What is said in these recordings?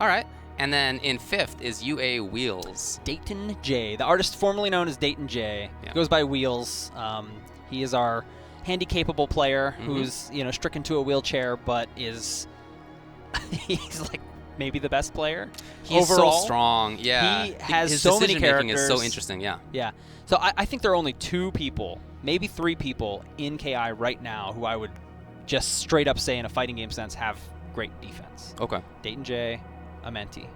All right. And then in 5th is UA Wheels. Dayton J, the artist formerly known as Dayton J, goes by Wheels. He is our handy-capable player who's stricken to a wheelchair, but he's like maybe the best player. He's overall. So strong. Yeah, he has his so many characters. Decision-making is so interesting. Yeah. Yeah. So I think there are only 2 people, maybe 3 people in KI right now who I would just straight up say in a fighting game sense have great defense. Okay. Dayton J, Amenti.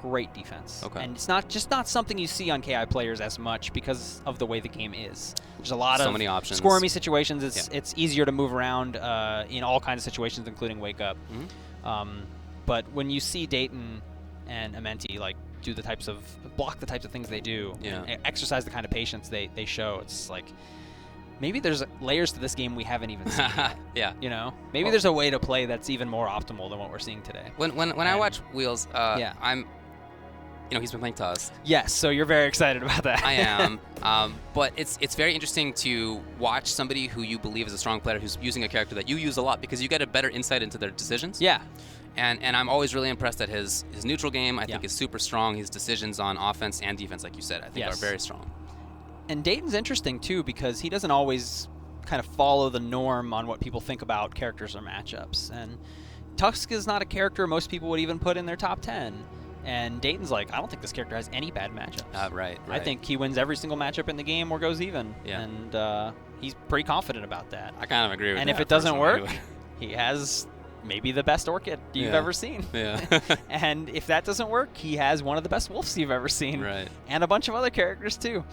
Great defense. Okay. And it's not something you see on KI players as much because of the way the game is. There's a lot of many options. Squirmy situations. It's easier to move around in all kinds of situations, including wake up. But when you see Dayton and Amenti do the types of things they do, and exercise the kind of patience they show, it's like maybe there's layers to this game we haven't even seen. Yet, Yeah. Maybe there's a way to play that's even more optimal than what we're seeing today. When I watch Wheels, I'm. He's been playing Tusk. Yes, so you're very excited about that. I am. But it's very interesting to watch somebody who you believe is a strong player who's using a character that you use a lot because you get a better insight into their decisions. Yeah. And I'm always really impressed that his neutral game, I think, is super strong. His decisions on offense and defense, like you said, I think are very strong. And Dayton's interesting, too, because he doesn't always kind of follow the norm on what people think about characters or matchups. And Tusk is not a character most people would even put in their top 10. And Dayton's like, I don't think this character has any bad matchups. Right. I think he wins every single matchup in the game or goes even. Yeah. And he's pretty confident about that. I kind of agree with that. And if it doesn't work, he has maybe the best Orchid you've ever seen. Yeah. And if that doesn't work, he has one of the best Wolves you've ever seen. Right. And a bunch of other characters, too.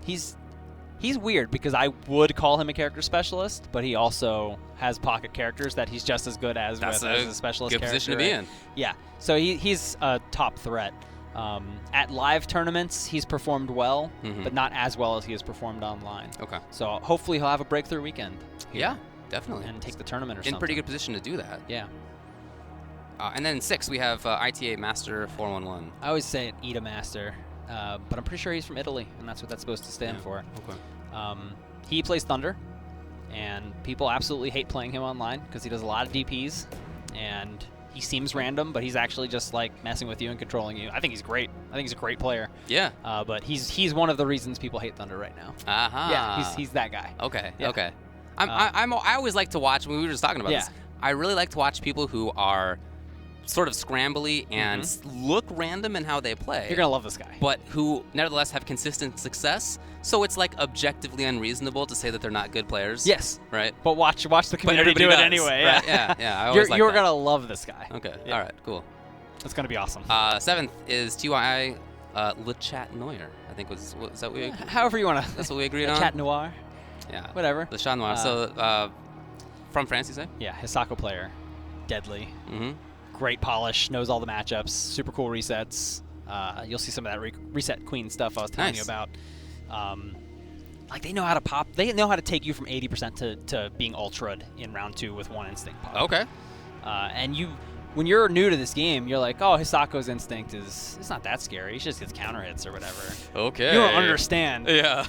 He's weird because I would call him a character specialist, but he also has pocket characters that he's just as good as as a specialist good character. Position to be in. Yeah. So he's a top threat. At live tournaments, he's performed well, but not as well as he has performed online. Okay. So hopefully he'll have a breakthrough weekend. Yeah, definitely. And take the tournament or something. In pretty good position to do that. Yeah. And then in 6, we have ITA Master 411. I always say Ida Master, but I'm pretty sure he's from Italy, and that's what that's supposed to stand for. Okay. He plays Thunder, and people absolutely hate playing him online because he does a lot of DPs, and he seems random, but he's actually just messing with you and controlling you. I think he's great. I think he's a great player. Yeah. But he's one of the reasons people hate Thunder right now. Yeah, he's that guy. Okay. Yeah. Okay. I always like to watch. We were just talking about this. I really like to watch people who are sort of scrambly and look random in how they play. You're gonna love this guy. But who nevertheless have consistent success. So it's objectively unreasonable to say that they're not good players. Yes. Right. But watch the community do it anyway. Right? Yeah. I always you're gonna love this guy. Okay. Yeah. All right. Cool. That's gonna be awesome. 7th is TYI Le Chat Noir. I think was that what we? However you wanna. That's what we agreed on. Chat Noir. Yeah. Whatever. Le Chat Noir. So from France, you say? Yeah. Hisako player. Deadly. Mm-hmm. Great polish, knows all the matchups, super cool resets. You'll see some of that reset queen stuff I was telling you about. They know how to pop. They know how to take you from 80% to being ultra'd in round 2 with 1 instinct pop. Okay. And when you're new to this game, you're like, oh, Hisako's instinct it's not that scary. He just gets counter hits or whatever. Okay. You don't understand. Yeah.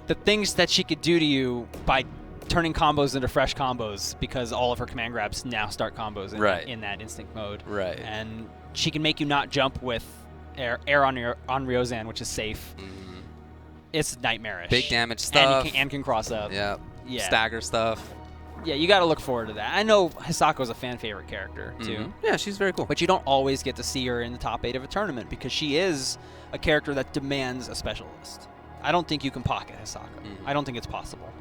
The things that she could do to you by turning combos into fresh combos because all of her command grabs now start combos in that instinct mode. Right. And she can make you not jump with air on Ryozan, which is safe. Mm-hmm. It's nightmarish. Big damage stuff. And can cross up. Yeah. Yeah. Stagger stuff. Yeah, you got to look forward to that. I know Hisako's a fan favorite character too. Mm-hmm. Yeah, she's very cool. But you don't always get to see her in the top 8 of a tournament because she is a character that demands a specialist. I don't think you can pocket Hisako. Mm-hmm. I don't think it's possible.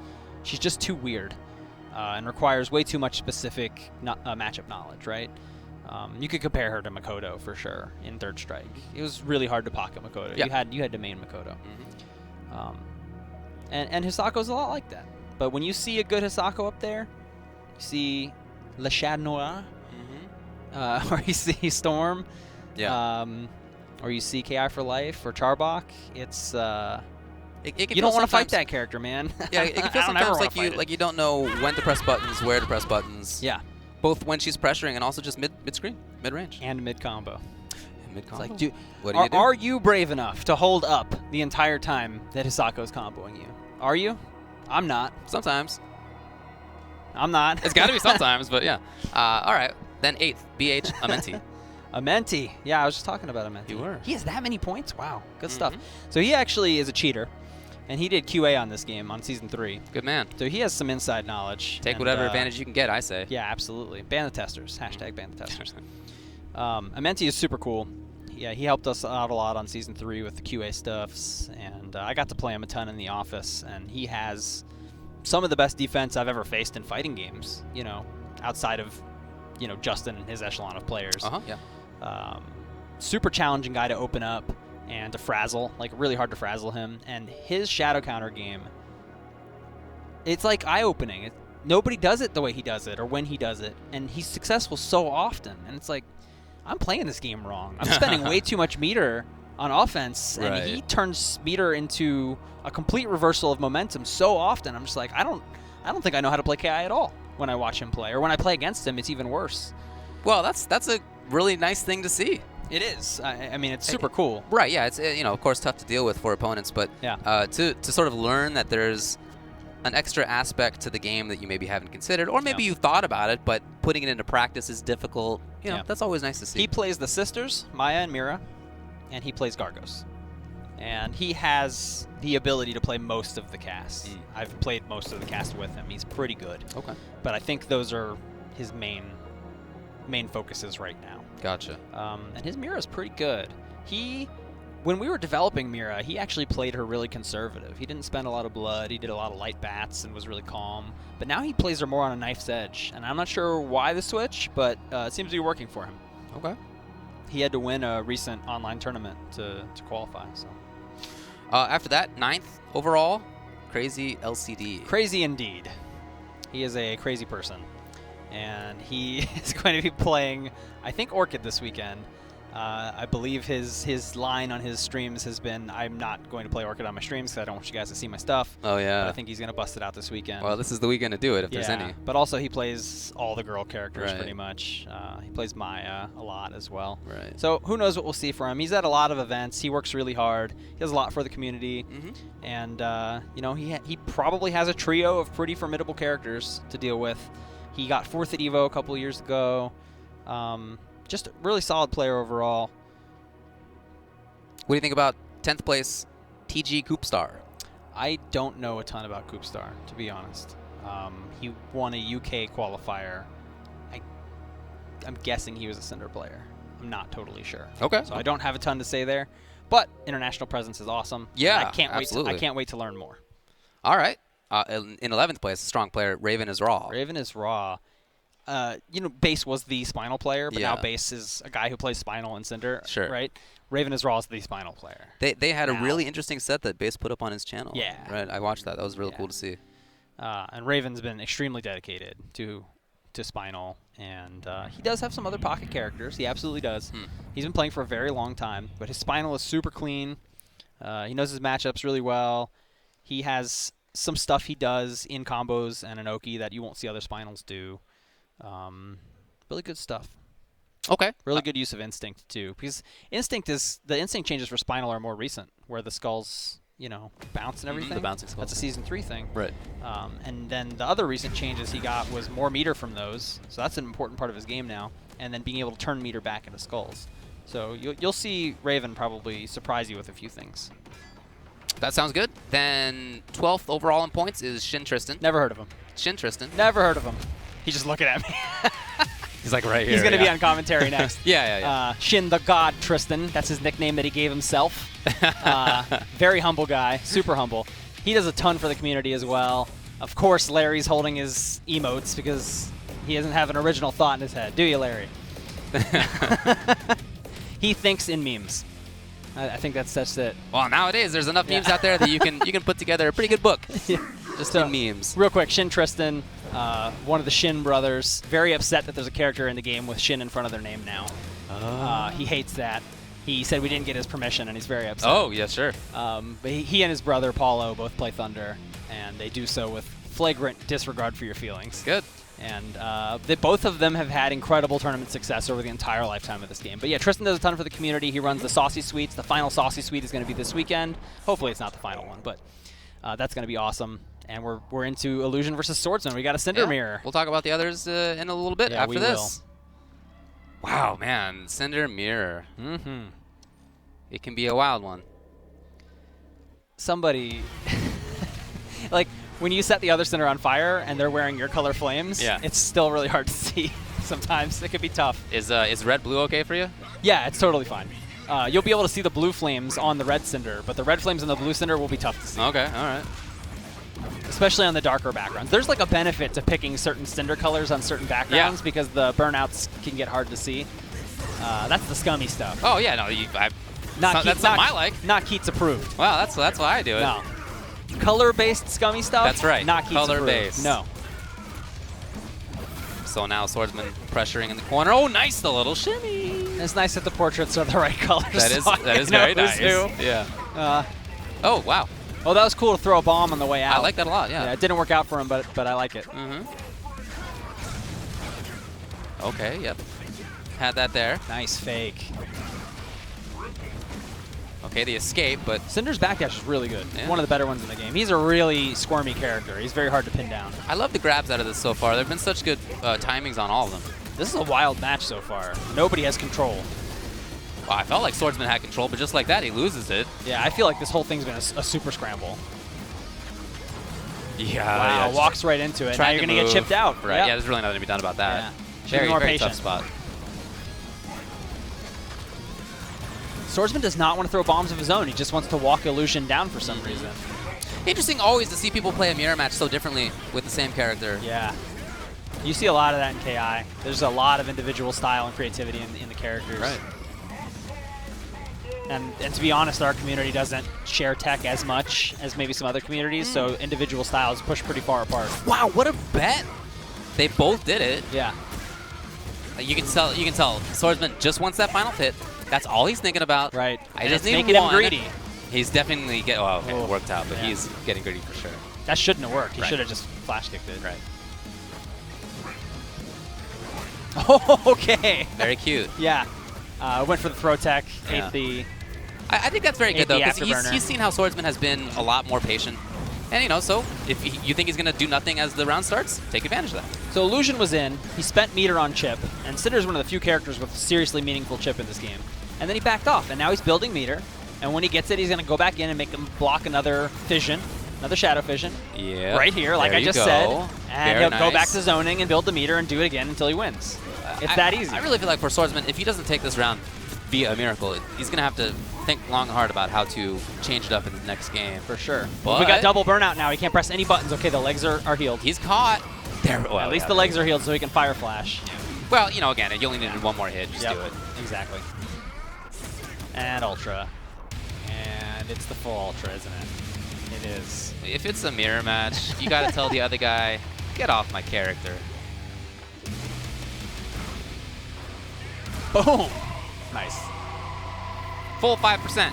She's just too weird and requires way too much specific matchup knowledge, right? You could compare her to Makoto for sure in Third Strike. It was really hard to pocket Makoto. Yeah. You had to main Makoto. Mm-hmm. And Hisako's a lot like that. But when you see a good Hisako up there, you see Le Chat Noir, or you see Storm, or you see KI for Life or Charbok, it's... you don't want to fight that character, man. Yeah, it can feel sometimes like you don't know when to press buttons, where to press buttons. Yeah. Both when she's pressuring and also just mid-screen, mid-range. And mid-combo. Mid-combo? It's like, what do you do? Are you brave enough to hold up the entire time that Hisako's comboing you? Are you? I'm not. Sometimes. I'm not. It's got to be sometimes, but yeah. All right. Then 8th, BH Amenti. Amenti. Yeah, I was just talking about Amenti. You were. He has that many points? Wow. Good stuff. So he actually is a cheater, and he did QA on this game on Season 3. Good man. So he has some inside knowledge. Take whatever advantage you can get, I say. Yeah, absolutely. Ban the testers. Hashtag ban the testers. Amenti is super cool. Yeah, he helped us out a lot on Season 3 with the QA stuffs, and I got to play him a ton in the office, and he has some of the best defense I've ever faced in fighting games, you know, outside of, you know, Justin and his echelon of players. Yeah. Super challenging guy to open up and to frazzle, like really hard to frazzle him, and his shadow counter game, it's like eye-opening. Nobody does it the way he does it or when he does it, and he's successful so often, and it's like, I'm playing this game wrong. I'm spending way too much meter on offense, and he turns meter into a complete reversal of momentum so often. I'm just like, I don't think I know how to play KI at all when I watch him play, or when I play against him, it's even worse. Well, that's a really nice thing to see. It is. I mean, it's super cool. Right. Yeah. It's of course tough to deal with for opponents, but to sort of learn that there's an extra aspect to the game that you maybe haven't considered, or maybe you thought about it, but putting it into practice is difficult. You know, that's always nice to see. He plays the sisters, Maya and Mira, and he plays Gargos. And he has the ability to play most of the cast. I've played most of the cast with him. He's pretty good. Okay. But I think those are his main focuses right now. Gotcha. And his Mira's pretty good. When we were developing Mira, he actually played her really conservative. He didn't spend a lot of blood. He did a lot of light bats and was really calm. But now he plays her more on a knife's edge. And I'm not sure why the switch, but it seems to be working for him. Okay. He had to win a recent online tournament to qualify. So. After that, 9th overall, Crazy LCD. Crazy indeed. He is a crazy person. And he is going to be playing, I think, Orchid this weekend. I believe his line on his streams has been, I'm not going to play Orchid on my streams because I don't want you guys to see my stuff. Oh, yeah. But I think he's going to bust it out this weekend. Well, this is the weekend to do it if there's any. But also he plays all the girl characters pretty much. He plays Maya a lot as well. Right. So who knows what we'll see from him. He's at a lot of events. He works really hard. He does a lot for the community. And, he probably has a trio of pretty formidable characters to deal with. He got 4th at EVO a couple of years ago. Just a really solid player overall. What do you think about 10th place TG Coopstar? I don't know a ton about Coopstar, to be honest. He won a UK qualifier. I'm guessing he was a Cinder player. I'm not totally sure. Okay. So I don't have a ton to say there. But international presence is awesome. Yeah, I can't absolutely. I can't wait to learn more. All right. In 11th place, a strong player, Raven is Raw. Raven is Raw. Base was the Spinal player, but now Base is a guy who plays Spinal and Cinder, right? Raven is Raw is the Spinal player. They had a really interesting set that Base put up on his channel. Yeah. Right, I watched that. That was really cool to see. And Raven's been extremely dedicated to Spinal, and he does have some other pocket characters. He absolutely does. He's been playing for a very long time, but his Spinal is super clean. He knows his matchups really well. He has some stuff he does in combos and Inoki that you won't see other Spinals do. Really good stuff. Okay. Really good use of Instinct, too. Because the Instinct changes for Spinal are more recent, where the skulls, bounce and everything. The bouncing skulls. That's a Season 3 thing. Right. And then the other recent changes he got was more meter from those. So that's an important part of his game now. And then being able to turn meter back into skulls. So you'll see Raven probably surprise you with a few things. That sounds good. Then 12th overall in points is Shin Tristan. Never heard of him. Shin Tristan. Never heard of him. He's just looking at me. He's like right here. He's going to be on commentary next. Yeah. Shin the God Tristan. That's his nickname that he gave himself. Very humble guy. Super humble. He does a ton for the community as well. Of course, Larry's holding his emotes because he doesn't have an original thought in his head. Do you, Larry? He thinks in memes. I think that's it. Well, nowadays there's enough memes out there that you can put together a pretty good book. Just in memes. Real quick, Shin Tristan, one of the Shin brothers, very upset that there's a character in the game with Shin in front of their name now. He hates that. He said we didn't get his permission, and he's very upset. Oh, yeah, sure. But he and his brother, Paulo, both play Thunder, and they do so with flagrant disregard for your feelings. Good. And both of them have had incredible tournament success over the entire lifetime of this game. But yeah, Tristan does a ton for the community. He runs the Saucy Suites. The final Saucy Suite is going to be this weekend. Hopefully it's not the final one, but that's going to be awesome. And we're into Illusion versus Swordsman. We got a Cinder Mirror. We'll talk about the others in a little bit after this. Wow, man. Cinder Mirror. Mm-hmm. It can be a wild one. Somebody, like, when you set the other Cinder on fire and they're wearing your color flames, it's still really hard to see sometimes. It can be tough. Is red-blue okay for you? Yeah, it's totally fine. You'll be able to see the blue flames on the red Cinder, but the red flames on the blue Cinder will be tough to see. Okay, all right. Especially on the darker backgrounds. There's like a benefit to picking certain Cinder colors on certain backgrounds because the burnouts can get hard to see. That's the scummy stuff. Oh, yeah, no, that's something I like. Not Keats approved. Wow, that's why I do it. No. Color-based scummy stuff? That's right. Not Keats Color-based. No. So now Swordsman pressuring in the corner. Oh, nice, the little shimmy. It's nice that the portraits are the right colors. That is very nice. Yeah. Oh, wow. Oh, that was cool to throw a bomb on the way out. I like that a lot, yeah. It didn't work out for him, but I like it. Mm-hmm. Okay, yep. Had that there. Nice fake. Okay, the escape, but... Cinder's backdash is really good. One of the better ones in the game. He's a really squirmy character. He's very hard to pin down. I love the grabs out of this so far. There have been such good timings on all of them. This is a wild match so far. Nobody has control. Well, I felt like Swordsman had control, but just like that, he loses it. Yeah, I feel like this whole thing's been a super scramble. Yeah. Wow, yeah, walks right into it. Now you're going to get chipped out. Right, yeah, there's really nothing to be done about that. Yeah. Very tough spot. Swordsman does not want to throw bombs of his own. He just wants to walk Illusion down for some reason. Interesting always to see people play a mirror match so differently with the same character. Yeah. You see a lot of that in KI. There's a lot of individual style and creativity in the characters. Right. And to be honest, our community doesn't share tech as much as maybe some other communities, so individual styles push pretty far apart. Wow, what a bet! They both did it. Yeah. You can tell. Swordsman just wants that final hit. That's all he's thinking about. Right. I just need making him greedy. He's definitely getting. Oh, okay, it worked out, but he's getting greedy for sure. That shouldn't have worked. He should have just flash kicked it. Right. Oh, okay. Very cute. Yeah. Went for the throw tech. Yeah. Ate the. I think that's very good though, because Afterburner. he's seen how Swordsman has been a lot more patient. And, you know, so if you think he's going to do nothing as the round starts, take advantage of that. So Illusion was in. He spent meter on chip. And Cinder's one of the few characters with seriously meaningful chip in this game. And then he backed off. And now he's building meter. And when he gets it, he's going to go back in and make him block another fission, another shadow fission. Yeah. Right here, like I just said. And he'll go back to zoning and build the meter and do it again until he wins. It's that easy. I really feel like for Swordsman, if he doesn't take this round via a miracle, he's going to have to think long and hard about how to change it up in the next game. For sure. But we got double burnout now. He can't press any buttons. Okay, the legs are healed. He's caught. There. Well, at least the legs are healed so he can fire flash. Well, you know, again, you only needed one more hit. Just do it. Exactly. And Ultra. And it's the full Ultra, isn't it? It is. If it's a mirror match, you got to tell the other guy, get off my character. Boom. Nice. Full 5%.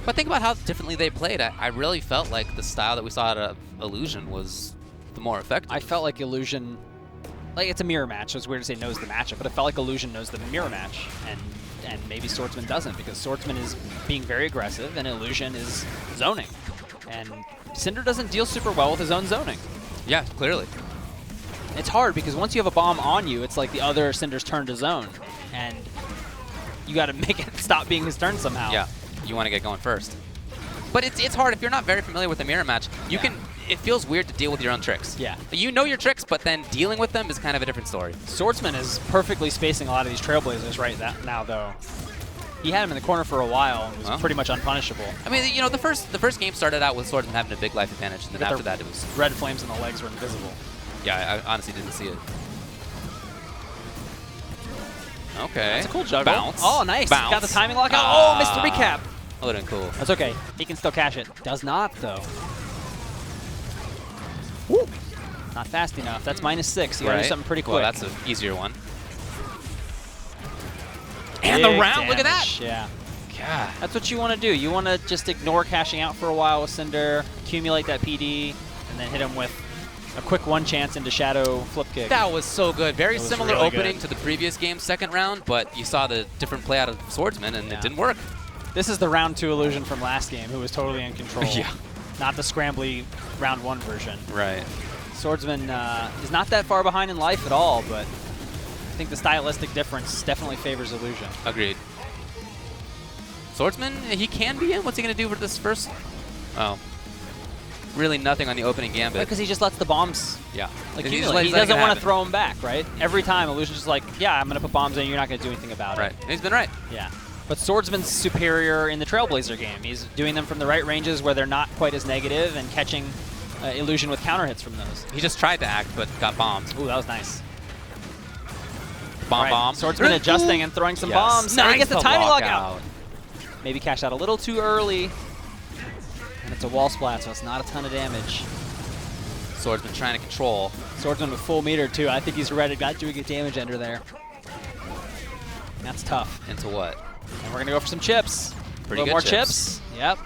But think about how differently they played. I really felt like the style that we saw out of Illusion was the more effective. I felt like Illusion, like it's a mirror match, so it's weird to say knows the matchup, but it felt like Illusion knows the mirror match, and maybe Swordsman doesn't, because Swordsman is being very aggressive and Illusion is zoning. And Cinder doesn't deal super well with his own zoning. Yeah, clearly. It's hard because once you have a bomb on you, it's like the other Cinder's turn to zone, and you got to make it stop being his turn somehow. Yeah, you want to get going first. But it's hard if you're not very familiar with the mirror match. You can. It feels weird to deal with your own tricks. Yeah. You know your tricks, but then dealing with them is kind of a different story. Swordsman is perfectly spacing a lot of these Trailblazers right now, though. He had him in the corner for a while and was pretty much unpunishable. I mean, you know, the first game started out with Swordsman having a big life advantage, and then after that it was red flames and the legs were invisible. Yeah, I honestly didn't see it. Okay. That's a cool juggle. Bounce. Oh, nice. Bounce. Got the timing lock out. Oh, missed the recap. That would have been cool. That's okay. He can still cash it. Does not, though. Woo. Not fast enough. That's -6. You gotta do something pretty quick. Well, that's an easier one. And Big the round, damage. look at that. Yeah. God. That's what you want to do. You want to just ignore cashing out for a while with Cinder, accumulate that PD, and then hit him with a quick one chance into Shadow flip kick. That was so good. Very similar really opening good to the previous game's second round, but you saw the different play out of Swordsman, and it didn't work. This is the round 2 Illusion from last game, who was totally in control. Yeah. Not the scrambly round 1 version. Right. Swordsman is not that far behind in life at all, but I think the stylistic difference definitely favors Illusion. Agreed. Swordsman, he can be in. What's he going to do for this first? Oh. Really nothing on the opening gambit. Because he just lets the bombs accumulate. He doesn't want to throw them back, right? Every time, Illusion's just like, yeah, I'm going to put bombs in, you're not going to do anything about it. Right, he's been right. Yeah. But Swordsman's superior in the Trailblazer game. He's doing them from the right ranges where they're not quite as negative and catching Illusion with counter hits from those. He just tried to act, but got bombed. Ooh, that was nice. Bomb. Swordsman adjusting and throwing some bombs. Nice. He gets the timing lock out. Maybe cashed out a little too early. And it's a wall splat, so it's not a ton of damage. Swordsman trying to control. Swordsman with full meter, too. I think he's ready. Not doing a damage ender there. And that's tough. Into what? And we're going to go for some chips. Pretty good more chips. Yep.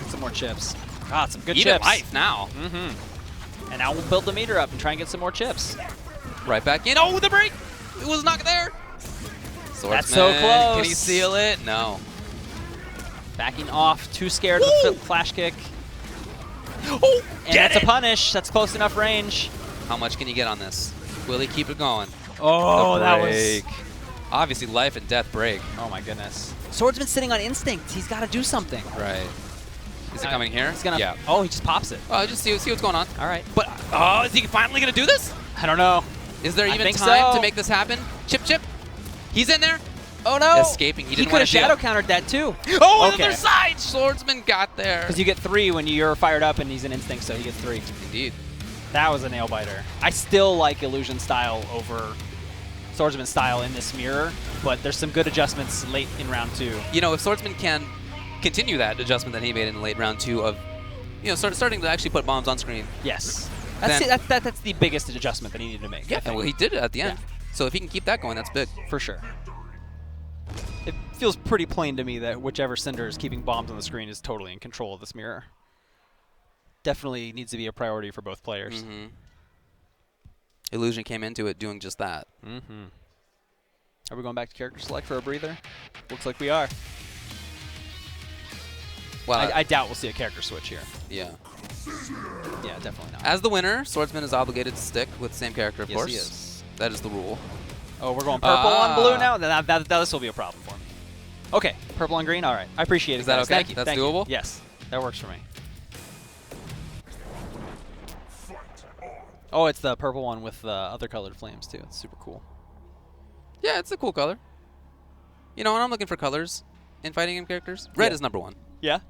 Some more chips. God, some good Even chips. life now. Mm-hmm. And now we'll build the meter up and try and get some more chips. Right back in. Oh, the break! It was not there. Swordsman, that's so close. Can he seal it? No. Backing off. Too scared of the flash kick. Oh, and that's a punish. That's close enough range. How much can you get on this? Will he keep it going? Oh, that was... Obviously, life and death break. Oh, my goodness. Swordsman's sitting on instinct. He's got to do something. Right. Is it coming here? He's gonna, yeah. Oh, he just pops it. Oh, just see what's going on. All right. But, is he finally going to do this? I don't know. Is there even time to make this happen? Chip. He's in there. Oh, no. Escaping. He could have shadow countered that, too. Oh, okay. Other side. Swordsman got there. Because you get 3 when you're fired up and he's in instinct, so he gets 3. Indeed. That was a nail biter. I still like Illusion style over Swordsman style in this mirror, but there's some good adjustments late in round 2. You know, if Swordsman can continue that adjustment that he made in late round 2 of, starting to actually put bombs on screen. Yes. That's the biggest adjustment that he needed to make. Yeah, well, he did it at the end. So if he can keep that going, that's big. For sure. It feels pretty plain to me that whichever Cinder is keeping bombs on the screen is totally in control of this mirror. Definitely needs to be a priority for both players. Mm-hmm. Illusion came into it doing just that. Mm-hmm. Are we going back to character select for a breather? Looks like we are. Well, I doubt we'll see a character switch here. Yeah. Yeah, definitely not. As the winner, Swordsman is obligated to stick with the same character, of course. Yes, he is. That is the rule. Oh, we're going purple on blue now? This will be a problem for me. Okay, purple on green? All right. I appreciate it, Is that guys. okay? Thank you. That's doable? Yes, that works for me. Oh, it's the purple one with other colored flames, too. It's super cool. Yeah, it's a cool color. You know, when I'm looking for colors in fighting game characters, red is number 1. Yeah?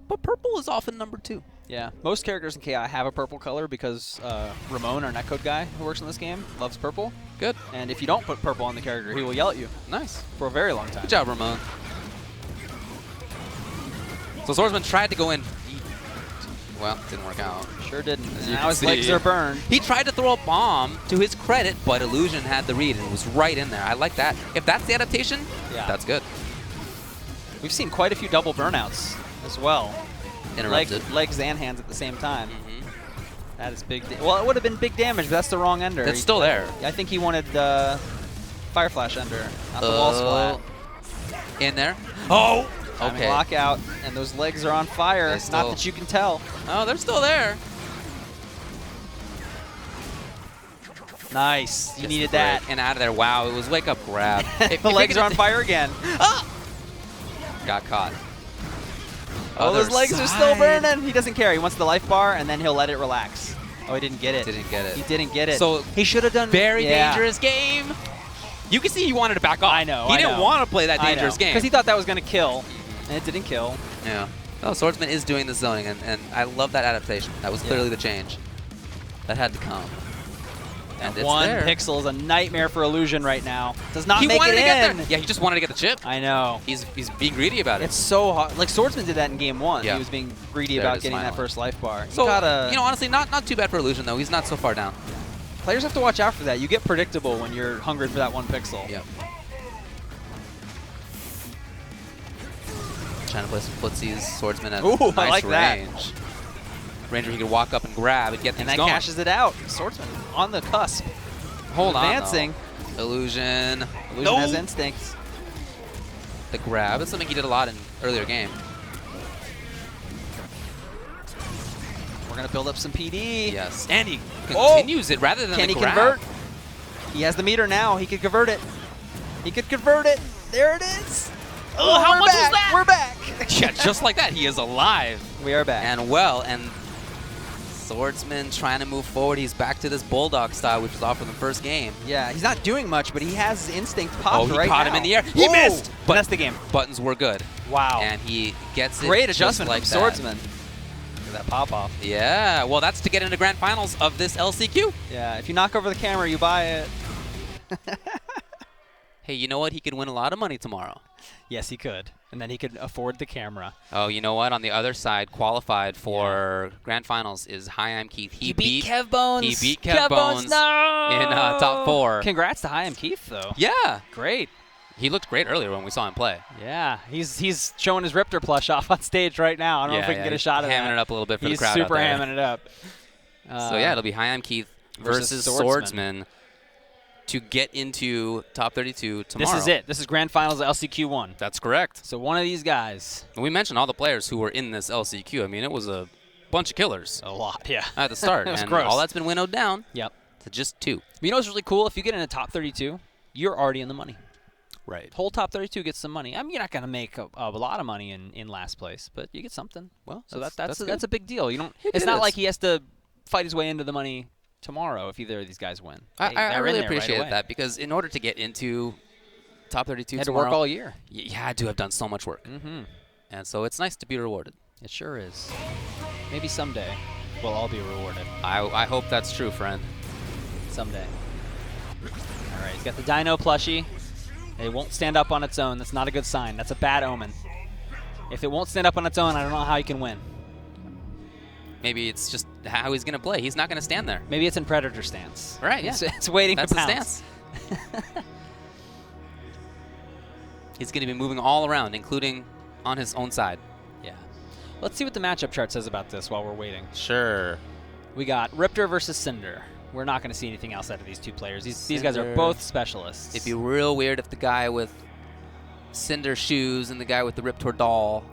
But purple is often number 2. Yeah. Most characters in KI have a purple color because Ramon, our netcode guy who works in this game, loves purple. Good. And if you don't put purple on the character, he will yell at you. Nice. For a very long time. Good job, Ramon. So Swordsman tried to go in. Well, didn't work out. Sure didn't. Now his legs are burned. He tried to throw a bomb to his credit, but Illusion had the read and it was right in there. I like that. If that's the adaptation, that's good. We've seen quite a few double burnouts as well. Interrupted. Legs and hands at the same time. That is big. Well, it would have been big damage, but that's the wrong ender. It's still there. I think he wanted Fire Flash ender, not the wall splat. In there. Oh! Okay. Lockout, and those legs are on fire. Not that you can tell. Oh, they're still there. Nice. You needed that. And out of there. Wow, it was wake up grab. The legs are on fire again. Got caught. Oh, those legs are still burning. He doesn't care. He wants the life bar, and then he'll let it relax. Oh, he didn't get it. Didn't get it. He didn't get it. So he should have done very dangerous game. You can see he wanted to back off. I know. He didn't want to play that dangerous game. Because he thought that was going to kill, and it didn't kill. Yeah. Oh, Swordsman is doing the zoning, and I love that adaptation. That was clearly the change. That had to come. And it's one there. pixel is a nightmare for Illusion right now. Does not make it in. Get there. Yeah, he just wanted to get the chip. I know. He's being greedy about it. It's so hard. Like Swordsman did that in game 1. Yeah. He was being greedy about getting that first life bar. So, you know, honestly, not too bad for Illusion, though. He's not so far down. Players have to watch out for that. You get predictable when you're hungry for that 1 pixel. Yep. Trying to play some footsies. Swordsman at nice range. Range where he can walk up and grab and get things going. And that cashes it out. Swordsman on the cusp. Hold on. Advancing. Illusion. Illusion has instincts. The grab. That's something he did a lot in earlier game. We're going to build up some PD. Yes, and he continues it rather than Can the he grab. convert? He has the meter now. He could convert it. He could convert it. There it is. Oh, how much was that? We're back. Yeah, just like that. He is alive. We are back. And Swordsman trying to move forward. He's back to this Bulldog style, which was off from the first game. Yeah, he's not doing much, but he has his instinct popped he right caught now. him in the air. He missed. But that's the game. Buttons were good. Wow. And he gets it. Great just adjustment like from that. Swordsman. Look at that pop-off. Yeah, well, that's to get into grand finals of this LCQ. Yeah, if you knock over the camera, you buy it. Hey, you know what? He could win a lot of money tomorrow. Yes, he could. And then he could afford the camera. Oh, you know what? On the other side, qualified for grand finals is Hi-Am Keith. He beat Kev Bones. He beat Kev Bones in top 4. Congrats to Hi-Am Keith, though. Yeah. Great. He looked great earlier when we saw him play. Yeah, he's showing his Riptor plush off on stage right now. I don't know if we can get a shot of that. Hamming it up a little bit for the crowd He's super out there. hamming it up. So yeah, it'll be Hi-Am Keith versus Swordsman to get into top 32 tomorrow. This is it. This is grand finals of LCQ1. That's correct. So one of these guys. And we mentioned all the players who were in this LCQ. I mean, it was a bunch of killers. A lot, yeah. At the start. It was and gross. all that's been winnowed down to just 2. You know what's really cool? If you get in a top 32, you're already in the money. Right. Whole top 32 gets some money. I mean, you're not going to make a lot of money in last place, but you get something. Well, so that's a big deal. You don't. It It's not is. like he has to fight his way into the money tomorrow if either of these guys win. I really appreciate that because in order to get into top 32 you had to tomorrow, work all year. You had to have done so much work. Mm-hmm. And so it's nice to be rewarded. It sure is. Maybe someday we'll all be rewarded. I hope that's true, friend. Someday. All right, he's got the Dino plushie. It won't stand up on its own. That's not a good sign. That's a bad omen. If it won't stand up on its own, I don't know how he can win. Maybe it's just how he's going to play. He's not going to stand there. Maybe it's in Predator stance. Right, yeah. It's waiting That's to the pounce. stance. He's going to be moving all around, including on his own side. Yeah. Let's see what the matchup chart says about this while we're waiting. Sure. We got Riptor versus Cinder. We're not going to see anything else out of these two players. These guys are both specialists. It'd be real weird if the guy with Cinder shoes and the guy with the Riptor doll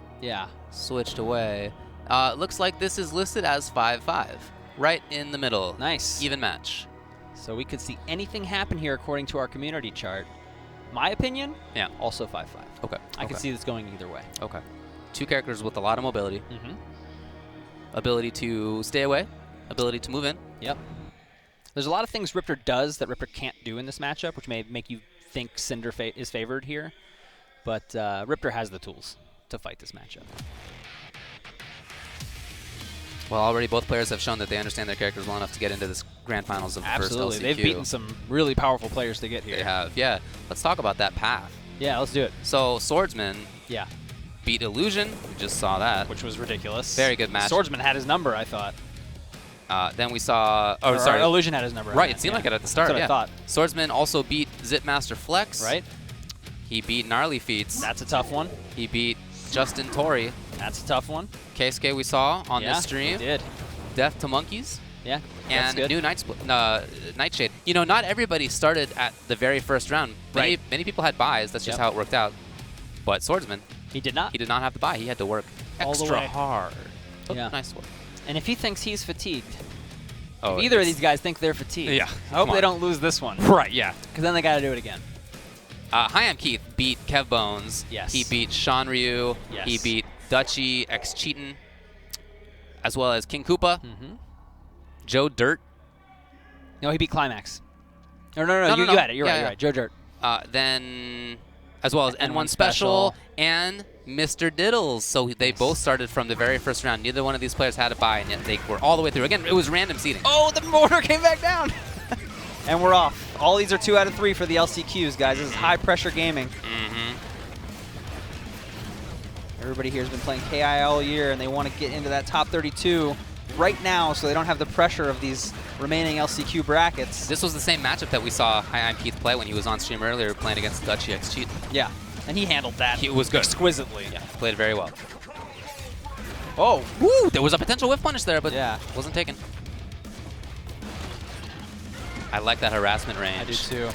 switched away. Looks like this is listed as 5-5. Right in the middle. Nice. Even match. So we could see anything happen here according to our community chart. My opinion? Yeah. Also 5-5. Okay. I can see this going either way. Okay. 2 characters with a lot of mobility. Mm-hmm. Ability to stay away. Ability to move in. Yep. There's a lot of things Riptor does that Riptor can't do in this matchup, which may make you think Cinder is favored here. But Riptor has the tools to fight this matchup. Well, already both players have shown that they understand their characters well enough to get into this grand finals of the first LCQ. Absolutely. They've beaten some really powerful players to get here. They have, yeah. Let's talk about that path. Yeah, let's do it. So, Swordsman beat Illusion. We just saw that. Which was ridiculous. Very good match. Swordsman had his number, I thought. Then we saw... Oh, or sorry. Illusion had his number. Right, it seemed like it at the start. That's what I thought. Swordsman also beat Zipmaster Flex. Right. He beat Gnarly Feats. That's a tough one. He beat Justin Torrey. That's a tough one. Keisuke we saw on this stream. He did. Death to Monkeys. Yeah, and new Nightshade. You know, not everybody started at the very first round. Many people had buys. That's just how it worked out. But Swordsman, he did not. He did not have the buy. He had to work extra hard. Yeah. Nice work. And if he thinks he's fatigued, if either of these guys think they're fatigued, I hope they don't lose this one. Right, yeah. Because then they got to do it again. Hi-Am Keith beat Kev Bones. Yes. He beat Sean Ryu. Yes. He beat Dutchy X Cheatin', as well as King Koopa. Mm-hmm. Joe Dirt. No, he beat Climax. No, you had it. You're right. Joe Dirt. Then, as well as N1 Special and Mr. Diddles. So they both started from the very first round. Neither one of these players had a bye, and yet they were all the way through. Again, it was random seeding. Oh, the mortar came back down. And we're off. All these are 2 out of 3 for the LCQs, guys. This is high-pressure gaming. Mm-hmm. Everybody here has been playing KI all year, and they want to get into that top 32 right now so they don't have the pressure of these remaining LCQ brackets. This was the same matchup that we saw Hi-Am Keith play when he was on stream earlier playing against Dutchy X Cheatin'. Yeah, and he handled that was good. Exquisitely. Yeah, played very well. Oh. Woo! There was a potential whiff punish there, but wasn't taken. I like that harassment range. I do too.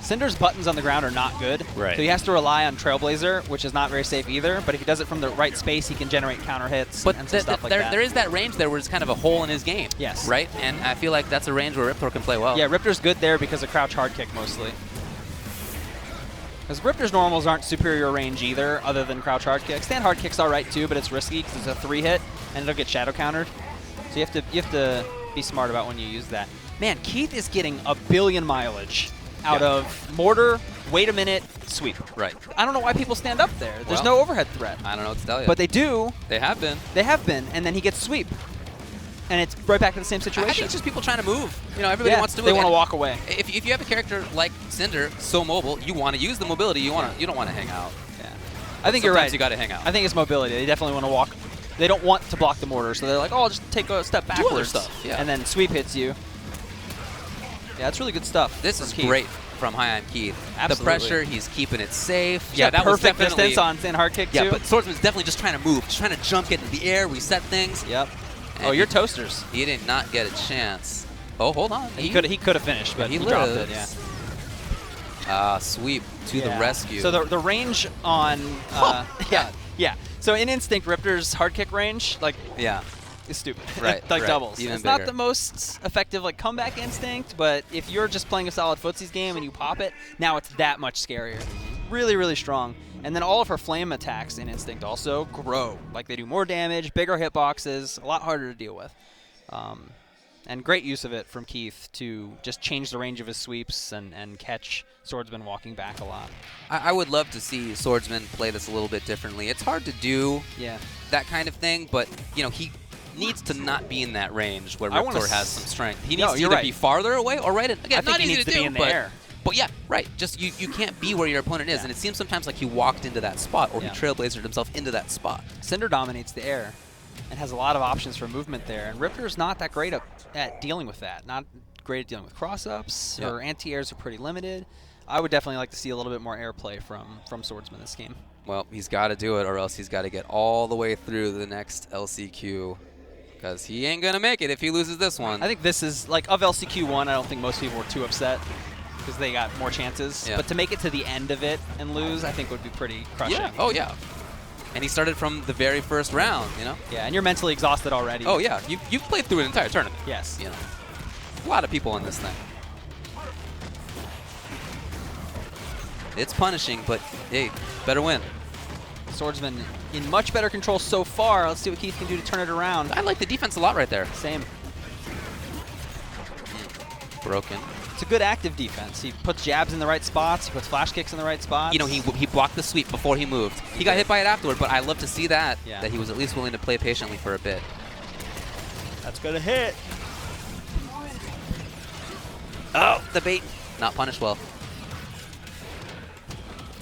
Cinder's buttons on the ground are not good. Right. So he has to rely on Trailblazer, which is not very safe either. But if he does it from the right space, he can generate counter hits and some stuff like that. There is that range there where it's kind of a hole in his game. Yes. Right? And I feel like that's a range where Riptor can play well. Yeah, Riptor's good there because of crouch hard kick mostly. Because Riptor's normals aren't superior range either, other than crouch hard kick. Stand hard kick's all right too, but it's risky because it's a 3-hit and it'll get shadow countered. So you have to be smart about when you use that. Man, Keith is getting a billion mileage out of mortar, wait a minute, sweep. Right. I don't know why people stand up there. There's no overhead threat. I don't know what to tell you. But they do. They have been. They have been, and then he gets sweep. And it's right back to the same situation. I think it's just people trying to move. You know, everybody wants to move. They want to walk away. If you have a character like Cinder, so mobile, you want to use the mobility. You don't want to hang out. Yeah. I think you're right. You got to hang out. I think it's mobility. They definitely want to walk. They don't want to block the mortar, so they're like, oh, I'll just take a step backwards. Do other stuff. Yeah. And then sweep hits you. Yeah, that's really good stuff. This is great from High-On Keith. Absolutely. The pressure, he's keeping it safe. Yeah, that perfect was distance on stand hard kick too. Yeah, but Swordsman's definitely just trying to move, just trying to jump, get into the air, reset things. Yep. And oh, you're toasters. He did not get a chance. Oh, hold on. He could have finished, but he dropped it. Yeah. Sweep to the rescue. So the range on yeah. So in Instinct, Riptor's hard kick range is stupid. Right. Like doubles. Even it's bigger. not the most effective like comeback instinct, but if you're just playing a solid footsies game and you pop it, now it's that much scarier. Really, really strong. And then all of her flame attacks in Instinct also grow. Like they do more damage, bigger hitboxes, a lot harder to deal with. And great use of it from Keith to just change the range of his sweeps and catch Swordsman walking back a lot. I would love to see Swordsman play this a little bit differently. It's hard to do that kind of thing, but you know he needs to not be in that range where Riptor has some strength. He needs to either be farther away or right in. Again, not easy to do, be in the air. But yeah, right. Just you can't be where your opponent is, and it seems sometimes like he walked into that spot or he trailblazered himself into that spot. Cinder dominates the air and has a lot of options for movement there, and Riptor's not that great at dealing with that. Not great at dealing with cross-ups. Her anti-airs are pretty limited. I would definitely like to see a little bit more airplay from Swordsman this game. Well, he's got to do it, or else he's got to get all the way through the next LCQ, because he ain't going to make it if he loses this one. I think this is, like, of LCQ1, I don't think most people were too upset because they got more chances. Yeah. But to make it to the end of it and lose, I think would be pretty crushing. Yeah. Oh, yeah. And he started from the very first round, you know? Yeah, and you're mentally exhausted already. Oh, yeah. You've played through an entire tournament. Yes. You know, a lot of people in this thing. It's punishing, but, hey, better win. Swordsman in much better control so far. Let's see what Keith can do to turn it around. I like the defense a lot right there. Same. Broken. It's a good active defense. He puts jabs in the right spots. He puts flash kicks in the right spots. You know, he blocked the sweep before he moved. He got hit by it afterward, but I love to see that, that he was at least willing to play patiently for a bit. That's going to hit. Oh, the bait. Not punished well.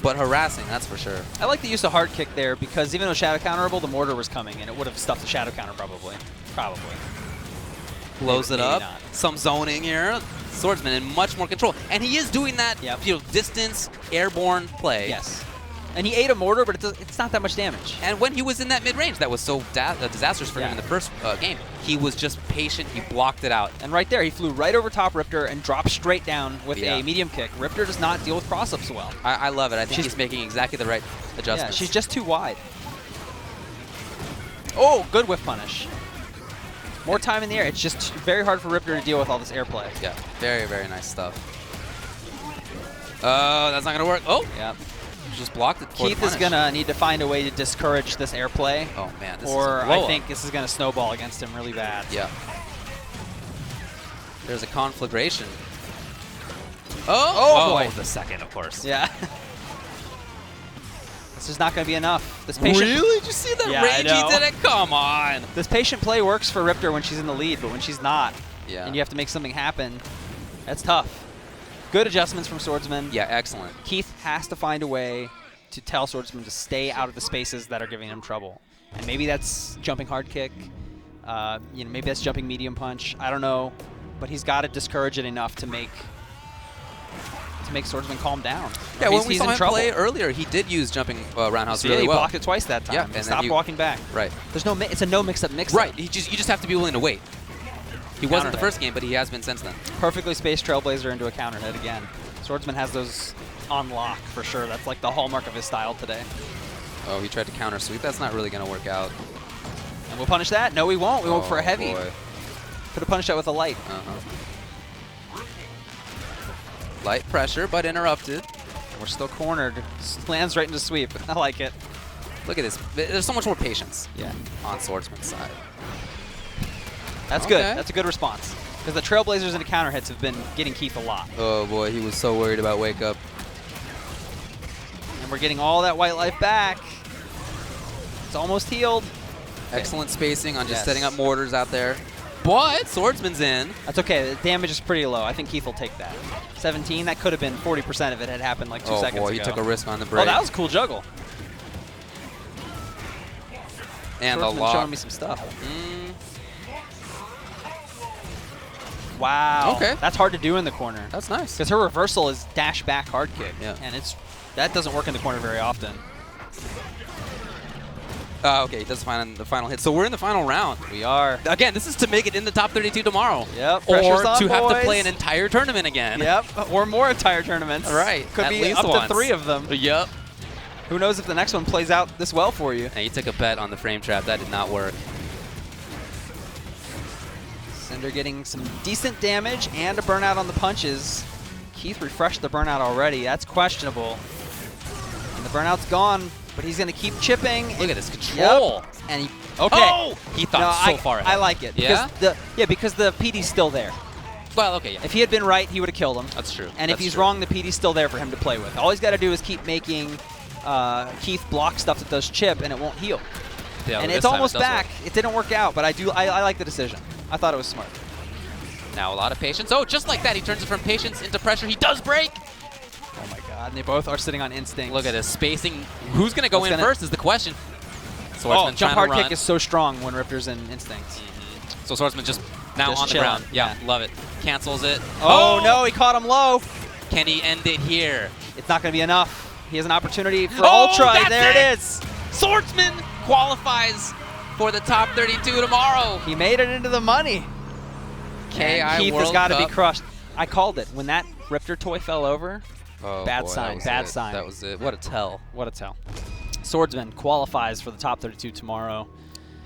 But harassing, that's for sure. I like the use of hard kick there because even though shadow counterable, the mortar was coming and it would have stuffed the shadow counter probably. Blows it up. Not. Some zoning here. Swordsman in much more control. And he is doing that distance, airborne play. Yes. And he ate a mortar, but it's not that much damage. And when he was in that mid-range, that was so disastrous for him in the first game. He was just patient. He blocked it out. And right there, he flew right over top Riptor and dropped straight down with a medium kick. Riptor does not deal with cross-ups well. I love it. I think he's making exactly the right adjustments. Yeah, she's just too wide. Oh, good whiff punish. More time in the air. It's just very hard for Riptor to deal with all this airplay. Yeah, very, very nice stuff. That's not going to work. Oh, yeah. Just blocked it. Keith is going to need to find a way to discourage this airplay. Oh, man. This or is I think this is going to snowball against him really bad. Yeah. There's a conflagration. Oh boy. The second, of course. Yeah. This is not going to be enough. This patient really? Did you see that range he did it? Come on. This patient play works for Riptor when she's in the lead, but when she's not, and you have to make something happen, that's tough. Good adjustments from Swordsman. Yeah, excellent. Keith has to find a way to tell Swordsman to stay out of the spaces that are giving him trouble. And maybe that's jumping hard kick. Maybe that's jumping medium punch. I don't know. But he's got to discourage it enough to make Swordsman calm down. Yeah, when we saw him play earlier, he did use jumping roundhouse really well. He blocked it twice that time. Yeah, and stopped walking back. Right. There's no. It's a no mix-up mix-up. Right. You just have to be willing to wait. He wasn't the first game, but he has been since then. Perfectly spaced Trailblazer into a counter hit again. Swordsman has those on lock for sure. That's like the hallmark of his style today. Oh, he tried to counter sweep. That's not really going to work out. And we'll punish that? No, we won't. We won't for a heavy. Boy. Could have punished that with a light. Light pressure, but interrupted. We're still cornered. Lands right into sweep. I like it. Look at this. There's so much more patience on Swordsman's side. That's good. That's a good response. Because the Trailblazers into counter hits have been getting Keith a lot. Oh, boy. He was so worried about wake up. And we're getting all that white life back. It's almost healed. Excellent spacing on just setting up mortars out there. But Swordsman's in. That's okay. The damage is pretty low. I think Keith will take that. 17, that could have been 40% if it had happened like 2 seconds ago. Oh, boy. He took a risk on the break. Oh, that was a cool juggle. And the lock. Showing me some stuff. Wow. Okay. That's hard to do in the corner. That's nice. Because her reversal is dash back hard kick. Yeah. And that doesn't work in the corner very often. Okay, he does find the final hit. So we're in the final round. We are. Again, this is to make it in the top 32 tomorrow. Yep. Or on, to have boys. to play an entire tournament again. Yep. Or more entire tournaments. Right. Could At be least up once. to 3 of them. Yep. Who knows if the next one plays out this well for you. And you took a bet on the frame trap. That did not work. Cinder getting some decent damage and a burnout on the punches. Keith refreshed the burnout already. That's questionable. And the burnout's gone, but he's going to keep chipping. Look at his control. Yep. And he he thought so far ahead. I like it. Yeah? Because the PD's still there. Well, okay, yeah. If he had been right, he would have killed him. That's true. And if he's wrong, the PD's still there for him to play with. All he's got to do is keep making Keith block stuff that does chip, and it won't heal. Yeah, and it's almost back. It didn't work out, but I like the decision. I thought it was smart. Now a lot of patience. Oh, just like that, he turns it from patience into pressure. He does break. Oh my God! And they both are sitting on instinct. Look at this spacing. Who's going to go in first is the question. Swordsman jump hard kick is so strong when Riptor's in instinct. So Swordsman just now on the ground. Yeah, love it. Cancels it. Oh no, he caught him low. Can he end it here? It's not going to be enough. He has an opportunity for Ultra. There it is. Swordsman qualifies for the top 32 tomorrow. He made it into the money. Keith has got to be crushed. I called it. When that Riptor toy fell over, bad sign, bad sign. That was it. What a tell. What a tell. Swordsman qualifies for the top 32 tomorrow.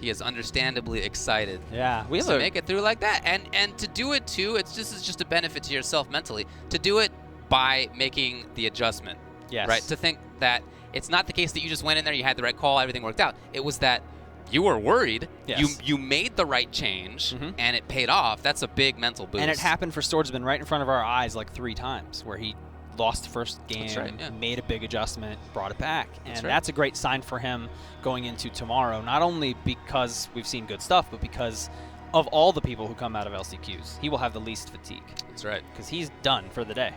He is understandably excited. Yeah, we have to make it through like that, and to do it too. It's just a benefit to yourself mentally to do it by making the adjustment. Yes. Right. To think that it's not the case that you just went in there, you had the right call, everything worked out. It was that you were worried. Yes. You made the right change, and it paid off. That's a big mental boost. And it happened for Swordsman right in front of our eyes like 3 times, where he lost the first game, made a big adjustment, brought it back. And that's a great sign for him going into tomorrow, not only because we've seen good stuff, but because of all the people who come out of LCQs. He will have the least fatigue. That's right. Because he's done for the day.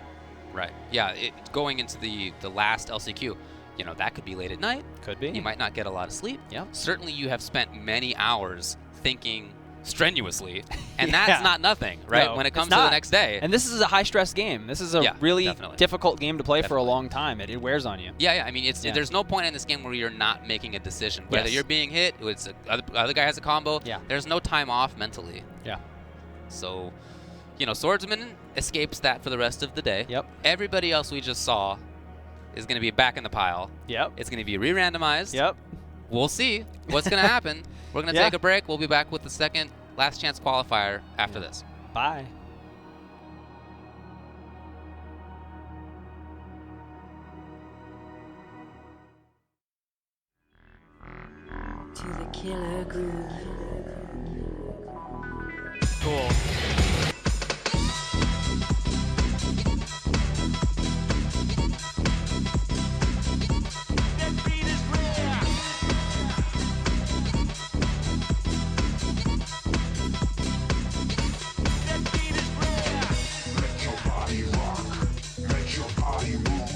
Right. Yeah, going into the last LCQ, that could be late at night. Could be. You might not get a lot of sleep. Yeah. Certainly you have spent many hours thinking strenuously, and that's not nothing, right? No, when it comes to the next day. And this is a high-stress game. This is a really difficult game to play for a long time. It wears on you. Yeah, I mean, there's no point in this game where you're not making a decision. Whether you're being hit, other guy has a combo, there's no time off mentally. Yeah. So, Swordsman escapes that for the rest of the day. Yep. Everybody else we just saw is going to be back in the pile. Yep. It's going to be re-randomized. Yep. We'll see what's going to happen. We're going to take a break. We'll be back with the second last chance qualifier after this. Bye. To the killer groove. Cool. Make your body move.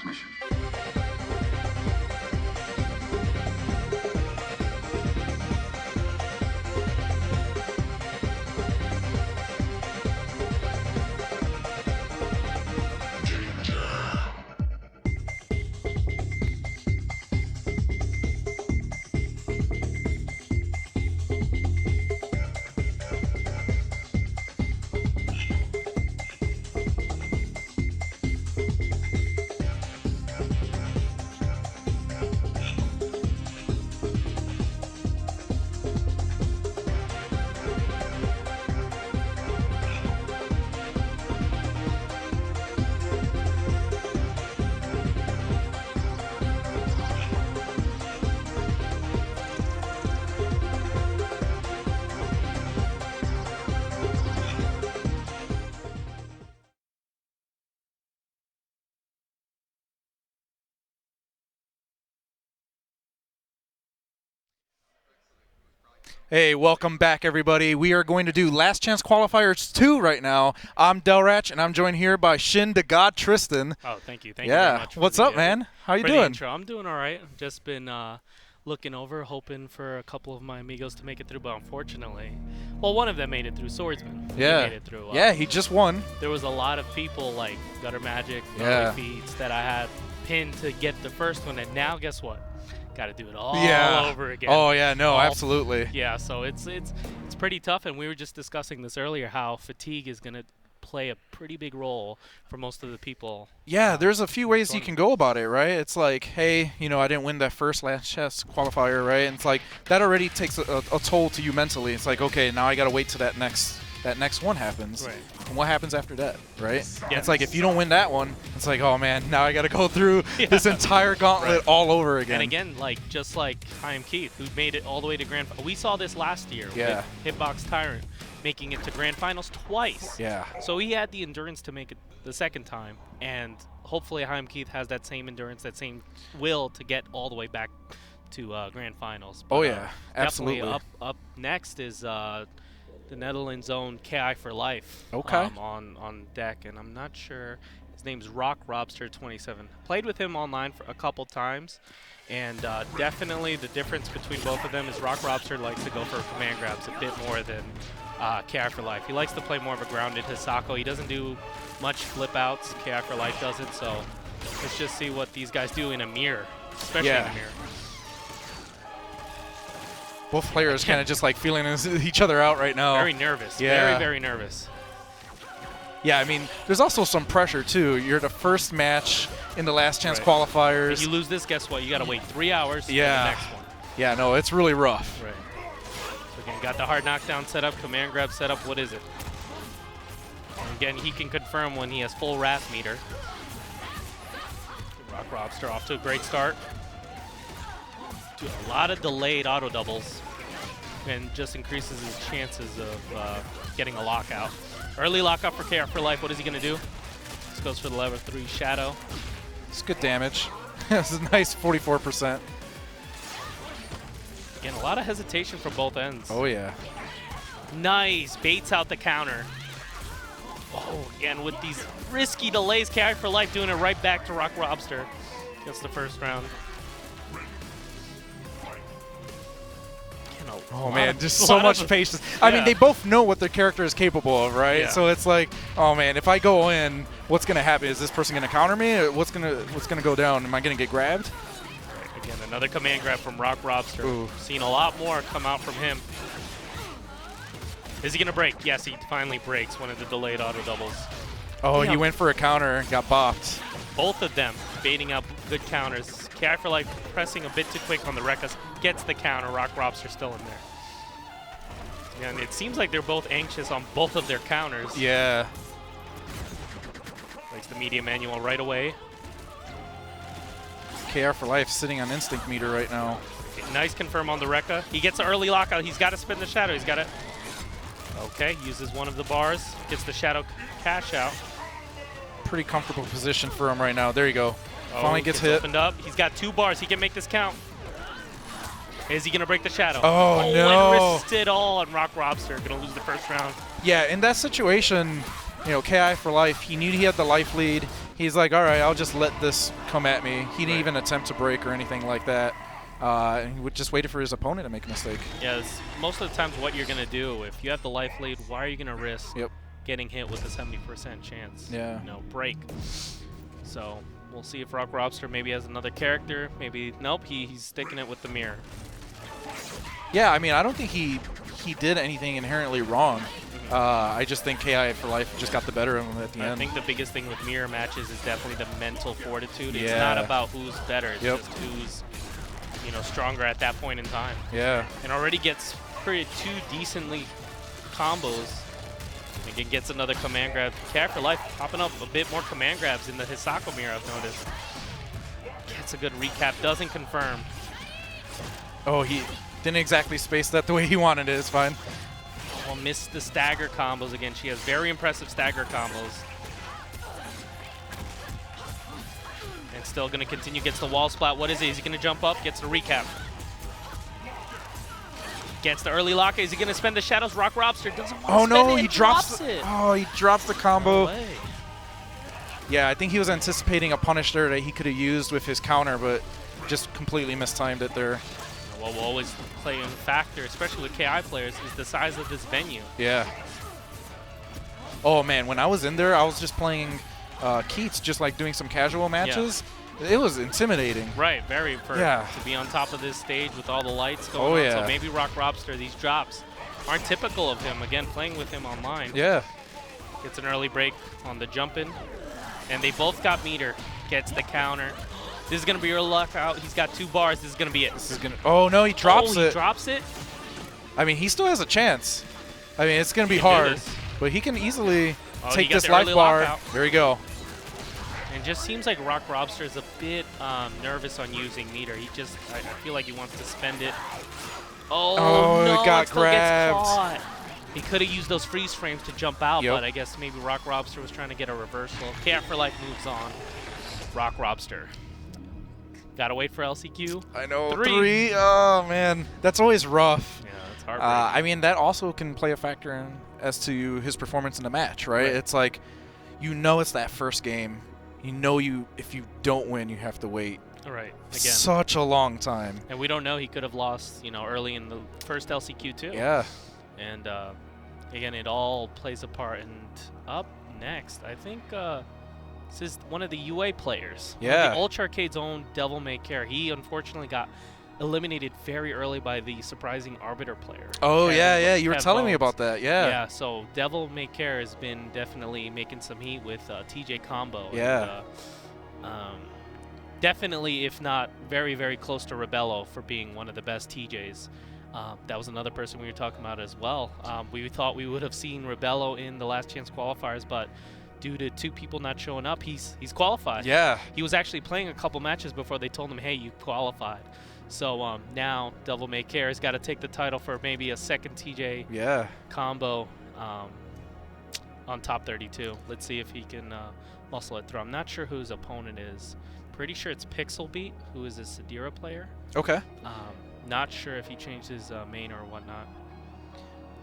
transmission. Hey, welcome back, everybody. We are going to do Last Chance Qualifiers 2 right now. I'm Delratch, and I'm joined here by Shin the God Tristan. Oh, thank you. Thank you very much. What's up, man? How you doing? Intro. I'm doing all right. Just been looking over, hoping for a couple of my amigos to make it through, but unfortunately, well, one of them made it through, Swordsman. Yeah. He made it through. Yeah, he just won. There was a lot of people like Gutter Magic, Feats that I had pinned to get the first one, and now guess what? Got to do it all over again. Oh yeah, no, absolutely. Yeah, so it's pretty tough, and we were just discussing this earlier, how fatigue is going to play a pretty big role for most of the people. Yeah, there's a few ways you can go about it, right? It's like, hey, I didn't win that first Last Chance qualifier, right? And it's like that already takes a toll to you mentally. It's like, okay, now I got to wait till that next one happens. Right. And what happens after that, right? Yes. It's like if you don't win that one, it's like, oh man, now I got to go through this entire gauntlet all over again. And again, just like Chaim Keith, who made it all the way to Grand Finals. We saw this last year with Hitbox Tyrant making it to Grand Finals twice. Yeah. So he had the endurance to make it the second time, and hopefully Chaim Keith has that same endurance, that same will to get all the way back to Grand Finals. But, absolutely. Definitely up next is the Netherlands own KI for Life on deck, and I'm not sure. His name's Rock Robster 27. Played with him online for a couple times, and definitely the difference between both of them is Rock Robster likes to go for command grabs a bit more than KI for Life. He likes to play more of a grounded Hisako. He doesn't do much flip outs. KI for Life doesn't, so let's just see what these guys do in a mirror, especially in a mirror. Both players kind of just like feeling each other out right now. Very nervous. Yeah. Very, very nervous. Yeah, I mean, there's also some pressure, too. You're the first match in the Last Chance qualifiers. If you lose this, guess what? You got to wait 3 hours for the next one. Yeah, no, it's really rough. Right. So again, got the hard knockdown set up, command grab set up. What is it? And again, he can confirm when he has full wrath meter. Rock Robster off to a great start. A lot of delayed auto doubles, and just increases his chances of getting a lockout. Early lockout for KR for Life. What is he going to do? This goes for the level 3 Shadow. It's good damage. This is nice 44%. Again, a lot of hesitation from both ends. Oh, yeah. Nice. Baits out the counter. Oh, again, with these risky delays, KR for Life doing it right back to Rock Robster. Gets the first round. Oh man, just so much patience. I mean, they both know what their character is capable of, right? So it's like, oh man, if I go in, what's gonna happen? Is this person gonna counter me? Or what's gonna go down? Am I gonna get grabbed? Again, another command grab from Rock Robster. Ooh. Seen a lot more come out from him. Is he gonna break? Yes, he finally breaks one of the delayed auto doubles. Oh, he went for a counter and got bopped. Both of them baiting out good counters. KI for Life pressing a bit too quick on the Rekkas, gets the counter. Rock Robster still in there. And it seems like they're both anxious on both of their counters. Yeah. Breaks the media manual right away. KR for Life sitting on instinct meter right now. Okay, nice confirm on the Rekka. He gets an early lockout. He's got to spin the Shadow. He's got to... Okay, uses one of the bars. Gets the Shadow cash out. Pretty comfortable position for him right now. There you go. Oh, Finally gets hit. Opened up. He's got 2 bars. He can make this count. Is he going to break the Shadow? Oh, no. And risked it all, and Rock Robster going to lose the first round. Yeah, in that situation, KI for Life, he knew he had the life lead. He's like, all right, I'll just let this come at me. He didn't even attempt to break or anything like that. And he would just wait for his opponent to make a mistake. Yeah, most of the times what you're going to do. If you have the life lead, why are you going to risk getting hit with a 70% chance? Break. So we'll see if Rock Robster maybe has another character. Maybe, nope, he's sticking it with the mirror. Yeah, I mean, I don't think he did anything inherently wrong. I just think KI for Life just got the better of him at the end. I think the biggest thing with mirror matches is definitely the mental fortitude. It's not about who's better. It's just who's stronger at that point in time. Yeah. And already gets two decently combos. Again, gets another command grab. KI for Life popping up a bit more command grabs in the Hisako mirror, I've noticed. Gets a good recap. Doesn't confirm. Oh, he didn't exactly space that the way he wanted it. It's fine. Well, missed the stagger combos again. She has very impressive stagger combos. And still going to continue. Gets the wall splat. What is it? Is he going to jump up? Gets the recap. Gets the early lock. Is he going to spend the shadows? Rock Robster doesn't want to spend it. He drops it. Oh, he drops the combo. No way. Yeah, I think he was anticipating a punish there that he could have used with his counter, but just completely mistimed it there. What will always play a factor, especially with KI players, is the size of this venue. Yeah. Oh, man, when I was in there, I was just playing Keats, just like doing some casual matches. Yeah. It was intimidating. Right, very. To be on top of this stage with all the lights going on. So maybe Rock Robster, these drops aren't typical of him. Again, playing with him online. Yeah. Gets an early break on the jump-in. And they both got meter. Gets the counter. This is going to be your luck out. He's got 2 bars. This is going to be it. Oh, no, he drops it. He drops it? I mean, he still has a chance. I mean, it's going to be hard. But he can easily take this life bar. Lockout. There you go. And just seems like Rock Robster is a bit nervous on using meter. I feel like he wants to spend it. Oh no, it got grabbed. Gets caught. He could have used those freeze frames to jump out, but I guess maybe Rock Robster was trying to get a reversal. KI for Life moves on. Rock Robster. Gotta wait for LCQ. I know. 3. Oh, man. That's always rough. Yeah, it's heartbreaking. I mean, that also can play a factor in as to his performance in the match, right? It's like, it's that first game. If you don't win, you have to wait. Right. Again. Such a long time. And we don't know. He could have lost, early in the first LCQ too. Yeah. And again, it all plays a part. And up next, I think this is one of the UA players. Yeah. The Ultra Arcade's own Devil May Care. He unfortunately got eliminated very early by the surprising Arbiter player. Oh, yeah. You were telling me about that. Yeah. Yeah, so Devil May Care has been definitely making some heat with TJ Combo. Yeah. And, definitely, if not very, very close to Rebello for being one of the best TJs. That was another person we were talking about as well. We thought we would have seen Rebello in the Last Chance qualifiers, but due to 2 people not showing up, he's qualified. Yeah. He was actually playing a couple matches before they told him, hey, you qualified. So now Devil May Care has got to take the title for maybe a second TJ combo on top 32. Let's see if he can muscle it through. I'm not sure who his opponent is. Pretty sure it's Pixel Beat, who is a Sadira player. Okay. Not sure if he changed his main or whatnot.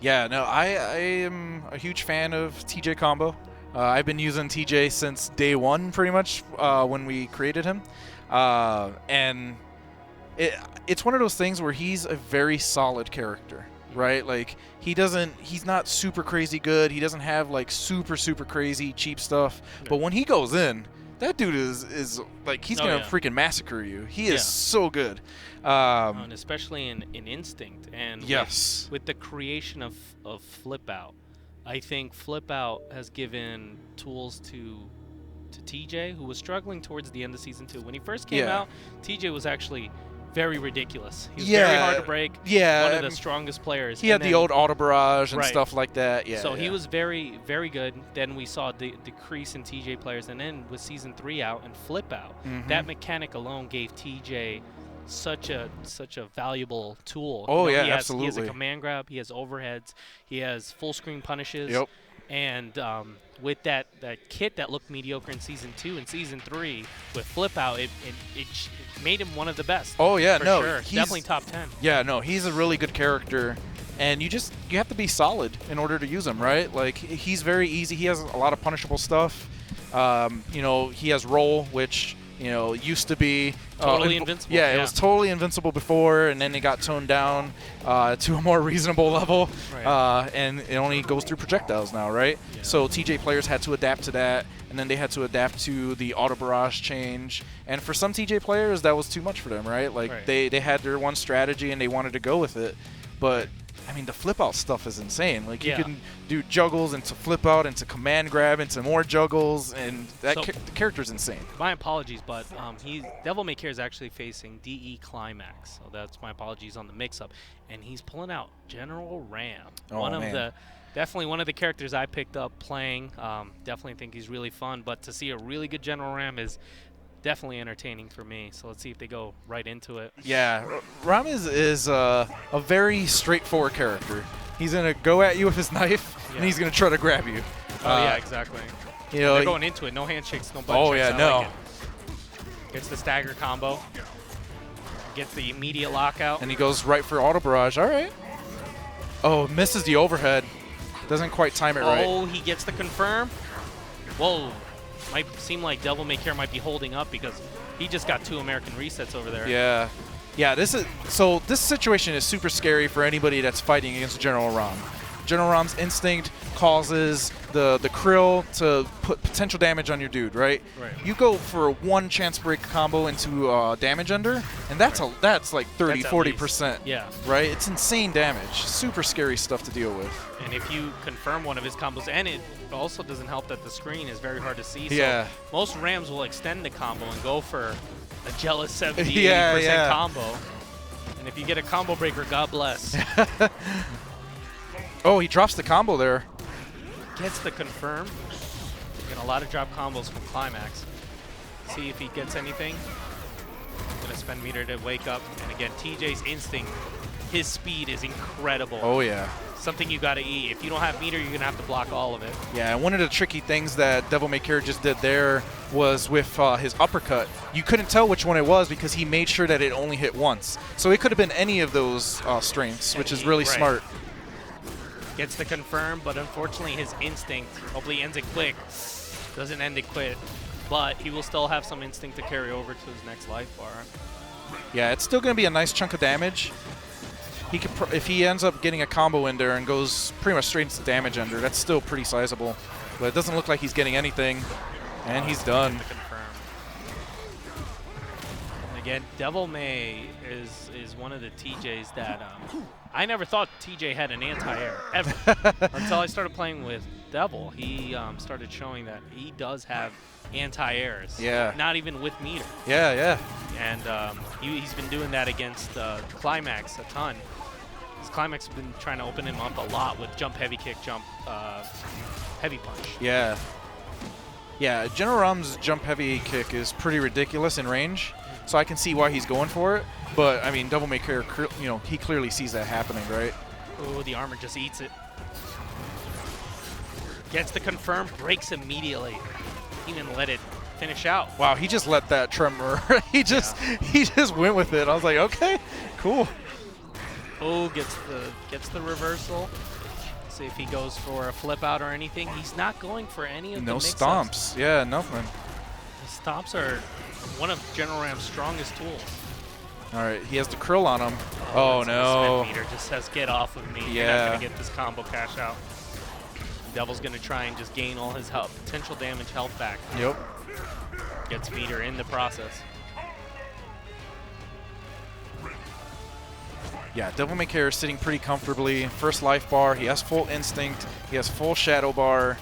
Yeah, no, I am a huge fan of TJ Combo. I've been using TJ since day 1, pretty much, when we created him. And it's one of those things where he's a very solid character, right? Like, he's not super crazy good. He doesn't have, like, super crazy cheap stuff. Yeah. But when he goes in, that dude is like, he's going to freaking massacre you. He is so good. And especially in Instinct. And yes. With the creation of Flip Out. I think Flip Out has given tools to TJ, who was struggling towards the end of Season 2. When he first came out, TJ was actually very ridiculous. He was very hard to break. Yeah. One of the strongest players. He had the old auto barrage and stuff like that. Yeah. So he was very, very good. Then we saw the decrease in TJ players. And then with Season 3 out and Flip Out, that mechanic alone gave TJ such a valuable tool. Oh, absolutely. He has a command grab. He has overheads. He has full screen punishes. Yep. And with that kit that looked mediocre in Season 2 and Season 3 with Flip Out, it made him one of the best. Oh, yeah. For no, sure. Definitely top 10. Yeah, no, he's a really good character. And you have to be solid in order to use him, right? Like, he's very easy. He has a lot of punishable stuff. You know, he has roll, which used to be totally invincible. Yeah, it was totally invincible before, and then it got toned down to a more reasonable level, right. and it only goes through projectiles now, right? Yeah. So TJ players had to adapt to that, and then they had to adapt to the auto barrage change. And for some TJ players, that was too much for them, right? Like they had their one strategy and they wanted to go with it, but I mean, the flip out stuff is insane. Like you can do juggles into flip out, into command grab, into more juggles, and that the character's insane. My apologies, but Devil May Care is actually facing DE Climax, so that's my apologies on the mix-up, and he's pulling out General Ram. Definitely one of the characters I picked up playing. Definitely think he's really fun, but to see a really good General Ram is definitely entertaining for me. So let's see if they go right into it. Yeah, Ram is a very straightforward character. He's gonna go at you with his knife, and he's gonna try to grab you. Oh yeah, exactly. They're going into it. No handshakes, no butt checks. Oh yeah, no. Like gets the stagger combo. Gets the immediate lockout. And he goes right for auto barrage. All right. Oh, misses the overhead. Doesn't quite time it right. Oh, he gets the confirm. Whoa. Might seem like Devil May Care might be holding up because he just got 2 American resets over there. Yeah. Yeah, this situation is super scary for anybody that's fighting against General Ram. General Ram's instinct causes the krill to put potential damage on your dude, right? You go for a 1 chance break combo into damage under, and that's like 30-40%. Yeah. Right? It's insane damage. Super scary stuff to deal with. And if you confirm one of his combos, and it also doesn't help that the screen is very hard to see. Yeah. So most Rams will extend the combo and go for a jealous 70-80% combo. And if you get a combo breaker, God bless. Oh, he drops the combo there. Gets the confirm. Getting a lot of drop combos from Climax. See if he gets anything. Gonna spend meter to wake up. And again, TJ's instinct, his speed is incredible. Oh yeah. Something you gotta eat. If you don't have meter, you're gonna have to block all of it. Yeah, and one of the tricky things that Devil May Care just did there was with his uppercut. You couldn't tell which one it was because he made sure that it only hit once. So it could have been any of those strengths, which is really smart. Gets the confirm, but unfortunately his instinct, hopefully ends it quick, doesn't end it quick, but he will still have some instinct to carry over to his next life bar. Yeah, it's still going to be a nice chunk of damage. He could, if he ends up getting a combo in there and goes pretty much straight into damage under, that's still pretty sizable. But it doesn't look like he's getting anything, and he's done. Again, Devil May is one of the TJs that I never thought TJ had an anti-air ever until I started playing with Devil. He started showing that he does have anti-airs. Yeah. Not even with meter. Yeah, yeah. And he's been doing that against Climax a ton. Climax has been trying to open him up a lot with jump heavy kick, jump heavy punch. Yeah. Yeah, General Ram's jump heavy kick is pretty ridiculous in range, so I can see why he's going for it. But I mean, Devil May Care, he clearly sees that happening, right? Oh, the armor just eats it. Gets the confirm, breaks immediately. Even let it finish out. Wow, he just let that tremor. he just went with it. I was like, okay, cool. Oh, gets the reversal. See if he goes for a flip out or anything. He's not going for any of the mix-ups. No stomps. Yeah, nothing. The stomps are one of General Ram's strongest tools. All right, he has the krill on him. Oh no. Meter just says, get off of me. Yeah. You're not going to get this combo cash out. Devil's going to try and just gain all his health, potential damage health back. Yep. Gets meter in the process. Yeah, Devil May Care is sitting pretty comfortably. First life bar, he has full instinct, he has full shadow bar.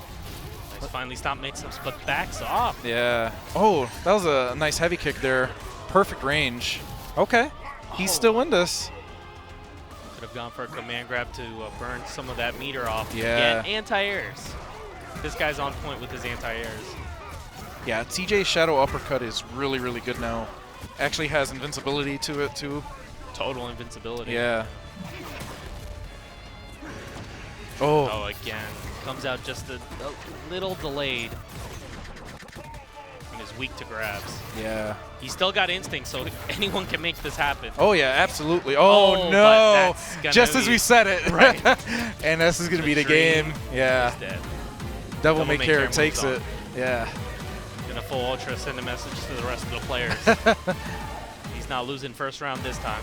He's finally stopped mix-ups, but backs off. Yeah. Oh, that was a nice heavy kick there. Perfect range. Okay, he's still in this. Could have gone for a command grab to burn some of that meter off. Yeah. Again, anti-airs. This guy's on point with his anti-airs. Yeah, TJ's shadow uppercut is really, really good now. Actually has invincibility to it, too. Total invincibility. Yeah. Oh. Oh, again. Comes out just a little delayed. And is weak to grabs. Yeah. He's still got instinct, so anyone can make this happen. Oh, yeah, absolutely. Oh, no. Just as we said it. Right. And this is going to be the game. Yeah. Dead. Devil May Care takes it. Yeah. Gonna full ultra, send a message to the rest of the players. He's not losing first round this time.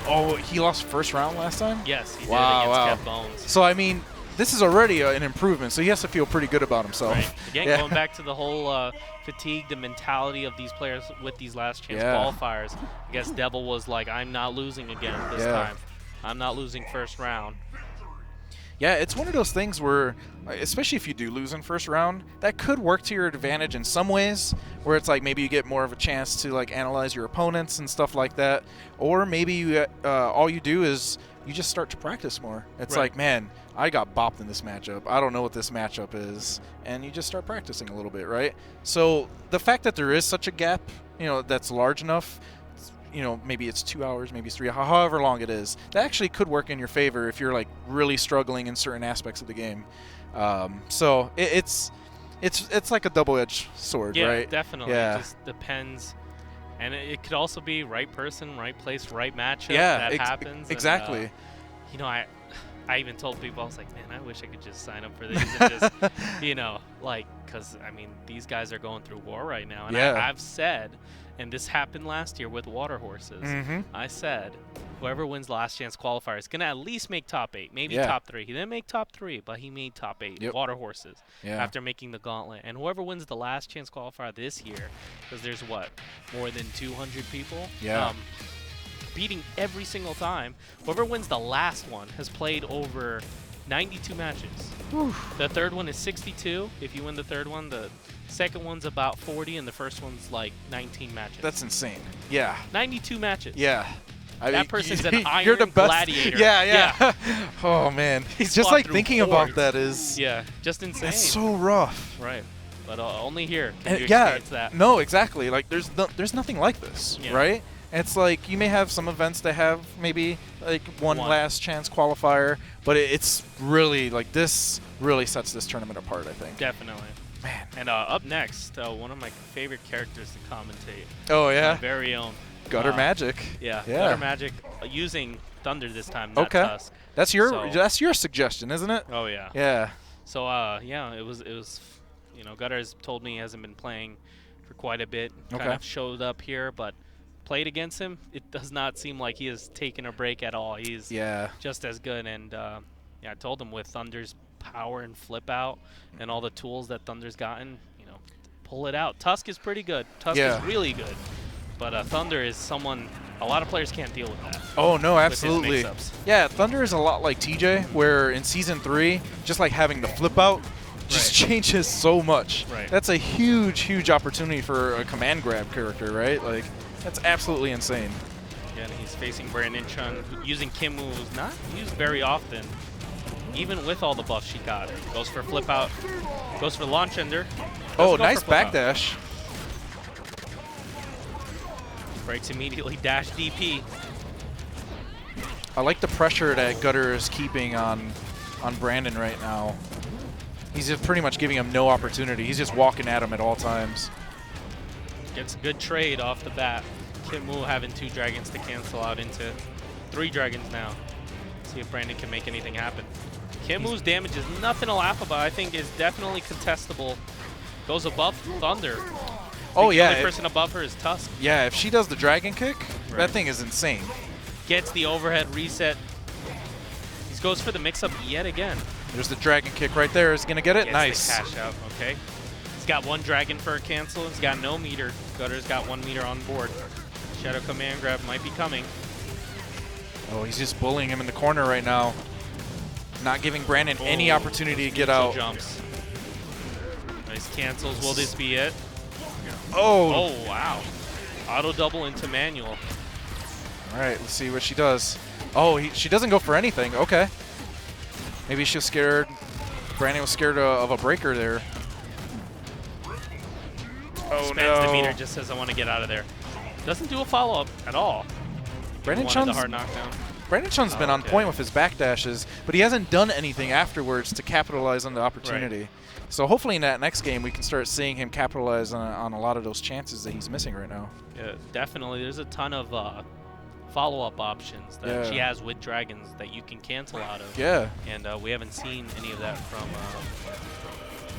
Oh, he lost first round last time? Yes, he did against Kev Bones. So, I mean, this is already an improvement, so he has to feel pretty good about himself. Right. Again, going back to the whole fatigue, the mentality of these players with these last chance qualifiers. I guess Devil was like, I'm not losing again this time. I'm not losing first round. Yeah, it's one of those things where, especially if you do lose in first round, that could work to your advantage in some ways, where it's like maybe you get more of a chance to like analyze your opponents and stuff like that, or maybe you all you do is you just start to practice more. It's like, man, I got bopped in this matchup. I don't know what this matchup is, and you just start practicing a little bit, right? So the fact that there is such a gap, you know, that's large enough, you know, maybe it's 2 hours, maybe it's 3, however long it is, that actually could work in your favor if you're like really struggling in certain aspects of the game. So it's like a double-edged sword, right? Yeah, definitely. It just depends. And it could also be right person, right place, right matchup that happens. Exactly. And, you know, I even told people, I was like, man, I wish I could just sign up for this and just, you know, like, because, I mean, these guys are going through war right now. And I've said, and this happened last year with water horses, I said, whoever wins last chance qualifier is going to at least make top 8, maybe top 3. He didn't make top 3, but he made top 8, water horses, after making the gauntlet. And whoever wins the last chance qualifier this year, because there's, what, more than 200 people? Beating every single time. Whoever wins the last one has played over 92 matches. The third one is 62. If you win the third one, the second one's about 40, and the first one's like 19 matches. That's insane. Yeah. 92 matches. Yeah. That person's an iron gladiator. Yeah. Oh, man. He's just like thinking about that is... Yeah, just insane. It's so rough. Right. But only here can you experience that. No, exactly. Like, there's nothing like this, right? It's like you may have some events that have maybe like one last chance qualifier, but it's really like this really sets this tournament apart, I think. Definitely. Man. And up next, one of my favorite characters to commentate. Oh, yeah? My very own. Gutter Magic. Yeah, Gutter Magic using Thunder this time, not Tusk. That's your suggestion, isn't it? Oh, yeah. Yeah. So, it was you know, Gutter has told me he hasn't been playing for quite a bit. Kind of showed up here, but played against him, it does not seem like he has taken a break at all. He's just as good. And I told him with Thunder's power and flip out and all the tools that Thunder's gotten, you know, pull it out. Tusk is pretty good. Tusk is really good. But Thunder is someone a lot of players can't deal with that. Oh, no, absolutely. Yeah, Thunder is a lot like TJ, where in Season 3, just like having the flip out just changes so much. That's a huge, huge opportunity for a command grab character, right? Like, that's absolutely insane. Yeah, and he's facing Brandon Chun, using Kim Woo, who's not used very often, even with all the buffs she got. Goes for flip out, goes for launch ender. Oh, nice backdash. Breaks immediately, dash DP. I like the pressure that Gutter is keeping on Brandon right now. He's just pretty much giving him no opportunity. He's just walking at him at all times. Gets a good trade off the bat. Kim Woo having 2 dragons to cancel out into 3 dragons now. See if Brandon can make anything happen. Kim Woo's damage is nothing to laugh about. I think is definitely contestable. Goes above Thunder. Oh, yeah. The only person above her is Tusk. Yeah, if she does the dragon kick, that thing is insane. Gets the overhead reset. He goes for the mix-up yet again. There's the dragon kick right there. Is going to get it? Gets nice. The cash out. Okay. He's got 1 dragon for a cancel. He's got no meter. Gutter's got 1 meter on board. Shadow command grab might be coming. Oh, he's just bullying him in the corner right now. Not giving Brandon any opportunity to get out. Jumps. Nice cancels. Will this be it? Oh. Oh, wow. Auto double into manual. All right, let's see what she does. Oh, she doesn't go for anything. Okay. Maybe she was scared. Brandon was scared of a breaker there. Oh, Spends the meter, just says, I want to get out of there. Doesn't do a follow-up at all. Brandon Chun's the hard knockdown. Brandon Chun's been on point with his backdashes, but he hasn't done anything afterwards to capitalize on the opportunity. So hopefully in that next game we can start seeing him capitalize on a lot of those chances that he's missing right now. Yeah, definitely. There's a ton of follow-up options that she has with dragons that you can cancel out of. Yeah. And we haven't seen any of that from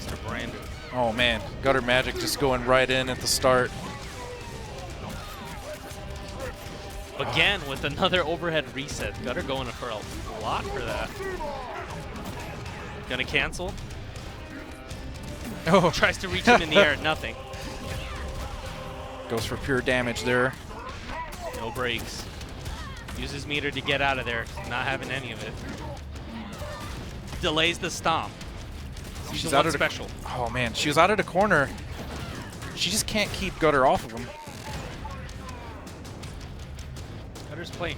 to Brandon. Oh man, Gutter Magic just going right in at the start. Again, with another overhead reset. Gutter going for a lot for that. Gonna cancel. Oh. Tries to reach him in the air, nothing. Goes for pure damage there. No breaks. Uses meter to get out of there, not having any of it. Delays the stomp. She's out of the special. Oh man, she was out of the corner. She just can't keep Gutter off of him. Gutter's playing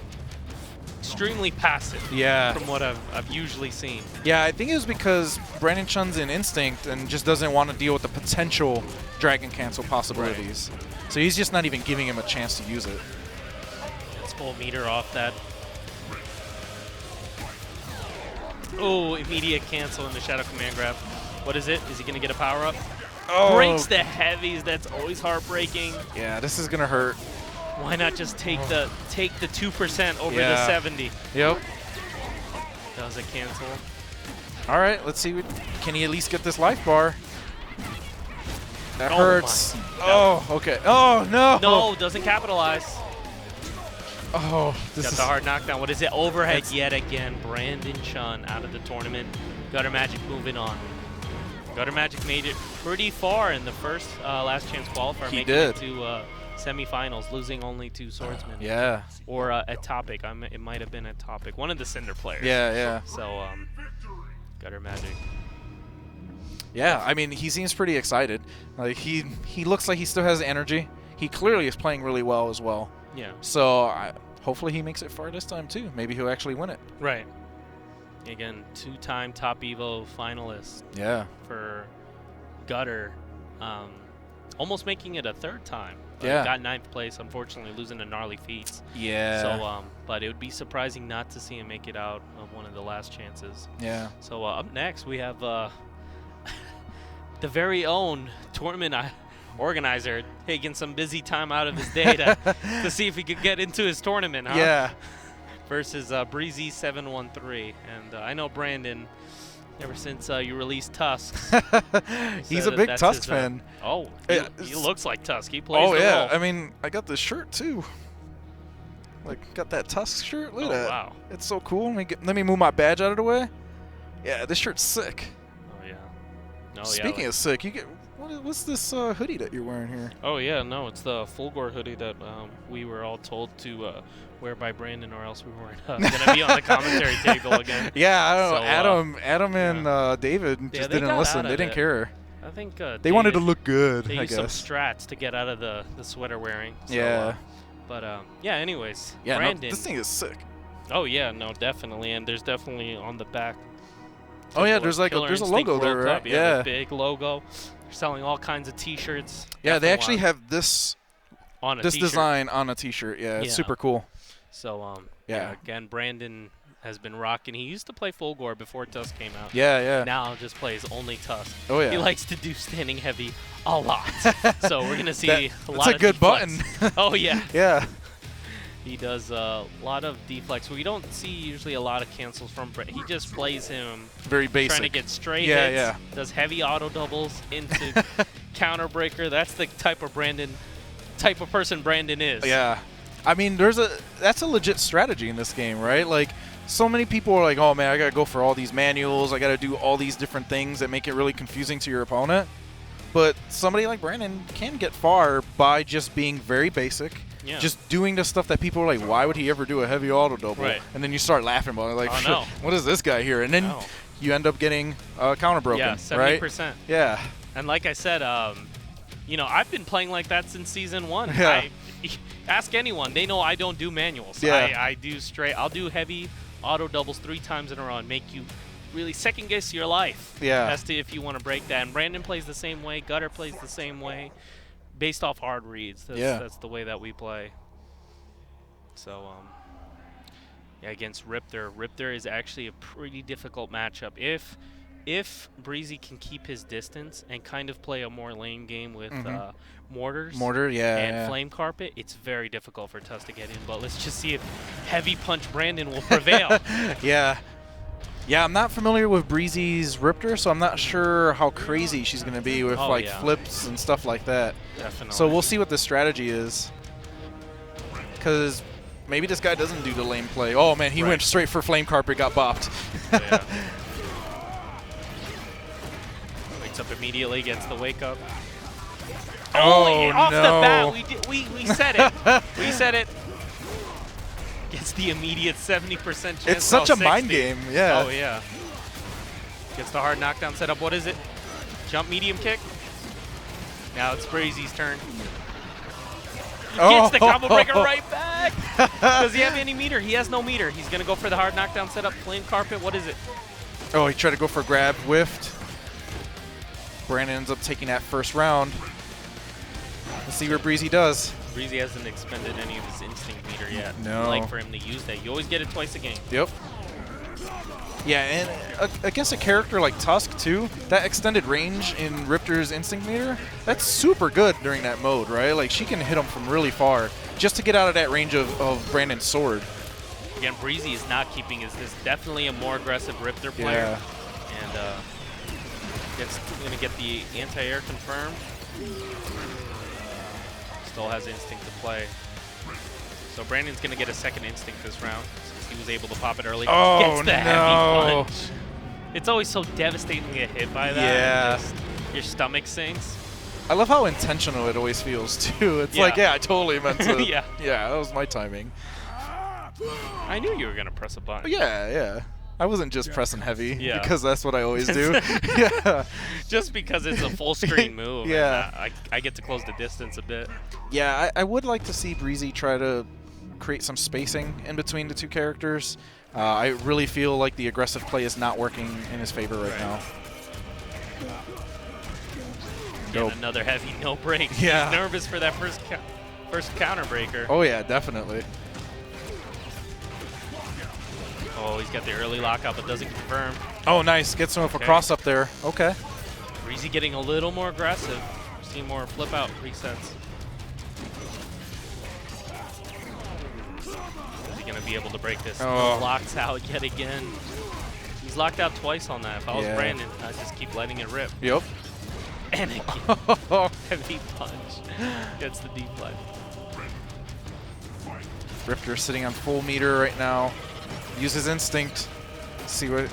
extremely passive. Yeah. From what I've usually seen. Yeah, I think it was because Brandon Chun's in Instinct and just doesn't want to deal with the potential Dragon Cancel possibilities. Right. So he's just not even giving him a chance to use it. Let's pull meter off that. Oh, immediate cancel in the Shadow Command grab. What is it? Is he going to get a power-up? Oh. Breaks the heavies. That's always heartbreaking. Yeah, this is going to hurt. Why not just take the 2% over the 70? Yep. Does it cancel? All right, let's see. Can he at least get this life bar? That hurts. Oh, okay. Oh, no. No, doesn't capitalize. Oh, this Got is the hard knockdown. What is it? Overhead yet again. Brandon Chun out of the tournament. Gutter Magic moving on. Gutter Magic made it pretty far in the first last chance qualifier. He making did. It to semifinals, losing only to Swordsman. Yeah. Or at Topic. It might have been at Topic. One of the Cinder players. Yeah, yeah. So, Gutter Magic. Yeah, I mean, he seems pretty excited. Like he looks like he still has energy. He clearly is playing really well as well. Yeah. So hopefully he makes it far this time too. Maybe he'll actually win it. Right. Again, 2-time Top Evo finalist. Yeah. For Gutter, almost making it a third time. Yeah. Got 9th place, unfortunately losing to Gnarly Feats. Yeah. So, but it would be surprising not to see him make it out of one of the last chances. Yeah. So up next we have the very own tournament organizer taking some busy time out of his day to see if he could get into his tournament. Huh? Yeah. Versus Breezy 713, and I know Brandon. Ever since you released Tusks, he's a big Tusk fan. Oh, he looks like Tusk. He plays. Oh yeah, role. I mean, I got this shirt too. Like, got that Tusk shirt. Look at that. Wow. It's so cool. Let me move my badge out of the way. Yeah, this shirt's sick. Oh yeah. No, Speaking of sick, you get what's this hoodie that you're wearing here? Oh yeah, no, it's the Fulgore hoodie that we were all told to wear by Brandon, or else we weren't going to be on the commentary table again. Yeah, I don't know. So, Adam and David just didn't listen. They didn't care. I think they wanted to look good. They I used guess. some strats to get out of the sweater wearing. So, yeah. But yeah. Anyways, yeah, Brandon. No, this thing is sick. Oh yeah, no, definitely, and there's definitely on the back. Oh yeah, there's like there's a logo there, right? Yeah, the big logo. They're selling all kinds of T-shirts. Yeah, they actually have this on a design on a T-shirt. Yeah, it's super cool. So yeah, again, Brandon has been rocking. He used to play Fulgore before Tusk came out. Yeah, yeah. Now just plays only Tusk. Oh yeah. He likes to do standing heavy a lot. So we're gonna see a lot of That's a good deflex. button. Oh yeah. Yeah. He does a lot of deflex. We don't see usually a lot of cancels from Brandon. He just plays him very basic. Trying to get straight hits. Yeah. Does heavy auto doubles into counter breaker. That's the type of person Brandon is. Yeah. I mean, that's a legit strategy in this game, right? Like, so many people are like, oh man, I gotta go for all these manuals. I gotta do all these different things that make it really confusing to your opponent. But somebody like Brandon can get far by just being very basic. Yeah. Just doing the stuff that people are like, why would he ever do a heavy auto double? Right. And then you start laughing about it, like, oh, no. What is this guy here? And then you end up getting counter broken, yeah, 70%. Right? Yeah. And like I said, you know, I've been playing like that since season 1. Yeah. Ask anyone; they know I don't do manuals. Yeah. I do straight. I'll do heavy auto doubles 3 times in a row and make you really second guess your life. Yeah. As to if you want to break that. And Brandon plays the same way. Gutter plays the same way, based off hard reads. That's the way that we play. So, yeah, against Riptor. Riptor is actually a pretty difficult matchup. If Breezy can keep his distance and kind of play a more lane game with mortars and Flame Carpet, it's very difficult for Tusk to get in. But let's just see if Heavy Punch Brandon will prevail. Yeah. Yeah, I'm not familiar with Breezy's Riptor, so I'm not sure how crazy she's going to be with flips and stuff like that. Definitely. So we'll see what the strategy is. Because maybe this guy doesn't do the lane play. Oh, man, he went straight for Flame Carpet, got bopped. Yeah. Wakes up immediately, gets the wake up. Oh, off no. the bat, we said it. We said it. Gets the immediate 70% chance. It's such a mind game, yeah. Oh, yeah. Gets the hard knockdown setup. What is it? Jump medium kick. Now it's Breezy's turn. He gets the combo breaker right back. Does he have any meter? He has no meter. He's going to go for the hard knockdown setup. Flame Carpet. What is it? Oh, he tried to go for a grab, whiffed. Brandon ends up taking that first round. Let's see what Breezy does. Breezy hasn't expended any of his instinct meter yet. No. Like for him to use that. You always get it twice a game. Yep. Yeah, and against a character like Tusk, too, that extended range in Riptor's instinct meter, that's super good during that mode, right? Like, she can hit him from really far just to get out of that range of Brandon's sword. Again, Breezy is not keeping his. This definitely a more aggressive Riptor player. Yeah. And it's going to get the anti-air confirmed. Still has instinct to play. So Brandon's going to get a second instinct this round since he was able to pop it early. Oh, Gets the heavy punch. It's always so devastating to get hit by that. Yeah. Just, your stomach sinks. I love how intentional it always feels, too. It's like, yeah, I totally meant to. Yeah. Yeah, that was my timing. I knew you were going to press a button. Yeah, yeah. I wasn't just pressing heavy because that's what I always do. Yeah. Just because it's a full screen move. Yeah. I get to close the distance a bit. Yeah, I would like to see Breezy try to create some spacing in between the two characters. I really feel like the aggressive play is not working in his favor right now. Again, another heavy no break. Yeah. He's nervous for that first counter breaker. Oh, yeah, definitely. Oh, he's got the early lockout, but doesn't confirm. Oh, nice. Gets him with a cross up there. Okay. Breezy getting a little more aggressive. We're seeing more flip out resets. Is he going to be able to break this? Oh. Locks out yet again. He's locked out twice on that. If I was Brandon, I'd just keep letting it rip. Yep. And again, heavy punch. Gets the deep leg. Riptor sitting on full meter right now. Uses instinct. See what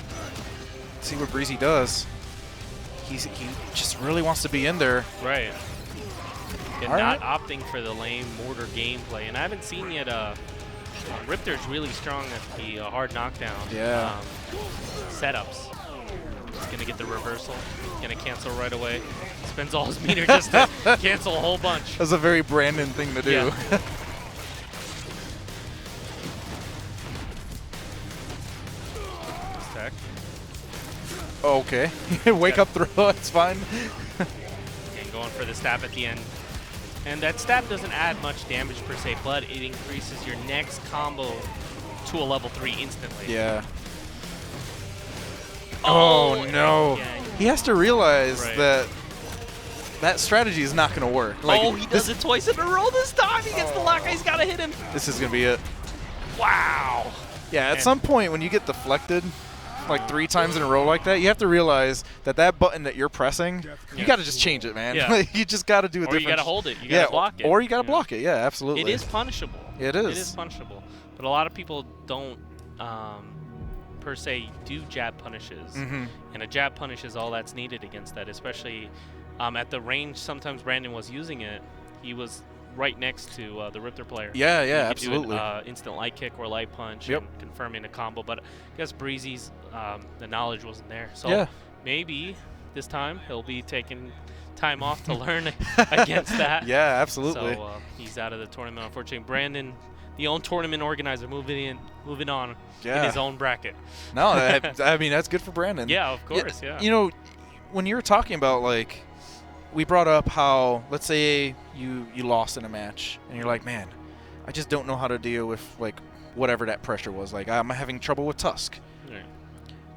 Breezy does. He just really wants to be in there. Right. And not opting for the lame mortar gameplay. And I haven't seen yet. Riptor's really strong at the hard knockdown setups. He's gonna get the reversal. Gonna cancel right away. Spends all his meter just to cancel a whole bunch. That's a very Brandon thing to do. Yeah. Okay. Wake up throw, it's fine. And going for the stab at the end. And that stab doesn't add much damage per se, but it increases your next combo to a level 3 instantly. Yeah. Oh no. Again. He has to realize that that strategy is not going to work. Like, he does it twice in a row this time. He gets the lock. He's got to hit him. This is going to be it. Wow. Yeah, at some point when you get deflected like 3 times in a row like that, you have to realize that that button that you're pressing, you got to just change it, man. Yeah. You just got to do a different. Or you got to hold it. You got to block it. Or you got to block it. Yeah, absolutely. It is punishable. It is. It is punishable. But a lot of people don't per se do jab punishes. And a jab punish is all that's needed against that, especially at the range. Sometimes Brandon was using it. He was right next to the Riptor player. Yeah, yeah, you absolutely. Do an, instant light kick or light punch and confirming a combo. But I guess Breezy's the knowledge wasn't there. So maybe this time he'll be taking time off to learn against that. Yeah, absolutely. So he's out of the tournament, unfortunately. Brandon, the own tournament organizer, moving on in his own bracket. No, I mean, that's good for Brandon. Yeah, of course, yeah. You know, when you were talking about, like, we brought up how, let's say you lost in a match, and you're like, man, I just don't know how to deal with, like, whatever that pressure was. Like, I'm having trouble with Tusk. Yeah.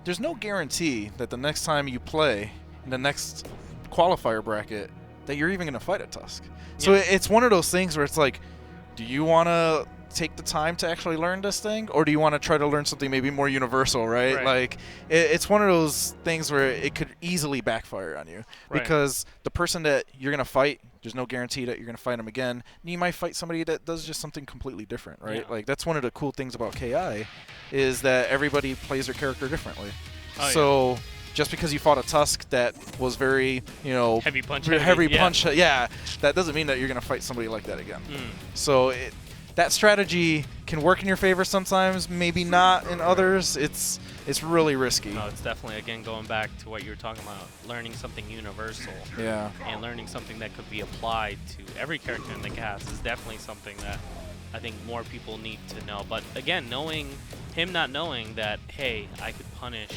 There's no guarantee that the next time you play in the next qualifier bracket that you're even going to fight a Tusk. So it's one of those things where it's like, do you want to take the time to actually learn this thing, or do you want to try to learn something maybe more universal, right? Like, it's one of those things where it could easily backfire on you because the person that you're going to fight, there's no guarantee that you're going to fight them again. And you might fight somebody that does just something completely different, right? Yeah. Like, that's one of the cool things about KI is that everybody plays their character differently. So just because you fought a Tusk that was very, heavy punch, that doesn't mean that you're going to fight somebody like that again. So that strategy can work in your favor sometimes, maybe not in others. It's really risky. No, it's definitely, again, going back to what you were talking about, learning something universal. Yeah. And learning something that could be applied to every character in the cast is definitely something that I think more people need to know. But again, not knowing that, hey, I could punish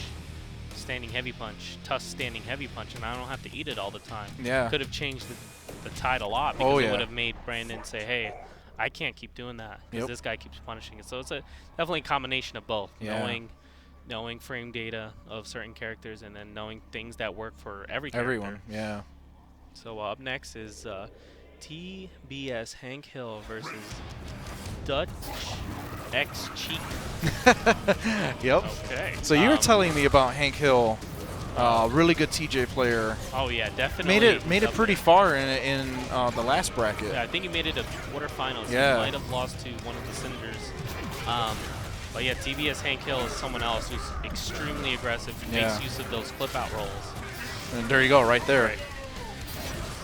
standing heavy punch, Tusk standing heavy punch, and I don't have to eat it all the time. Yeah. Could have changed the tide a lot because it would have made Brandon say, hey, I can't keep doing that because this guy keeps punishing it. So it's definitely a combination of both. Yeah. Knowing frame data of certain characters and then knowing things that work for every character. Everyone, yeah. So up next is TBS Hank Hill versus Dutch X Cheek. Yep. Okay. So you were telling me about Hank Hill, really good TJ player. Oh yeah, definitely. Made it pretty far in the last bracket. Yeah, I think he made it to quarterfinals. Yeah. He might have lost to one of the Cinders. But yeah, TBS Hank Hill is someone else who's extremely aggressive, who makes use of those clip out rolls. And there you go, right there. Right.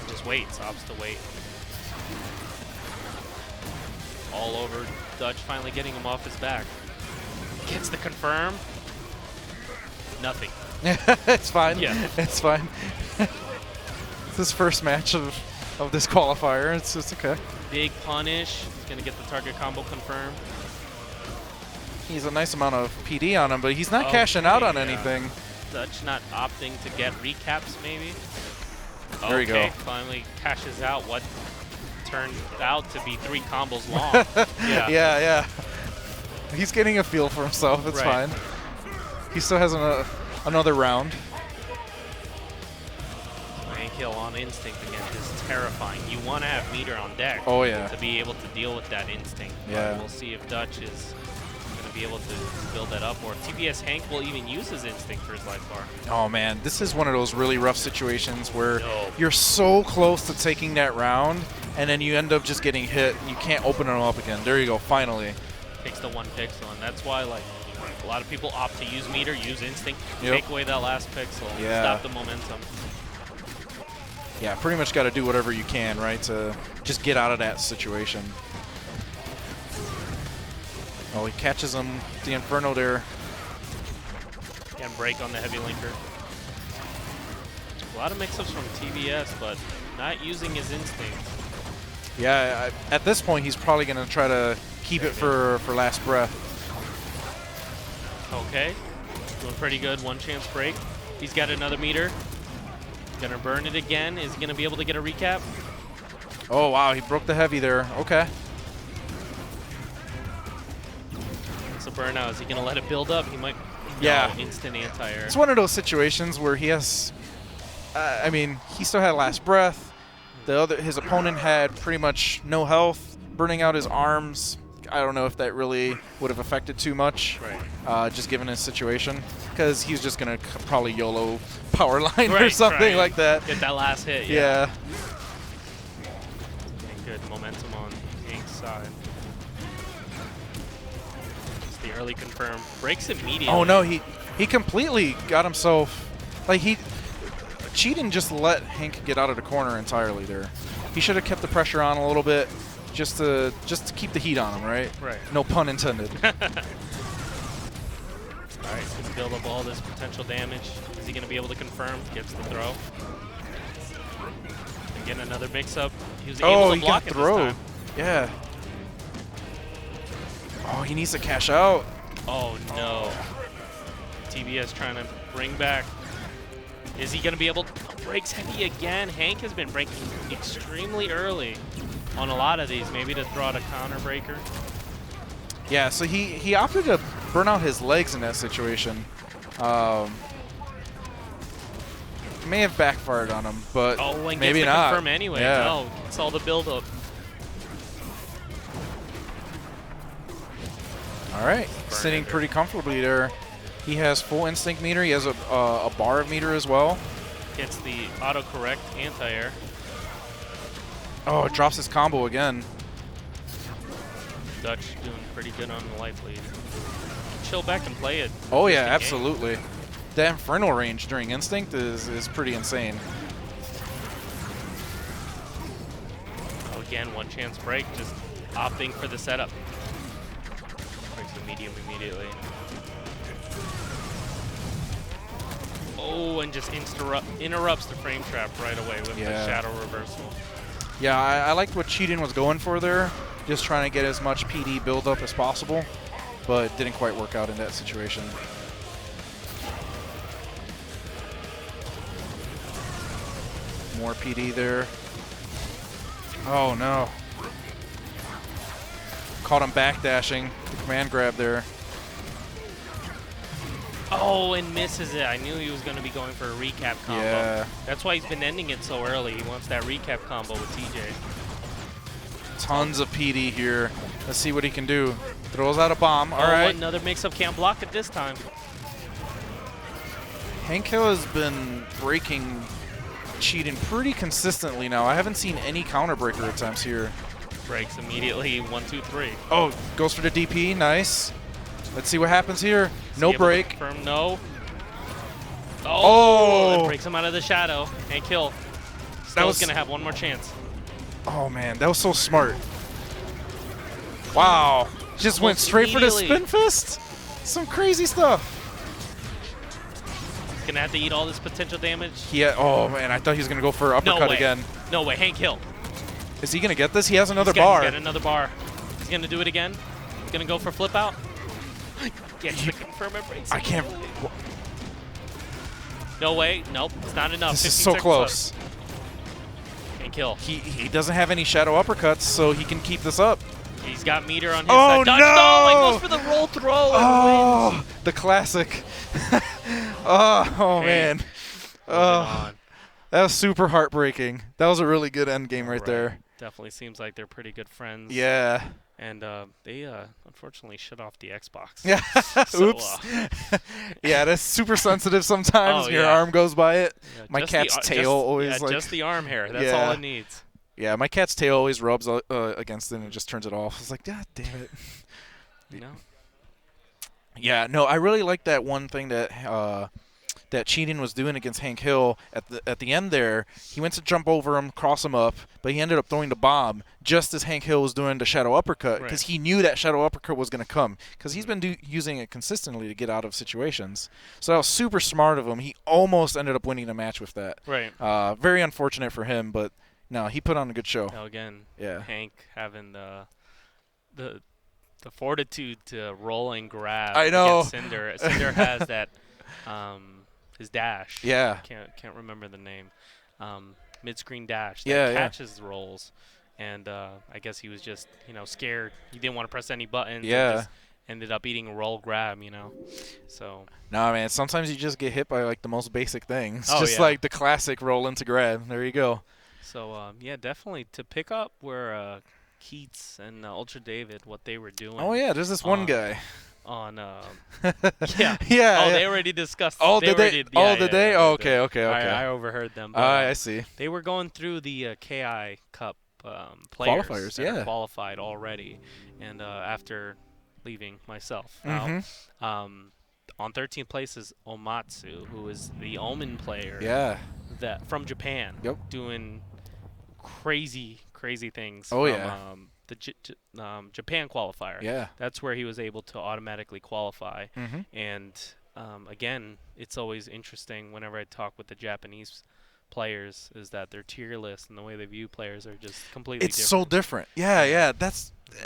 Just waits, opts to wait. All over Dutch, finally getting him off his back. Gets the confirm. Nothing. It's fine. Yeah. It's fine. It's his first match of this qualifier. It's okay. Big punish. He's going to get the target combo confirmed. He's a nice amount of PD on him, but he's not cashing out on anything. Dutch not opting to get recaps, maybe. There you go. Finally cashes out what turned out to be 3 combos long. Yeah. He's getting a feel for himself. It's fine. He still has another round. Hank Hill on instinct again, just terrifying. You want to have meter on deck to be able to deal with that instinct. Yeah. But we'll see if Dutch is going to be able to build that up, or if TBS Hank will even use his instinct for his life bar. Oh man, this is one of those really rough situations where you're so close to taking that round, and then you end up just getting hit. You can't open them up again. There you go, finally. Takes the 1 pixel, and that's why a lot of people opt to use meter, use instinct, take away that last pixel, stop the momentum. Yeah, pretty much got to do whatever you can, right, to just get out of that situation. Oh, he catches him, the Inferno there. Again, break on the heavy linker. A lot of mix-ups from TBS, but not using his instinct. Yeah, at this point, he's probably going to try to keep it for last breath. Okay, doing pretty good. 1 chance break. He's got another meter. Gonna burn it again. Is he gonna be able to get a recap? Oh wow, he broke the heavy there. Okay. It's a burnout. Is he gonna let it build up? He might. Yeah. No, instant anti-air. It's one of those situations where he has. I mean, he still had last breath. His opponent had pretty much no health, burning out his arms. I don't know if that really would have affected too much, just given his situation, because he's just going to probably YOLO power line or something like that. Get that last hit, yeah. Good momentum on Hank's side. It's the early confirm. Breaks immediately. Oh, no, he completely got himself, like cheating just let Hank get out of the corner entirely there. He should have kept the pressure on a little bit. Just to keep the heat on him, right? Right. No pun intended. All right, he's going to build up all this potential damage. Is he going to be able to confirm? Gets the throw. Again, another mix-up. He was able to block it this time. Yeah. Oh, he needs to cash out. Oh, no. TBS trying to bring back. Is he going to be able to? Breaks heavy again. Hank has been breaking extremely early on a lot of these, maybe to throw out a counter breaker. Yeah, so he opted to burn out his legs in that situation. May have backfired on him, but maybe not. Confirm anyway. Yeah. No, it's all the build-up. All right, sitting pretty comfortably there. He has full instinct meter. He has a bar of meter as well. Gets the autocorrect anti-air. Oh, it drops his combo again. Dutch doing pretty good on the life lead. Chill back and play it. Oh yeah, absolutely. That Infernal range during instinct is pretty insane. Oh, again, one chance break, just opting for the setup. Breaks the medium immediately. Oh, and just interrupts the frame trap right away with the shadow reversal. Yeah, I liked what Cheatin was going for there. Just trying to get as much PD build-up as possible, but didn't quite work out in that situation. More PD there. Oh, no. Caught him backdashing. The command grab there. Oh, and misses it. I knew he was going to be going for a recap combo. Yeah. That's why he's been ending it so early. He wants that recap combo with TJ. Tons of PD here. Let's see what he can do. Throws out a bomb. All right. Another mix-up, can't block it this time. Hank Hill has been breaking Cheatin pretty consistently now. I haven't seen any counter breaker attempts here. Breaks immediately, 1, 2, 3. Oh, goes for the DP. Nice. Let's see what happens here. No break. Confirm no. Oh! That breaks him out of the shadow. Hank Hill still going to have one more chance. Oh, man. That was so smart. Wow. Just went straight for the spin fist. Some crazy stuff. He's going to have to eat all this potential damage. Yeah. Oh, man. I thought he was going to go for uppercut again. No way. Hank Hill. Is he going to get this? He has another bar. He's get another bar. He's going to do it again. He's going to go for flip out. Gets the confirm and breaks. I can't. No way. Nope. It's not enough. This is so close. Hank Hill. He doesn't have any shadow uppercuts, so he can keep this up. He's got meter on his side. Dutch, no! He goes for the roll throw and wins. The classic. Man. That was super heartbreaking. That was a really good end game right there. Definitely seems like they're pretty good friends. Yeah. And they unfortunately shut off the Xbox. Yeah. So, oops. Yeah, that's super sensitive sometimes. Your arm goes by it. Yeah, my cat's tail always like. Just the arm hair. That's all it needs. Yeah, my cat's tail always rubs against it and just turns it off. It's like, God damn it. You know? Yeah, no, I really like that one thing that that Cheatin was doing against Hank Hill at the end there. He went to jump over him, cross him up, but he ended up throwing the bomb just as Hank Hill was doing the shadow uppercut because he knew that shadow uppercut was going to come because he's been using it consistently to get out of situations. So that was super smart of him. He almost ended up winning the match with that. Right. Very unfortunate for him, but no, he put on a good show. Now again, yeah. Hank having the fortitude to roll and grab. I know. Cinder. Cinder has that. His dash. Yeah. Can't remember the name. Mid-screen dash that catches rolls, and I guess he was just scared. He didn't want to press any buttons. Yeah. And just ended up eating a roll grab. So. No, man. Sometimes you just get hit by like the most basic things. Just like the classic roll into grab. There you go. So yeah, definitely to pick up where Keats and Ultra David what they were doing. Oh yeah, there's this one guy. On yeah. They already discussed. Did they? Oh, okay. I overheard them. I see. They were going through the KI Cup players qualifiers. that are qualified already, and after leaving myself out, on 13th place is Omatsu, who is the Omen player. Yeah. That from Japan. Yep. Doing crazy things. Oh from, the Japan qualifier. Yeah. That's where he was able to automatically qualify. And again, it's always interesting whenever I talk with the Japanese players is that their tier list and the way they view players are just completely different. It's so different. Yeah.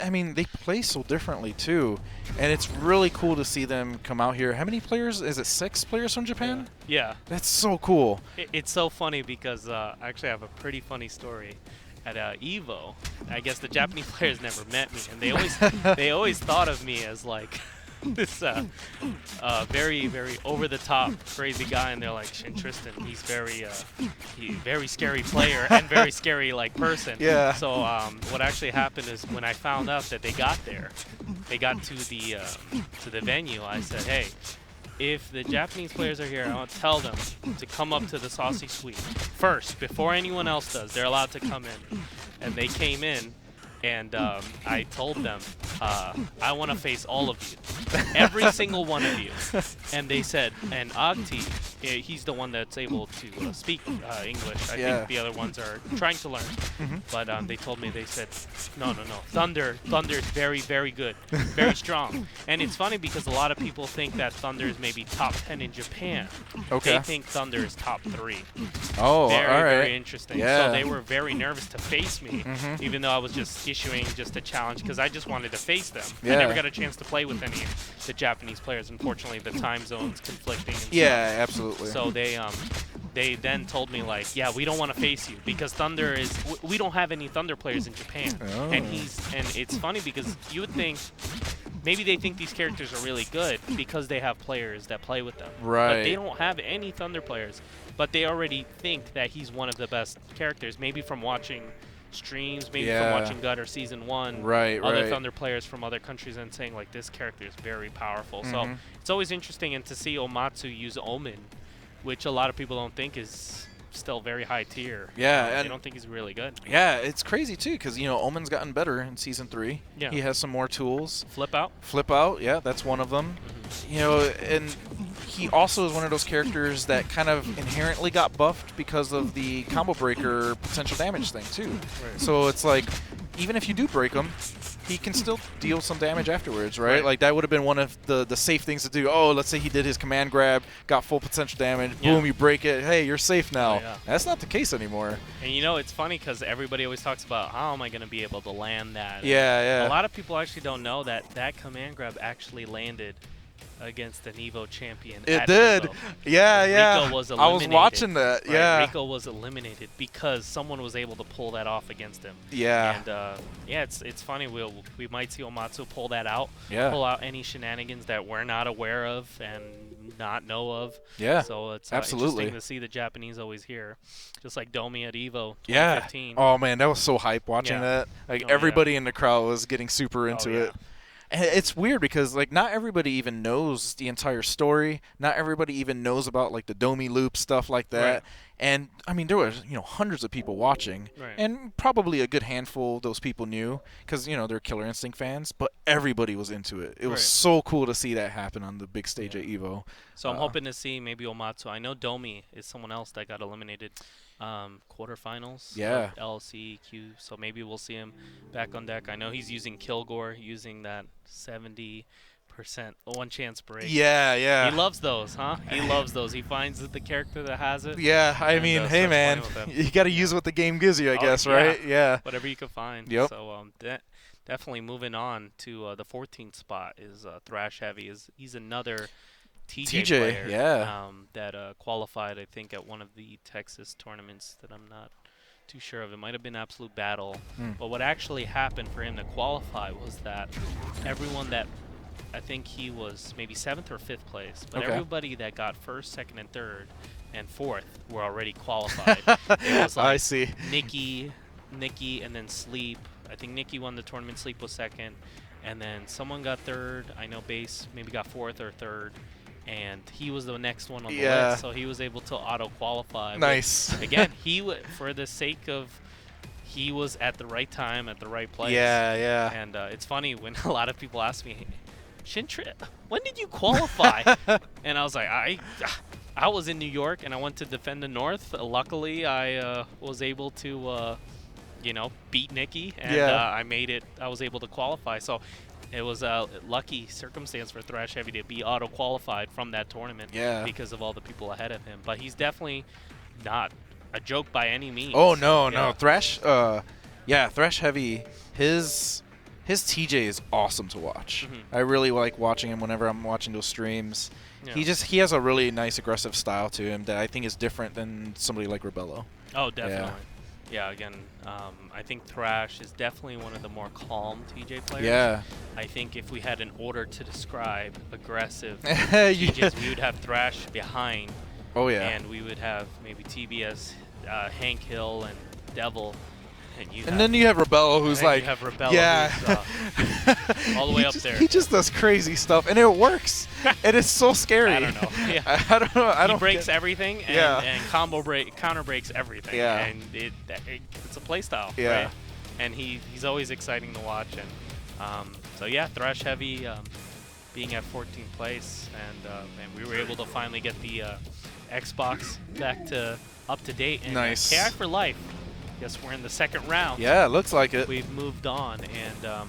I mean, they play so differently too. And it's really cool to see them come out here. How many players? Is it 6 players from Japan? Yeah. That's so cool. It's so funny because I actually have a pretty funny story. At Evo, I guess the Japanese players never met me, and they always thought of me as like this very, very over-the-top crazy guy, and they're like, Shin Tristan, he's very scary player and very scary like person. Yeah. So what actually happened is when I found out that they got there, they got to the venue, I said, hey, if the Japanese players are here, I want to tell them to come up to the Saucy Suite first, before anyone else does. They're allowed to come in. And they came in, and I told them, I want to face all of you, every single one of you. And they said, and Agti, he's the one that's able to speak English. I think the other ones are trying to learn. But they told me, they said, no. Thunder is very, very good, very strong. And it's funny because a lot of people think that Thunder is maybe top 10 in Japan. Okay. They think Thunder is top 3. Oh, very, all right. Very interesting. Yeah. So they were very nervous to face me, even though I was just issuing just a challenge because I just wanted to face them. Yeah. I never got a chance to play with any of the Japanese players. Unfortunately, the time zones conflicting. And Yeah, stuff. absolutely. So they then told me like, yeah, we don't want to face you because Thunder is we don't have any Thunder players in Japan. Oh. And it's funny because you would think maybe they think these characters are really good because they have players that play with them. Right. But they don't have any Thunder players. But they already think that he's one of the best characters, maybe from watching streams, maybe from watching Gutter Season 1, other Thunder players from other countries, and saying like this character is very powerful. So it's always interesting, and to see Omatsu use Omen, which a lot of people don't think is still very high tier. Yeah, they don't think he's really good. Yeah, it's crazy too because Omen's gotten better in Season 3. Yeah. He has some more tools. Flip out, yeah, that's one of them. And he also is one of those characters that kind of inherently got buffed because of the combo breaker potential damage thing too. Right. So it's like, even if you do break him, he can still deal some damage afterwards, right? Like that would have been one of the safe things to do. Oh, let's say he did his command grab, got full potential damage, boom, you break it. Hey, you're safe now. That's not the case anymore. And it's funny because everybody always talks about how am I going to be able to land that. Yeah. A lot of people actually don't know that command grab actually landed against an Evo champion. It did. Evo. Yeah. Rico was eliminated. I was watching that. Right? Yeah. Rico was eliminated because someone was able to pull that off against him. Yeah. And it's funny. We might see Omatsu pull that out. Yeah. Pull out any shenanigans that we're not aware of and not know of. Yeah. So it's absolutely interesting to see the Japanese always here, just like Domi at Evo 2015. Yeah. Oh man, that was so hype watching that. Like everybody in the crowd was getting super into it. And it's weird because like not everybody even knows the entire story. Not everybody even knows about like the Domi loop stuff like that. Right. And I mean there was hundreds of people watching, and probably a good handful of those people knew because they're Killer Instinct fans. But everybody was into it. It was so cool to see that happen on the big stage at Evo. So I'm hoping to see maybe Omatsu. I know Domi is someone else that got eliminated. Quarterfinals of LCQ, so maybe we'll see him back on deck. I know he's using Kilgore, using that 70% one chance break. Yeah. He loves those, huh? He loves those. He finds the character that has it. Yeah, I mean, hey man, you got to use what the game gives you, I guess, right? Yeah. Whatever you can find. Yep. So definitely moving on to the 14th spot is Thrash Heavy. He's another TJ player, that qualified, I think, at one of the Texas tournaments that I'm not too sure of. It might have been Absolute Battle. But what actually happened for him to qualify was that everyone that, I think he was maybe 7th or 5th place, but everybody that got 1st, 2nd, and 3rd, and 4th were already qualified. It was like I see. Nikki, and then Sleep. I think Nikki won the tournament, Sleep was 2nd, and then someone got 3rd. I know Base maybe got 4th or 3rd. And he was the next one on the list, so he was able to auto-qualify. Nice. But again, for the sake of, he was at the right time, at the right place. Yeah. And it's funny when a lot of people ask me, Shintri, when did you qualify? And I was like, I was in New York, and I went to defend the North. Luckily, I was able to, beat Nikki, and I made it. I was able to qualify. So it was a lucky circumstance for Thrash Heavy to be auto-qualified from that tournament because of all the people ahead of him. But he's definitely not a joke by any means. Oh, no. Thrash Heavy, his TJ is awesome to watch. I really like watching him whenever I'm watching those streams. Yeah. He has a really nice aggressive style to him that I think is different than somebody like Rebello. Oh, definitely. Yeah, again, I think Thrash is definitely one of the more calm TJ players. Yeah. I think if we had an order to describe aggressive Yeah. TJs, we would have Thrash behind. Oh, yeah. And we would have maybe TB as Hank Hill and Devil. And then you have Rebello, who's like, you have Rebello, yeah, who's, all the way up there. He just does crazy stuff, and it works. It is so scary. I don't know. Yeah. I don't know. He breaks everything, and counter breaks everything. Yeah. And it's a play style. Yeah. Right? And he's always exciting to watch. And so yeah, Thrash heavy, being at 14th place, and we were able to finally get the Xbox back to up to date. And nice. KI for life. Guess we're in the second round. Yeah, it looks like it. We've moved on, and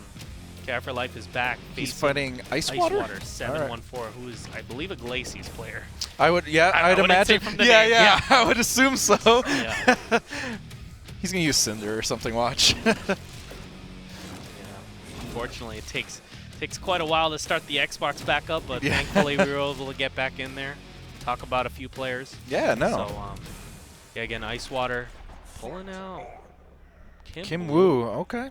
KI for life is back. He's fighting Ice Water? 714, who is, I believe, a Glaciers player. I would, yeah, I'd imagine. Yeah, I would assume so. Yeah. He's gonna use Cinder or something. Watch. Yeah. Unfortunately, it takes quite a while to start the Xbox back up, but thankfully we were able to get back in there. Talk about a few players. Yeah, no. So, yeah, again, Ice Water pulling out Kim Woo. Okay.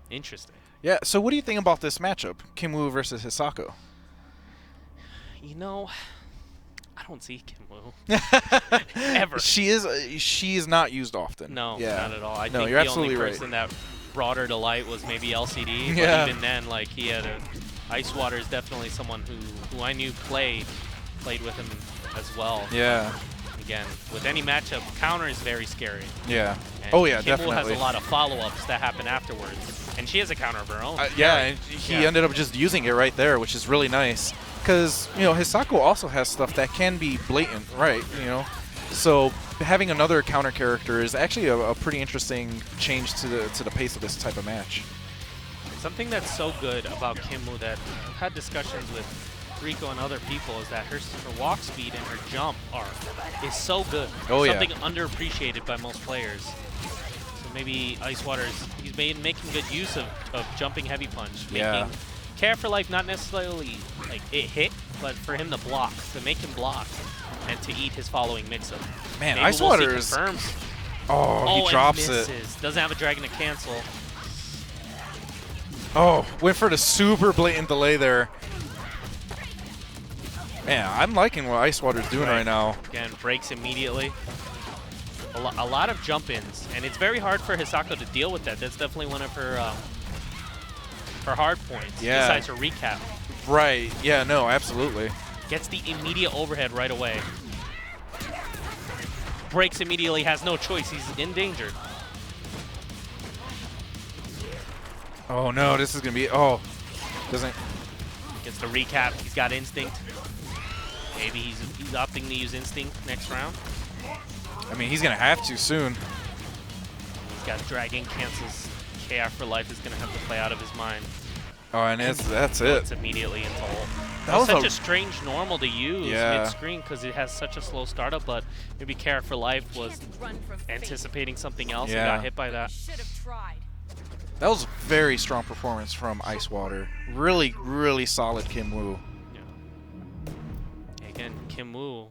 Interesting. Yeah. So, what do you think about this matchup, Kim Woo versus Hisako? You know, I don't see Kim Woo ever. She is not used often. No, yeah. not at all. I no, think you're the absolutely only person right. that brought her to light was maybe LCD. But yeah. even then, like, he had Ice Water is definitely someone who I knew played with him as well. Yeah. Again, with any matchup, counter is very scary. Yeah. And oh, yeah, Kim definitely. has a lot of follow-ups that happen afterwards. And she has a counter of her own. Yeah, and he ended up just using it right there, which is really nice. Because, you know, Hisako also has stuff that can be blatant, right? You know? So having another counter character is actually a pretty interesting change to the pace of this type of match. Something that's so good about Kim Woo that I've had discussions with Rico and other people is that her walk speed and her jump is so good. Oh, Something underappreciated by most players. So maybe Ice Water he's making good use of jumping heavy punch. Yeah. Care for life, not necessarily like it hit, but for him to block, to make him block, and to eat his following mix-up. Man, maybe Ice Water is. Confirms. Oh, he drops and it. misses. Doesn't have a dragon to cancel. Oh, went for the super blatant delay there. Man, I'm liking what Ice Water's doing right now. Again, breaks immediately. A lot of jump-ins, and it's very hard for Hisako to deal with that. That's definitely one of her hard points, besides her recap. Right, yeah, no, absolutely. Gets the immediate overhead right away. Breaks immediately, has no choice. He's endangered. Oh, no, this is going to be, doesn't. Gets the recap, he's got instinct. Maybe he's opting to use instinct next round. I mean, he's going to have to soon. He's got dragon, cancels. KI for life is going to have to play out of his mind. Oh, and that's it. It's immediately into ult. That was such a strange normal to use Yeah. mid-screen because it has such a slow startup, but maybe KI for life was anticipating something else and got hit by that. That was a very strong performance from Ice Water. Really, really solid Kim Woo. Again, Kim Woo,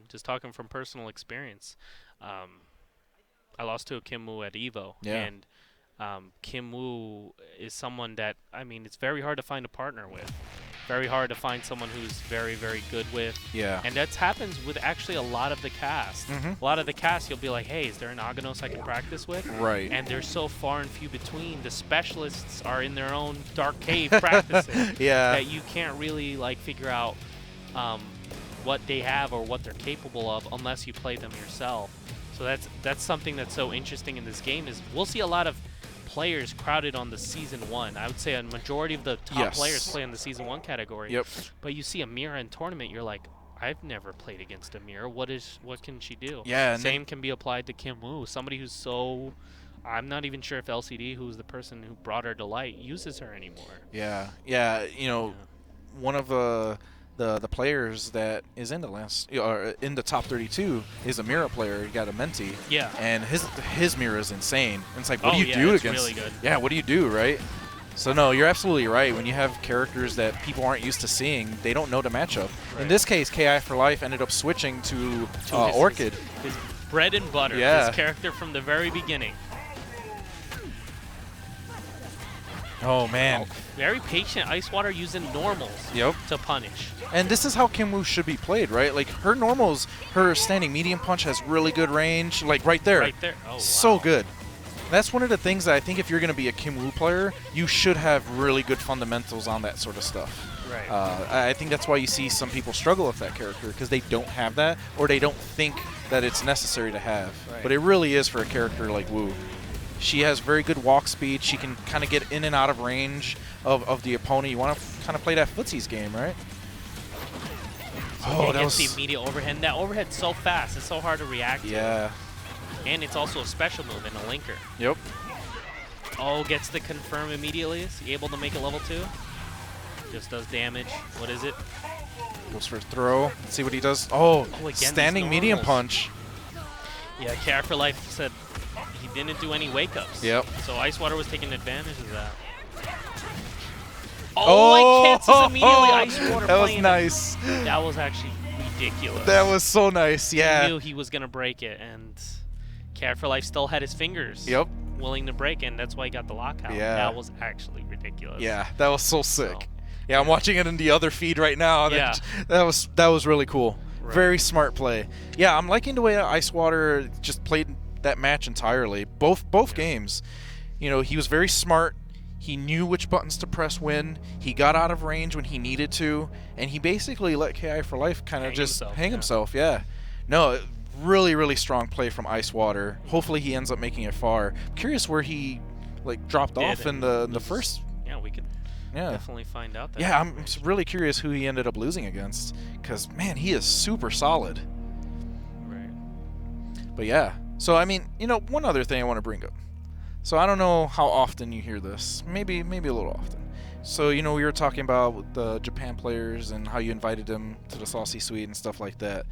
just talking from personal experience, I lost to a Kim Woo at EVO, and Kim Woo is someone that, I mean, it's very hard to find a partner with. Very hard to find someone who's very, very good with. Yeah. And that happens with actually a lot of the cast. A lot of the cast, you'll be like, hey, is there an Aghanos I can practice with? Right. And they're so far and few between. The specialists are in their own dark cave practicing. That you can't really, like, figure out what they have or what they're capable of unless you play them yourself. So that's something that's so interesting in this game is we'll see a lot of players crowded on the Season 1. I would say a majority of the top players play in the Season 1 category. Yep. But you see Amira in tournament, you're like, I've never played against Amira. What can she do? Yeah. Same can be applied to Kim Woo, somebody who's so... I'm not even sure if LCD, who's the person who brought her to light, uses her anymore. Yeah. Yeah, you know, one of the players that is in the last in the top 32 is a Mira player. You got a Menti. Yeah. And his Mira is insane. And it's like, what do you yeah, do it's against? really good. Yeah, what do you do, right? So no, you're absolutely right. When you have characters that people aren't used to seeing, they don't know the matchup. Right. In this case, KI for Life ended up switching to Orchid. His bread and butter. Yeah. His character from the very beginning. Oh, man. Very patient. Ice Water using normals to punish. And this is how Kim Woo should be played, right? Like, her normals, her standing medium punch has really good range. Like, right there. Right there. Oh, so wow. good. That's one of the things that I think if you're going to be a Kim Woo player, you should have really good fundamentals on that sort of stuff. Right. I think that's why you see some people struggle with that character, because they don't have that, or they don't think that it's necessary to have. Right. But it really is for a character like Woo. She has very good walk speed. She can kind of get in and out of range of the opponent. You want to kind of play that footsies game, right? Oh, that was the immediate overhead. That overhead's so fast. It's so hard to react to. Yeah. And it's also a special move and a linker. Yep. Oh, gets the confirm immediately. Is he able to make it level 2? Just does damage. What is it? Goes for a throw. Let's see what he does. Oh, again, standing medium punch. Yeah, Care for Life said he didn't do any wake-ups. Yep. So Ice Water was taking advantage of that. Oh, it cancels immediately. Ice Water that was nice. That was actually ridiculous. That was so nice, yeah. He knew he was going to break it, and Care for Life still had his fingers willing to break, and that's why he got the lockout. Yeah. That was actually ridiculous. Yeah, that was so sick. Yeah, I'm watching it in the other feed right now. Yeah. That was really cool. Right. Very smart play. Yeah, I'm liking the way Ice Water just played that match entirely. Both games. You know, he was very smart. He knew which buttons to press when. He got out of range when he needed to, and he basically let KI for Life kind of just hang himself. Yeah. No, really, really strong play from Ice Water. Hopefully he ends up making it far. I'm curious where he dropped off in the first. Yeah, we could definitely find out that. Yeah, I'm really curious who he ended up losing against, because, man, he is super solid. Right. But, yeah. So, I mean, you know, one other thing I want to bring up. So, I don't know how often you hear this. Maybe a little often. So, you know, we were talking about the Japan players and how you invited them to the Saucy Suite and stuff like that.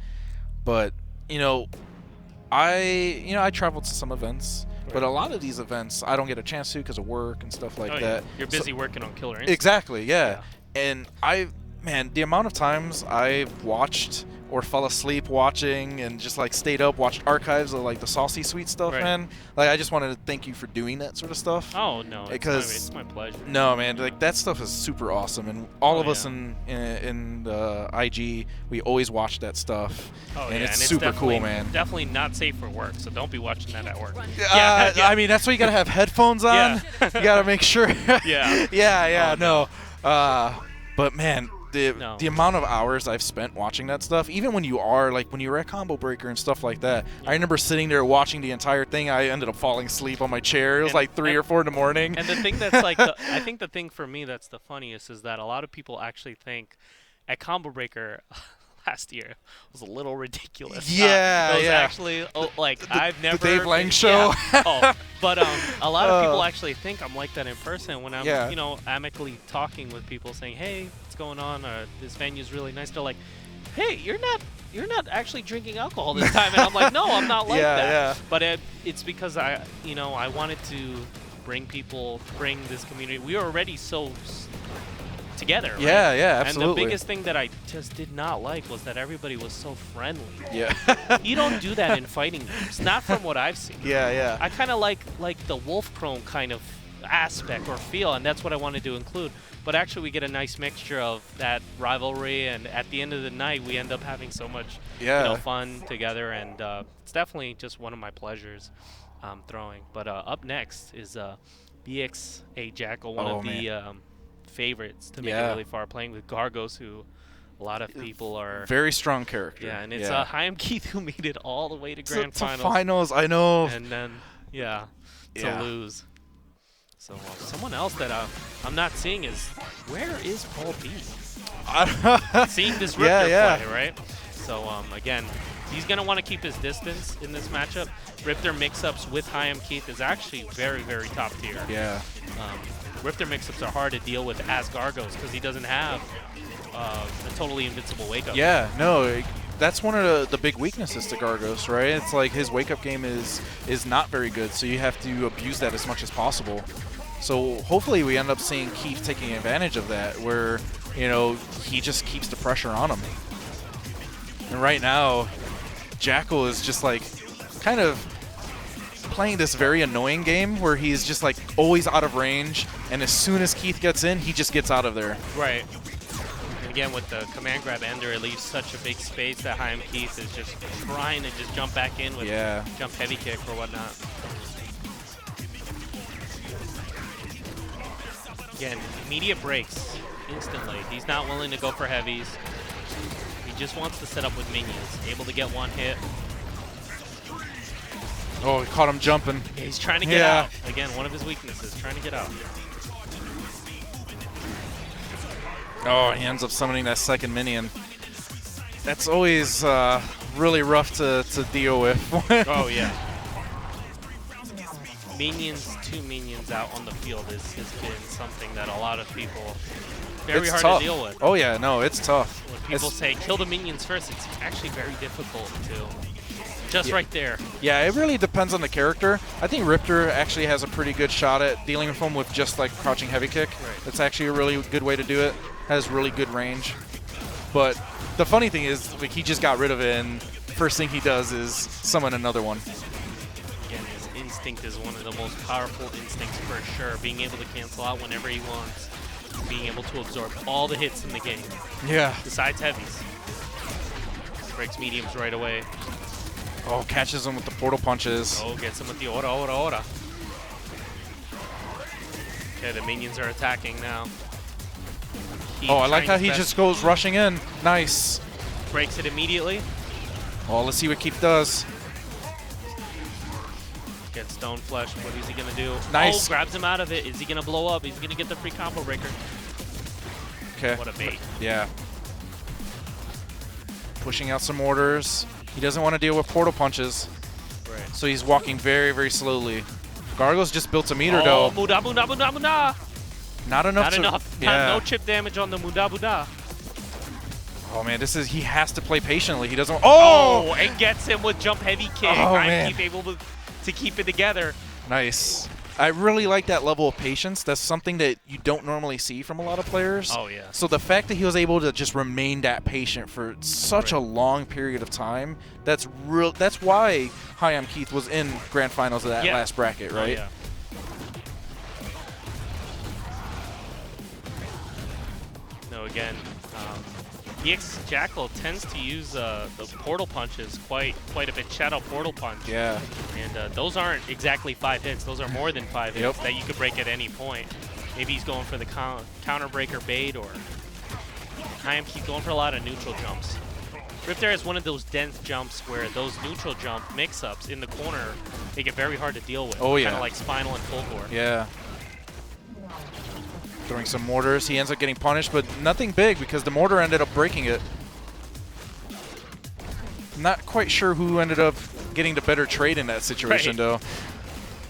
But, you know, I traveled to some events. But a lot of these events, I don't get a chance to because of work and stuff like that. You're busy working on Killer Instinct. Exactly, yeah. And the amount of times I've watched or fell asleep watching and just stayed up, watched archives of the Saucy Suite stuff, man. I just wanted to thank you for doing that sort of stuff. Oh no, it's my pleasure. No, man, that stuff is super awesome, and all of us in the IG, we always watch that stuff, and it's super cool, man. Definitely not safe for work, so don't be watching that at work. I mean, that's why you gotta have headphones on. You gotta make sure. But man, the amount of hours I've spent watching that stuff, even when you were at Combo Breaker and stuff like that, I remember sitting there watching the entire thing. I ended up falling asleep on my chair. It was 3 or 4 in the morning. And the thing that's I think the thing for me that's the funniest is that a lot of people actually think at Combo Breaker last year was a little ridiculous. Yeah, it was actually I've never. The Dave Lang show. But a lot of people actually think I'm like that in person when I'm amicably talking with people, saying, "Hey, what's going on? This venue's really nice." They're like, "Hey, you're not actually drinking alcohol this time," and I'm like, "No, I'm not like that." Yeah. But it's because I wanted to bring this community. We were already so together. Right? Yeah, absolutely. And the biggest thing that I just did not like was that everybody was so friendly. Yeah. You don't do that in fighting games, not from what I've seen. Yeah. I kind of like the Wolf Chrome kind of aspect or feel, and that's what I wanted to include. But actually, we get a nice mixture of that rivalry, and at the end of the night, we end up having so much fun together, and it's definitely just one of my pleasures throwing. But up next is BXA Jackal, one of the favorites to make it really far, playing with Gargos, who a lot of people are very strong character. Yeah, and it's Chaim Keith who made it all the way to grand finals. I know. And then to lose. So someone else that I'm not seeing is, where is Paul B? Seeing this Ripter play, right? So again, he's gonna want to keep his distance in this matchup. Ripter mix-ups with Chaim Keith is actually very, very top tier. Yeah. Ripter mix-ups are hard to deal with as Gargos because he doesn't have a totally invincible wake-up. Yeah, no, that's one of the big weaknesses to Gargos, right? It's like his wake-up game is not very good, so you have to abuse that as much as possible. So hopefully we end up seeing Keith taking advantage of that, where, he just keeps the pressure on him. And right now, Jackal is just kind of playing this very annoying game where he's just like always out of range, and as soon as Keith gets in, he just gets out of there. Right. And again, with the command grab ender, it leaves such a big space that Chaim Keith is just trying to just jump back in with jump heavy kick or whatnot. Again, immediate breaks instantly. He's not willing to go for heavies. He just wants to set up with minions. Able to get one hit. Oh, he caught him jumping. Yeah, he's trying to get out. Again, one of his weaknesses, trying to get out. Oh, he ends up summoning that second minion. That's always really rough to deal with. Oh, yeah. Two minions out on the field has been something that a lot of people very hard tough to deal with. Oh, yeah, no, it's tough. When people say kill the minions first, it's actually very difficult to. Just right there. Yeah, it really depends on the character. I think Riptor actually has a pretty good shot at dealing with him with just like crouching heavy kick. Right. That's actually a really good way to do it. Has really good range. But the funny thing is, like, he just got rid of it, and first thing he does is summon another one. Again, his instinct is one of the most powerful instincts for sure. Being able to cancel out whenever he wants. Being able to absorb all the hits in the game. Yeah. Besides heavies. Breaks mediums right away. Oh, catches him with the portal punches. Oh, gets him with the ora. Okay, the minions are attacking now. Oh, I like how he just goes rushing in. Nice. Breaks it immediately. Oh, let's see what Keith does. Gets Stone Flesh. What is he going to do? Nice. Oh, grabs him out of it. Is he going to blow up? He's going to get the free combo breaker. Okay. What a bait. Yeah. Pushing out some orders. He doesn't want to deal with portal punches. Right. So he's walking very, very slowly. Gargo's just built a meter though. though. Muda. Not enough. Not enough. Yeah. No chip damage on the Muda. Oh man, he has to play patiently. He doesn't. Oh, and gets him with jump heavy kick. Oh, man. Keith able to keep it together. Nice. I really like that level of patience. That's something that you don't normally see from a lot of players. Oh, yeah. So the fact that he was able to just remain that patient for such a long period of time, that's real. That's why Chaim Keith was in grand finals of that last bracket, right? Oh, yeah. No, again, EX Jackal tends to use the portal punches quite a bit. Shadow portal punch. Yeah. And those aren't exactly 5 hits. Those are more than 5 hits that you could break at any point. Maybe he's going for the counter breaker bait, or Chaim Keith going for a lot of neutral jumps. Riptor is one of those dense jumps where those neutral jump mix-ups in the corner make it very hard to deal with. Oh, yeah. Kind of like Spinal and Fulgore. Yeah. Throwing some mortars. He ends up getting punished, but nothing big because the mortar ended up breaking it. Not quite sure who ended up getting the better trade in that situation, though.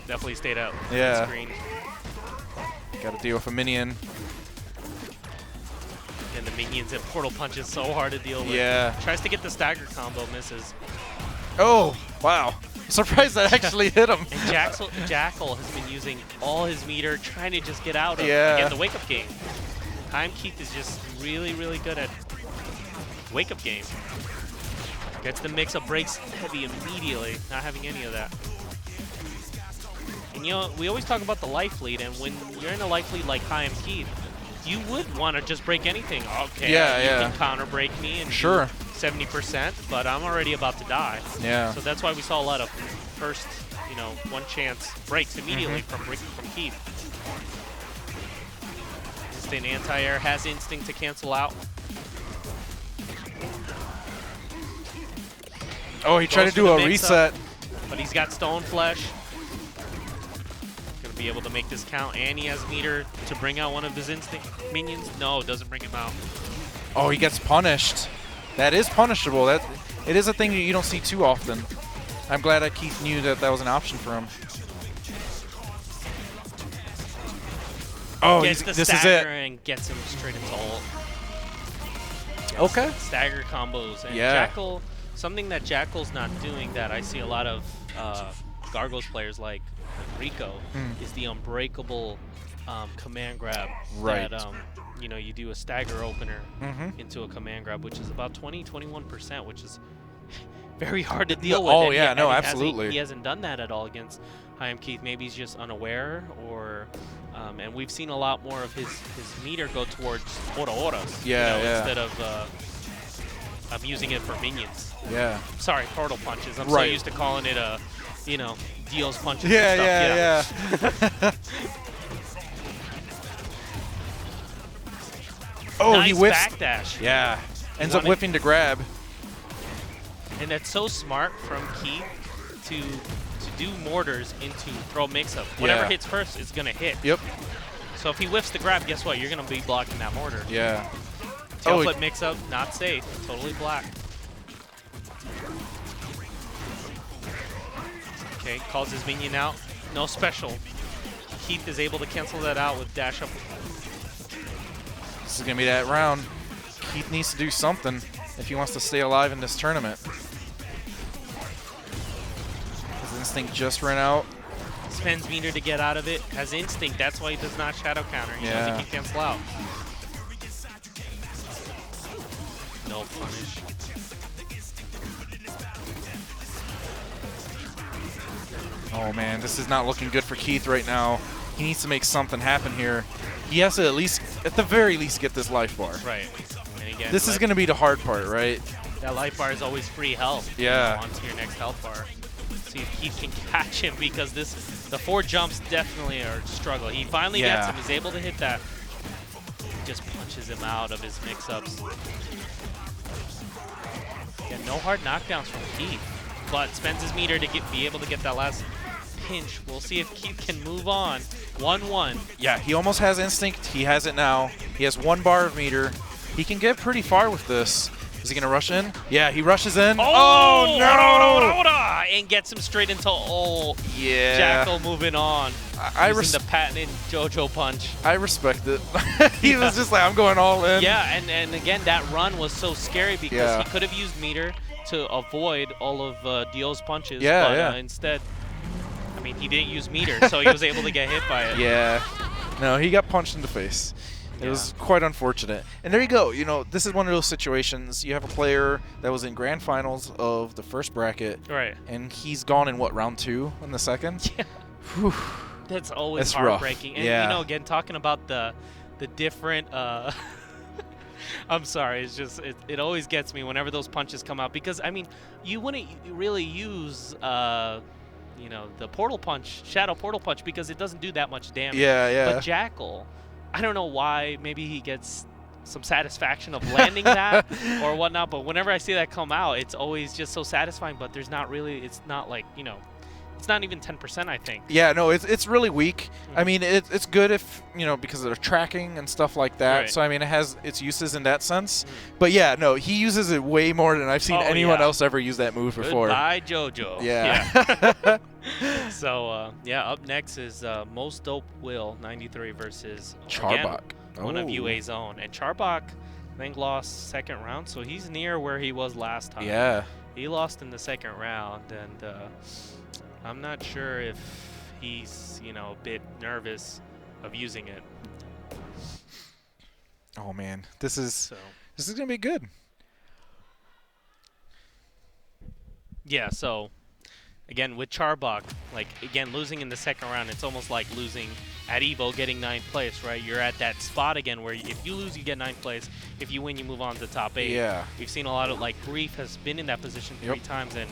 Definitely stayed out. Yeah. Screen. Got to deal with a minion. And the minions and portal punch is so hard to deal with. Yeah. Tries to get the stagger combo, misses. Oh, wow. Surprised that actually hit him. And Jackal has been using all his meter, trying to just get out of again, the wake-up game. Chaim Keith is just really, really good at wake-up game. Gets the mix-up, breaks heavy immediately, not having any of that. And you know, we always talk about the life lead, and when you're in a life lead like Chaim Keith, you would want to just break anything. Okay, you can counter break me and do 70%, but I'm already about to die. Yeah. So that's why we saw a lot of first, one chance breaks immediately from Keith. Instant anti-air, has instinct to cancel out. Oh, he tried to do a reset. But he's got Stone Flesh. Gonna be able to make this count, and he has meter to bring out one of his instinct minions. No, doesn't bring him out. Oh, he gets punished. That is punishable. It is a thing that you don't see too often. I'm glad that Keith knew that that was an option for him. Oh, this is it. And gets him straight into ult. Okay. Stagger combos. And Jackal, something that Jackal's not doing that I see a lot of Gargo's players like Rico is the unbreakable command grab. Right. That, you do a stagger opener into a command grab, which is about 21%, which is very hard to deal with. Oh, and yeah, and no, he absolutely. he hasn't done that at all against Hyam Keith. Maybe he's just unaware, or and we've seen a lot more of his meter go towards Ora-Oras, Yeah, yeah. instead of using it for minions. Yeah. Sorry, portal punches. I'm so Right. used to calling it deals punches Yeah, and stuff. yeah. Oh, Nice he whiffs. backdash. Yeah. Ends up wanted- whiffing to grab. And that's so smart from Keith to do mortars into throw mix-up. Whatever Yeah. hits first is going to hit. Yep. So if he whiffs the grab, guess what? You're going to be blocking that mortar. Yeah. Tail Oh, flip mix-up, not safe. Totally black. Okay, calls his minion out. No special. Keith is able to cancel that out with dash up. This is going to be that round. Keith needs to do something if he wants to stay alive in this tournament. His instinct just ran out. Spends meter to get out of it. Has instinct. That's why he does not shadow counter. He knows he can cancel out. No punish. Oh, man, this is not looking good for Keith right now. He needs to make something happen here. He has to at the very least, get this life bar. Right. And again, This is going to be the hard part, right? that life bar is always free health. Yeah. Onto your next health bar. See if Keith can catch him, because the 4 jumps definitely are a struggle. He finally gets him. He's able to hit that. Just punches him out of his mix-ups. Yeah, no hard knockdowns from Keith, but spends his meter to be able to get that last pinch. We'll see if Keith can move on. 1-1. Yeah, he almost has instinct. He has it now. He has 1 bar of meter. He can get pretty far with this. Is he going to rush in? Yeah, he rushes in. Oh, no! And gets him straight into Yeah. Jackal moving on. I using the patented JoJo punch. I respect it. He was just like, I'm going all in. Yeah, and again, that run was so scary because he could have used meter to avoid all of Dio's punches. Yeah, but, yeah. Instead, I mean, he didn't use meter, so he was able to get hit by it. Yeah. No, he got punched in the face. It was quite unfortunate. And there you go. You know, this is one of those situations. You have a player that was in grand finals of the first bracket. Right. And he's gone in, what, round 2 in the second? Yeah. Whew. That's always That's rough. heartbreaking. And, Yeah. again, talking about the different... I'm sorry. It's just... It always gets me whenever those punches come out. Because, I mean, you wouldn't really use... the portal punch, shadow portal punch, because it doesn't do that much damage. Yeah, yeah. But Jackal, I don't know why. Maybe he gets some satisfaction of landing that or whatnot. But whenever I see that come out, it's always just so satisfying. But there's not really. It's not like it's not even 10%. I think. Yeah, no, it's really weak. I mean, it's good if because of the tracking and stuff like that. Right. So I mean, it has its uses in that sense. But yeah, no, he uses it way more than I've seen anyone else ever use that move before. Goodbye, JoJo. Yeah. So up next is Most Dope Will 93 versus Charbak. Again, one of UA's own, and Charbak I think lost second round, so he's near where he was last time. Yeah. He lost in the second round, and I'm not sure if he's a bit nervous of using it. Oh man, this is gonna be good. Yeah. So again, with Charbak, losing in the second round, it's almost like losing at Evo, getting 9th place, right? You're at that spot again where if you lose, you get 9th place. If you win, you move on to the top 8. Yeah. We've seen a lot of, Grief has been in that position 3 times, and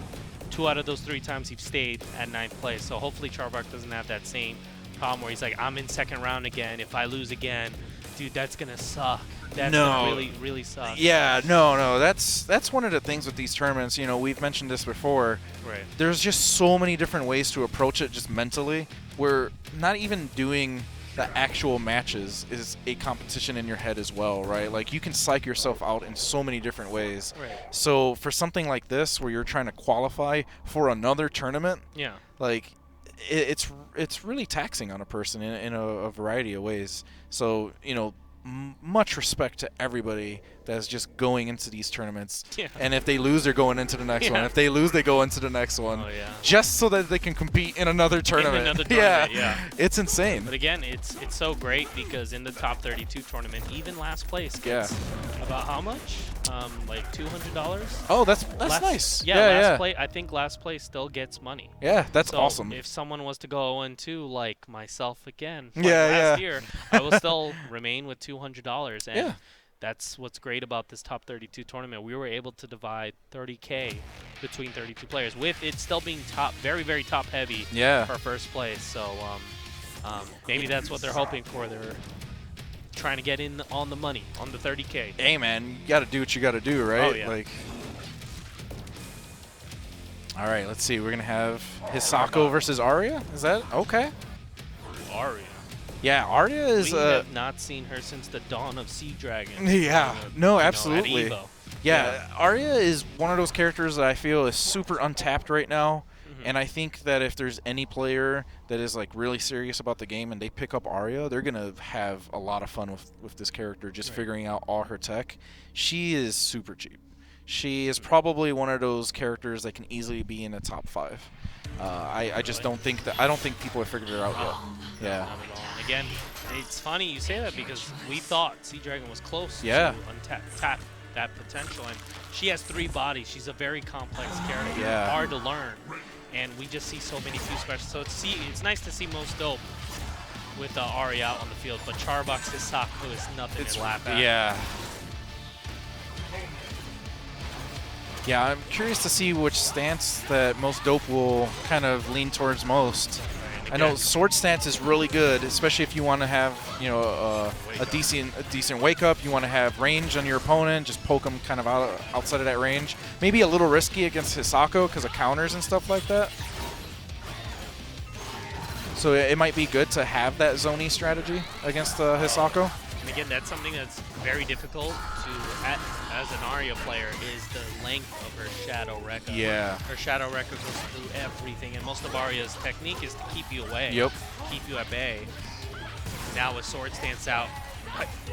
2 out of those 3 times he's stayed at 9th place. So hopefully Charbak doesn't have that same problem where he's like, I'm in second round again. If I lose again, dude, that's going to suck. That's gonna really, really suck. Yeah, no, that's one of the things with these tournaments. We've mentioned this before. Right. There's just so many different ways to approach it, just mentally. Where not even doing the actual matches is a competition in your head as well, right? Like you can psych yourself out in so many different ways. Right. So for something like this, where you're trying to qualify for another tournament, yeah, it's really taxing on a person in a variety of ways. So much respect to everybody that's just going into these tournaments. Yeah. And if they lose, they're going into the next one. If they lose, they go into the next one. Oh, yeah. Just so that they can compete in another tournament. In another tournament, yeah. It's insane. But again, it's so great because in the top 32 tournament, even last place gets about how much? Like $200. Oh, that's nice. Yeah, I think last place still gets money. Yeah, that's so awesome. If someone was to go 0-2 like myself again, last year, I will still remain with $200. And that's what's great about this top 32 tournament. We were able to divide 30K between 32 players, with it still being very, very top heavy for first place. So maybe that's what they're hoping for. They're trying to get in on the money, on the 30K. Hey, man, you got to do what you got to do, right? Oh, yeah. Like, all right, let's see. We're going to have Hisako versus Arya. Is that okay? Arya. Yeah, Arya is... We have not seen her since the dawn of Sea Dragon. Yeah, no, absolutely. At Evo. Yeah, Arya is one of those characters that I feel is super untapped right now. And I think that if there's any player that is like really serious about the game and they pick up Arya, they're going to have a lot of fun with this character, just figuring out all her tech. She is super cheap. She is probably one of those characters that can easily be in the top 5. I just don't think people have figured her out yet. Yeah. Not at all. And again, it's funny you say that because we thought Sea Dragon was close to tap that potential, and she has 3 bodies. She's a very complex character, hard to learn, and we just see so many few specials. So it's nice to see Most Dope with Arya out on the field, but Charbok's Hisako is nothing to laugh at. Yeah. Yeah, I'm curious to see which stance that Most Dope will kind of lean towards most. I know sword stance is really good, especially if you want to have, you know, a decent wake up. You want to have range on your opponent, just poke them kind of outside of that range. Maybe a little risky against Hisako because of counters and stuff like that. So it might be good to have that zony strategy against Hisako. And again, that's something that's very difficult to, as an Arya player, is the length of her Shadow Rekka. Yeah. Her Shadow Rekka goes through everything, and most of Arya's technique is to keep you away. Yep. Keep you at bay. Now with Sword Stance out,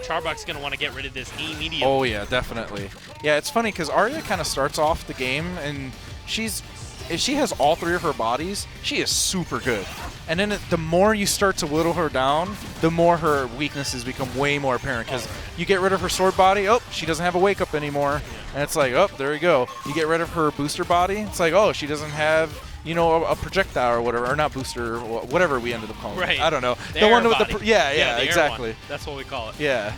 Charbok's going to want to get rid of this immediately. Oh, yeah, definitely. Yeah, it's funny because Arya kind of starts off the game, and if she has all 3 of her bodies, she is super good. And then the more you start to whittle her down, the more her weaknesses become way more apparent. Because you get rid of her sword body, oh, she doesn't have a wake up anymore. And it's like, oh, there you go. You get rid of her booster body, it's like, oh, she doesn't have, you know, a projectile or whatever, or not booster, whatever we ended up calling it. I don't know. The one with the yeah, the exactly. That's what we call it. Yeah.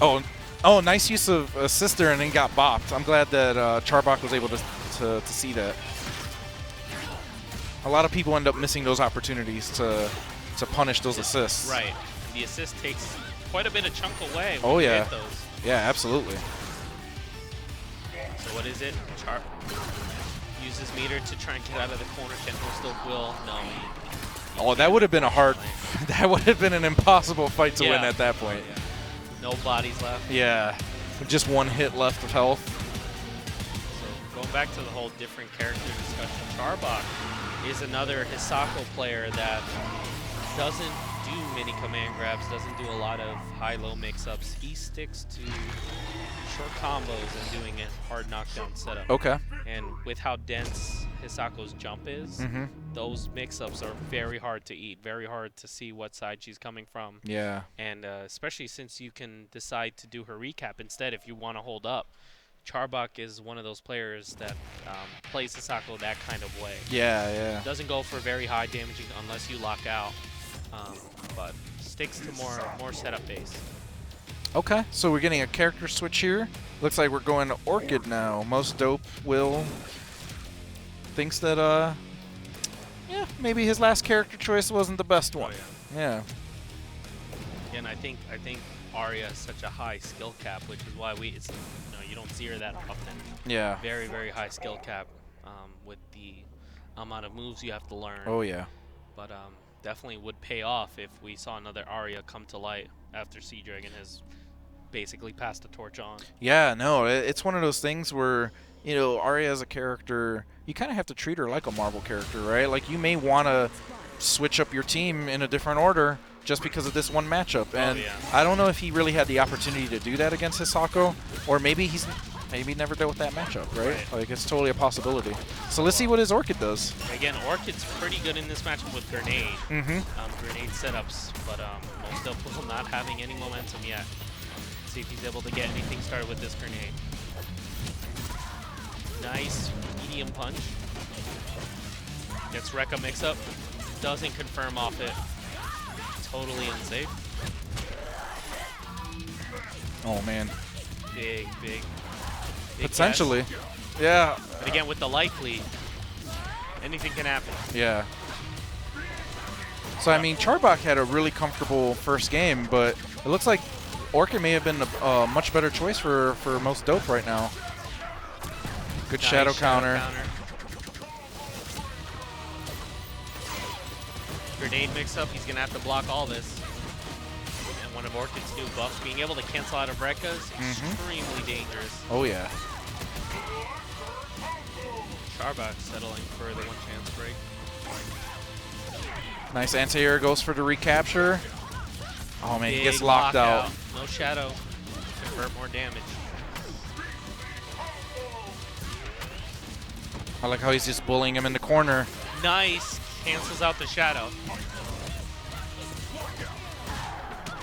Oh, nice use of a sister and then got bopped. I'm glad that Charbok was able to see that. A lot of people end up missing those opportunities to punish those assists. Right. And the assist takes quite a bit of chunk away when you hit those. Yeah, absolutely. So what is it? Uses meter to try and get out of the corner. Can still will. No. Oh, that would have been that would have been an impossible fight to win at that point. Yeah. No bodies left. Yeah. Just 1 hit left of health. So going back to the whole different character discussion, Charbok is another Hisako player that doesn't do many command grabs, doesn't do a lot of high-low mix-ups. He sticks to short combos and doing a hard knockdown setup. Okay. And with how dense Hisako's jump is, those mix-ups are very hard to eat, very hard to see what side she's coming from. Yeah. And especially since you can decide to do her recap instead if you want to hold up. Charbok is one of those players that plays Hisako that kind of way. Yeah. Doesn't go for very high damaging unless you lock out, but sticks to more setup base. Okay, so we're getting a character switch here. Looks like we're going to Orchid now. Most Dope Will thinks that maybe his last character choice wasn't the best one. Yeah. And I think Arya has such a high skill cap, which is why you don't see her that often. Yeah. Very, very high skill cap with the amount of moves you have to learn. Oh, yeah. But definitely would pay off if we saw another Arya come to light after Sea Dragon has basically passed the torch on. Yeah, no, it's one of those things where, you know, Arya as a character, you kind of have to treat her like a Marvel character, right? Like, you may want to switch up your team in a different order, just because of this one matchup. And I don't know if he really had the opportunity to do that against Hisako, or maybe he's never dealt with that matchup, right? Like, it's totally a possibility. So let's see what his Orchid does. Again, Orchid's pretty good in this matchup with Grenade. Grenade setups, but most of them not having any momentum yet. Let's see if he's able to get anything started with this Grenade. Nice medium punch. Gets Rekka mix-up. Doesn't confirm off it. Totally unsafe. Oh, man. Big potentially. Yeah. But again, with the life lead, anything can happen. Yeah. So, I mean, Charbak had a really comfortable first game, but it looks like Orchid may have been a much better choice for most dope right now. Good nice shadow counter. Grenade mix-up, he's going to have to block all this. And one of Orchid's new buffs, being able to cancel out of Rekka is extremely dangerous. Oh, yeah. Charbak settling for the one chance break. Nice anti-air goes for the recapture. Oh, man, he gets locked out. No shadow. Convert more damage. I like how he's just bullying him in the corner. Nice. Cancels out the shadow.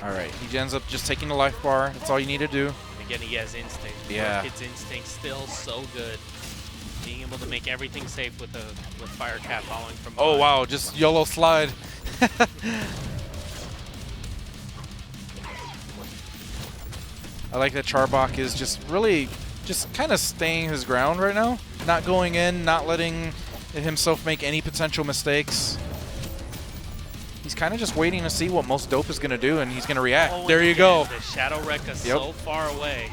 All right, he ends up just taking the life bar. That's all you need to do. Again, he has instinct. Yeah. Kid's instinct still so good. Being able to make everything safe with Fire Cat following from behind. Oh, wow, just YOLO slide. I like that Charbak is just really just kind of staying his ground right now. Not going in, not letting himself make any potential mistakes. He's kind of just waiting to see what most dope is going to do, and he's going to react. Oh, there you go. The Shadow Rekka so far away.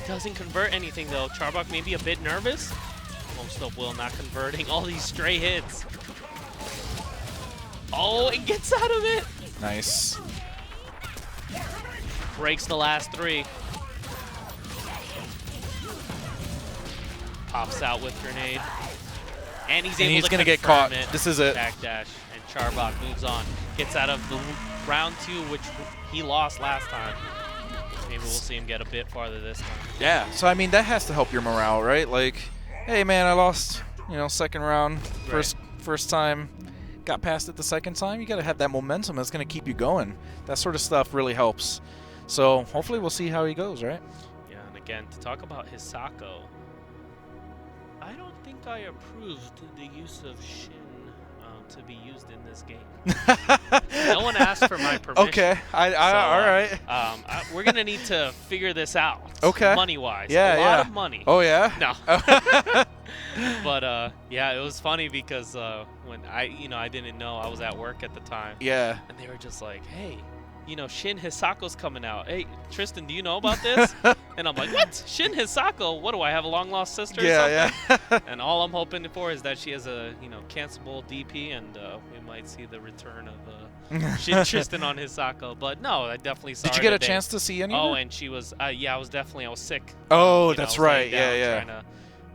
Doesn't convert anything, though. Charbak may be a bit nervous. Most dope will not converting all these stray hits. Oh, it gets out of it. Nice. Breaks the last three. Pops out with Grenade. And he's going to get caught. This is it. Backdash. And Charbak moves on. Gets out of the round 2, which he lost last time. Maybe we'll see him get a bit farther this time. Yeah. So, I mean, that has to help your morale, right? Like, hey, man, I lost, second round, first time. Got past it the second time. You got to have that momentum that's going to keep you going. That sort of stuff really helps. So, hopefully we'll see how he goes, right? Yeah, and again, to talk about Hisako, I don't think I approved the use of Shin to be used in this game. No one asked for my permission. Okay, all right. We're gonna need to figure this out. Okay. Money-wise, yeah, a lot of money. Oh yeah. No. But yeah, it was funny because when I didn't know, I was at work at the time. Yeah. And they were just like, hey, Shin Hisako's coming out. Hey, Tristan, do you know about this? And I'm like, what? Shin Hisako? What do I have, a long-lost sister or something? Yeah. And all I'm hoping for is that she has a, cancelable DP, and we might see the return of Shin Tristan on Hisako. But no, I definitely saw her Did you get a today. chance to see any of Oh, her? and she was, I was sick. Oh, that's right. Yeah. Trying to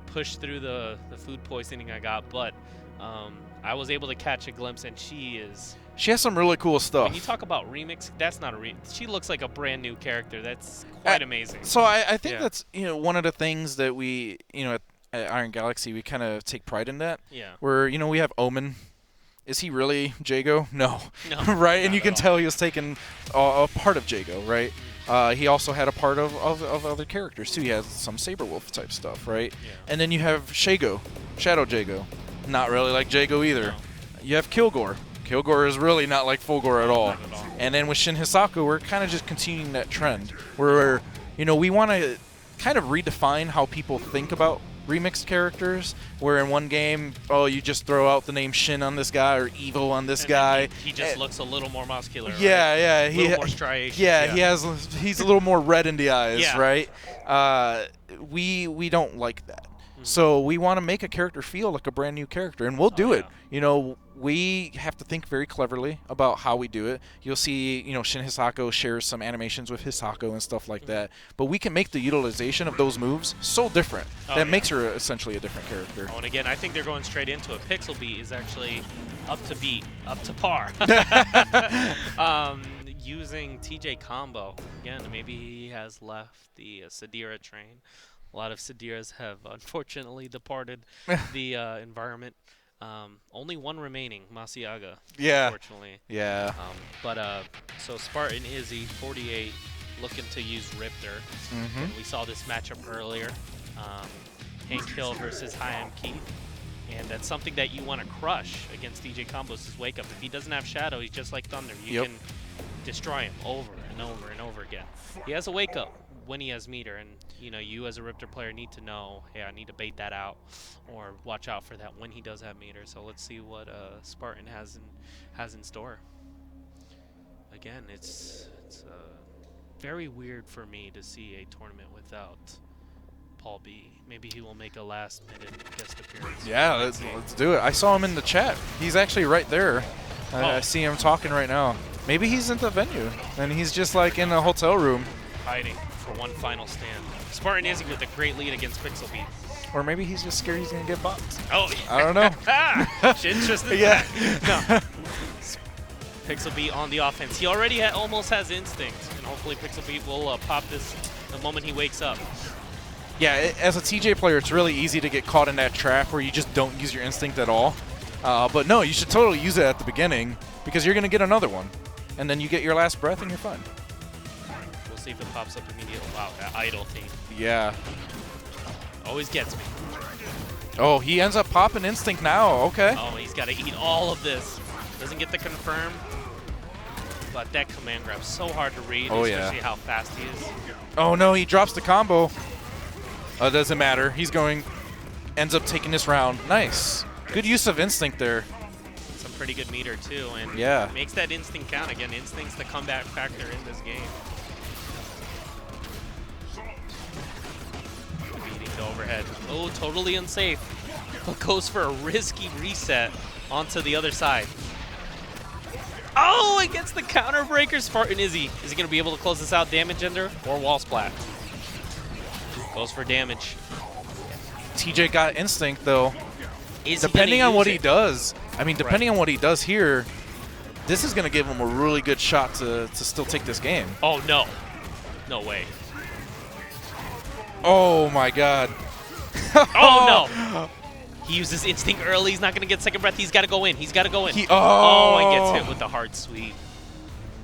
push through the food poisoning I got. But I was able to catch a glimpse, and she has some really cool stuff. When you talk about remix, that's not a remix. She looks like a brand new character. That's quite amazing. So I think that's one of the things that we at Iron Galaxy we kind of take pride in that. Yeah. Where we have Omen. Is he really Jago? No. No. Right, and you can tell he was taking a part of Jago, right? He also had a part of other characters too. He has some Saberwolf type stuff, right? Yeah. And then you have Shago, Shadow Jago. Not really like Jago either. No. You have Kilgore. Kilgore is really not like Fulgore at all. Not at all. And then with Shin Hisaku, we're kind of just continuing that trend where, we want to kind of redefine how people think about remixed characters, where in one game, you just throw out the name Shin on this guy or Evo on this guy. He just looks a little more muscular. Yeah, right? yeah. A little more striation. Yeah, he's a little more red in the eyes, Yeah. right? We don't like that. So we want to make a character feel like a brand new character, and we'll do it. You know, we have to think very cleverly about how we do it. You'll see, you know, Shin Hisako shares some animations with Hisako and stuff like that. But we can make the utilization of those moves so different that makes her essentially a different character. Oh, and again, I think they're going straight into it. Pixel Beat is actually up to par. Using TJ combo. Again, maybe he has left the Sadira train. A lot of Sadiras have unfortunately departed the environment. Only one remaining, Masiaga. Yeah. Unfortunately. Yeah. So Spartan Izzy, 48, looking to use Riptor. And we saw this matchup earlier. Hank Hill versus Hayam Keith. And that's something that you want to crush against DJ Combos is Wake Up. If he doesn't have Shadow, he's just like Thunder. You can destroy him over and over and over again. He has a Wake Up when he has meter, and you know, you as a Riptor player need to know, hey, I need to bait that out or watch out for that when he does have meter. So let's see what Spartan has in store. Again, it's very weird for me to see a tournament without Paul B. Maybe he will make a last-minute guest appearance. Yeah, let's do it. I saw him in the chat. He's actually right there. I see him talking right now. Maybe he's in the venue, and he's just like in a hotel room. Hiding for one final stand. Spartan Izzy with a great lead against Pixel Beat. Or maybe he's just scared he's going to get boxed. Oh, I don't know. Interesting. Yeah. No. Pixel Beat on the offense. He already almost has instinct, and hopefully Pixel Beat will pop this the moment he wakes up. Yeah, as a TJ player, it's really easy to get caught in that trap where you just don't use your instinct at all. But no, you should totally use it at the beginning because you're going to get another one. And then you get your last breath and you're fine. We'll see if it pops up immediately. Wow, that idle thing. Yeah. Always gets me. Oh, he ends up popping instinct now. Okay. Oh, he's got to eat all of this. Doesn't get the confirm. But that command grab's so hard to read, especially how fast he is. Oh no, he drops the combo. Doesn't matter. He's ends up taking this round. Nice. Good use of instinct there. Some pretty good meter too, and makes that instinct count. Again, instinct's the comeback factor in this game. Beating the overhead. Oh, totally unsafe. But goes for a risky reset onto the other side. Oh, it gets the counter breaker. Spartan Izzy. Is he going to be able to close this out? Damage ender or wall splat? Goes for damage. TJ got instinct though. Depending on what he does, I mean, depending on what he does here, this is going to give him a really good shot to still take this game. Oh, no. No way. Oh, my God. Oh, no. He uses instinct early. He's not going to get second breath. He's got to go in. He's got to go in. And gets hit with the hard sweep.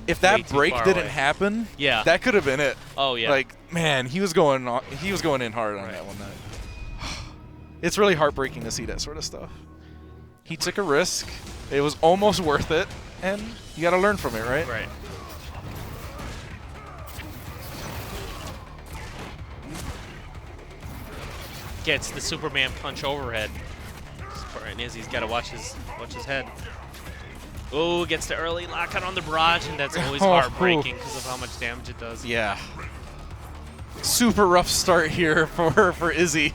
If that break didn't happen, that could have been it. Oh, yeah. Like, man, he was going in hard on that one. It's really heartbreaking to see that sort of stuff. He took a risk. It was almost worth it, and you got to learn from it, right? Right. Gets the Superman punch overhead. Spartan Izzy's got to watch his head. Oh, gets the early lockout on the barrage, and that's always heartbreaking because of how much damage it does. Yeah. Super rough start here for Izzy.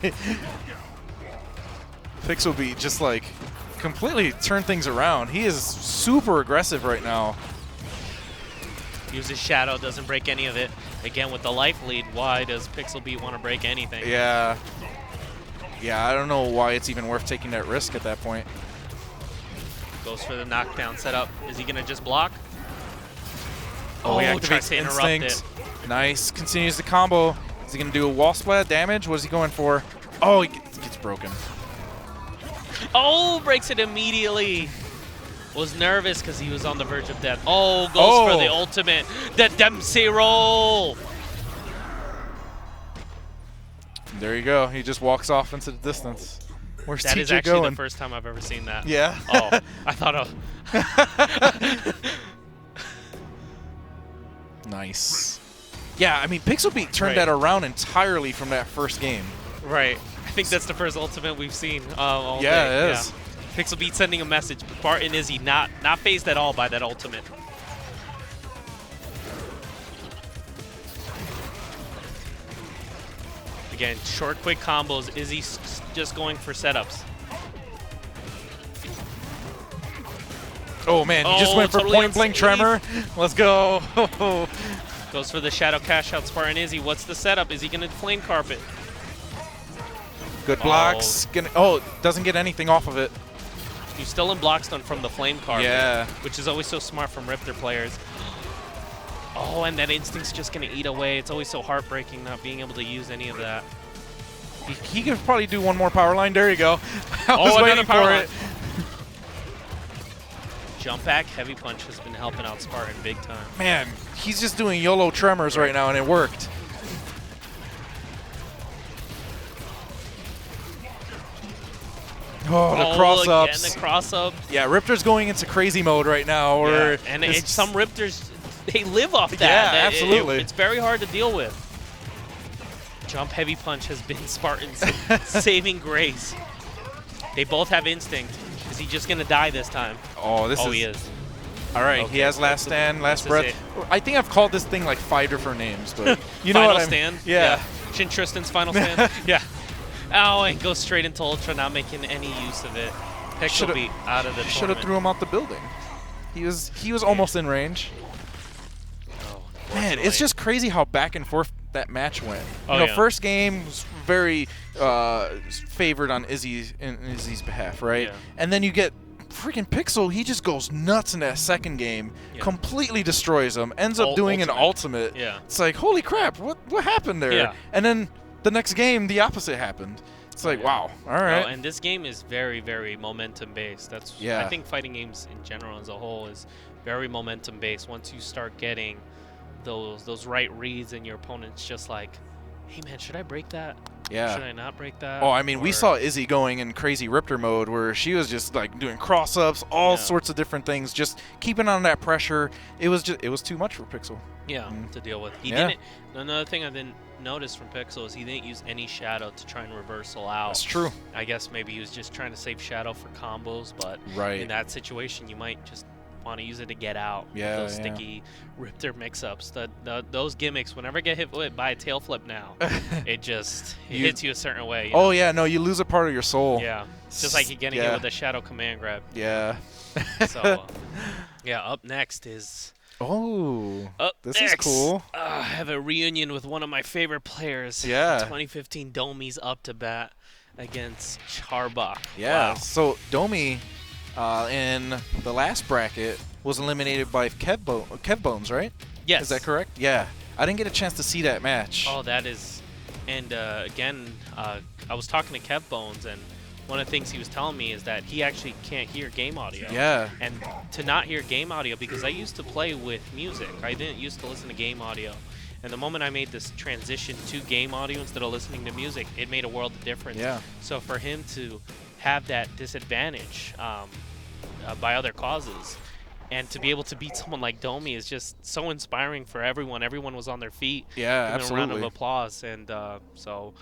Pixel Beat just like completely turned things around. He is super aggressive right now. Uses Shadow, doesn't break any of it. Again, with the life lead, why does Pixel Beat want to break anything? Yeah. Yeah, I don't know why it's even worth taking that risk at that point. Goes for the knockdown setup. Is he going to just block? Oh, he activates instinct. Nice. Continues the combo. Is he going to do a wall splat damage? What is he going for? Oh, he gets broken. Oh, breaks it immediately. Was nervous because he was on the verge of death. Oh, goes for the ultimate. The Dempsey roll. There you go. He just walks off into the distance. Where's that TJ is actually going? the first time I've ever seen that. Yeah. Oh, I thought Nice. Yeah, I mean, Pixel Beat turned that around entirely from that first game. Right. I think that's the first ultimate we've seen all day. It is. Yeah. Pixel Beat sending a message. Spartan Izzy not phased at all by that ultimate. Again, short, quick combos. Izzy's just going for setups. Oh, man, he just went for totally point-blank tremor. Let's go. Goes for the shadow cash-out. Spartan Izzy, what's the setup? Is he going to flame carpet? Good blocks. Doesn't get anything off of it. He's still in block stun from the flame carpet. Yeah. Which is always so smart from Riptor players. Oh, and that instinct's just going to eat away. It's always so heartbreaking not being able to use any of that. He could probably do one more power line. There you go. I was waiting for it. Jump back, heavy punch has been helping out Spartan big time. Man, he's just doing YOLO tremors right now, and it worked. Oh, the cross-ups. Again, the cross-up. Yeah, Riptor's going into crazy mode right now. Or and some Riptors, they live off that. Yeah, absolutely. It's very hard to deal with. Jump heavy punch has been Spartan's saving grace. They both have instinct. Is he just going to die this time? Oh, he is. All right, okay. He has last stand, last breath. I think I've called this thing like 5 different names, but you know what I mean. Stand? Yeah. Shin Tristan's final stand? Yeah. Oh, and goes straight into Ultra, not making any use of it. Pixel beat out of the tournament. Should have threw him out the building. He was almost in range. Oh, man, it's just crazy how back and forth that match went. Oh, first game was very favored on Izzy's behalf, right? Yeah. And then you get freaking Pixel. He just goes nuts in that second game, completely destroys him, ends up doing an ultimate. Yeah. It's like, holy crap, what happened there? Yeah. And then the next game, the opposite happened. It's like, wow, all right. And this game is very, very momentum-based. I think fighting games in general as a whole is very momentum-based. Once you start getting those right reads and your opponent's just like, hey, man, should I break that? Yeah. Should I not break that? Oh, I mean, we saw Izzy going in crazy Riptor mode where she was just like doing cross-ups, all sorts of different things, just keeping on that pressure. It was too much for Pixel. Yeah, to deal with. He didn't. Another thing I didn't notice from Pixel is he didn't use any shadow to try and reversal out. That's true. I guess maybe he was just trying to save shadow for combos, but in that situation, you might just want to use it to get out. Yeah, those sticky Riptor mix-ups. Those gimmicks, whenever I get hit by a tail flip now, it hits you a certain way. Oh, yeah, no, you lose a part of your soul. Yeah, it's just like you're getting hit with a shadow command grab. Yeah. So, up next is... this is cool. I have a reunion with one of my favorite players. Yeah. 2015 Domi's up to bat against Charbak. Yeah. Wow. So Domi, in the last bracket, was eliminated by Kev Bones, right? Yes. Is that correct? Yeah. I didn't get a chance to see that match. Oh, that is, and again, I was talking to Kev Bones, and one of the things he was telling me is that he actually can't hear game audio. Yeah. And to not hear game audio, because I used to play with music. I didn't used to listen to game audio. And the moment I made this transition to game audio instead of listening to music, it made a world of difference. Yeah. So for him to have that disadvantage by other causes, and to be able to beat someone like Domi is just so inspiring for everyone. Everyone was on their feet. Yeah, absolutely. A round of applause. And so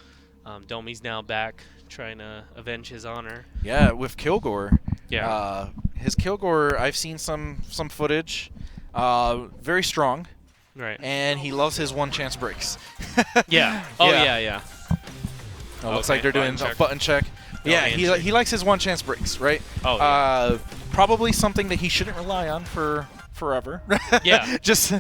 Domi's now back, trying to avenge his honor. Yeah, with Kilgore. Yeah. His Kilgore, I've seen some footage. Very strong. Right. And he loves his one-chance breaks. Yeah. Oh, yeah. Oh, looks like they're doing a button check. Yeah, he likes his one-chance breaks, right? Oh, yeah. Probably something that he shouldn't rely on for forever. Yeah. just to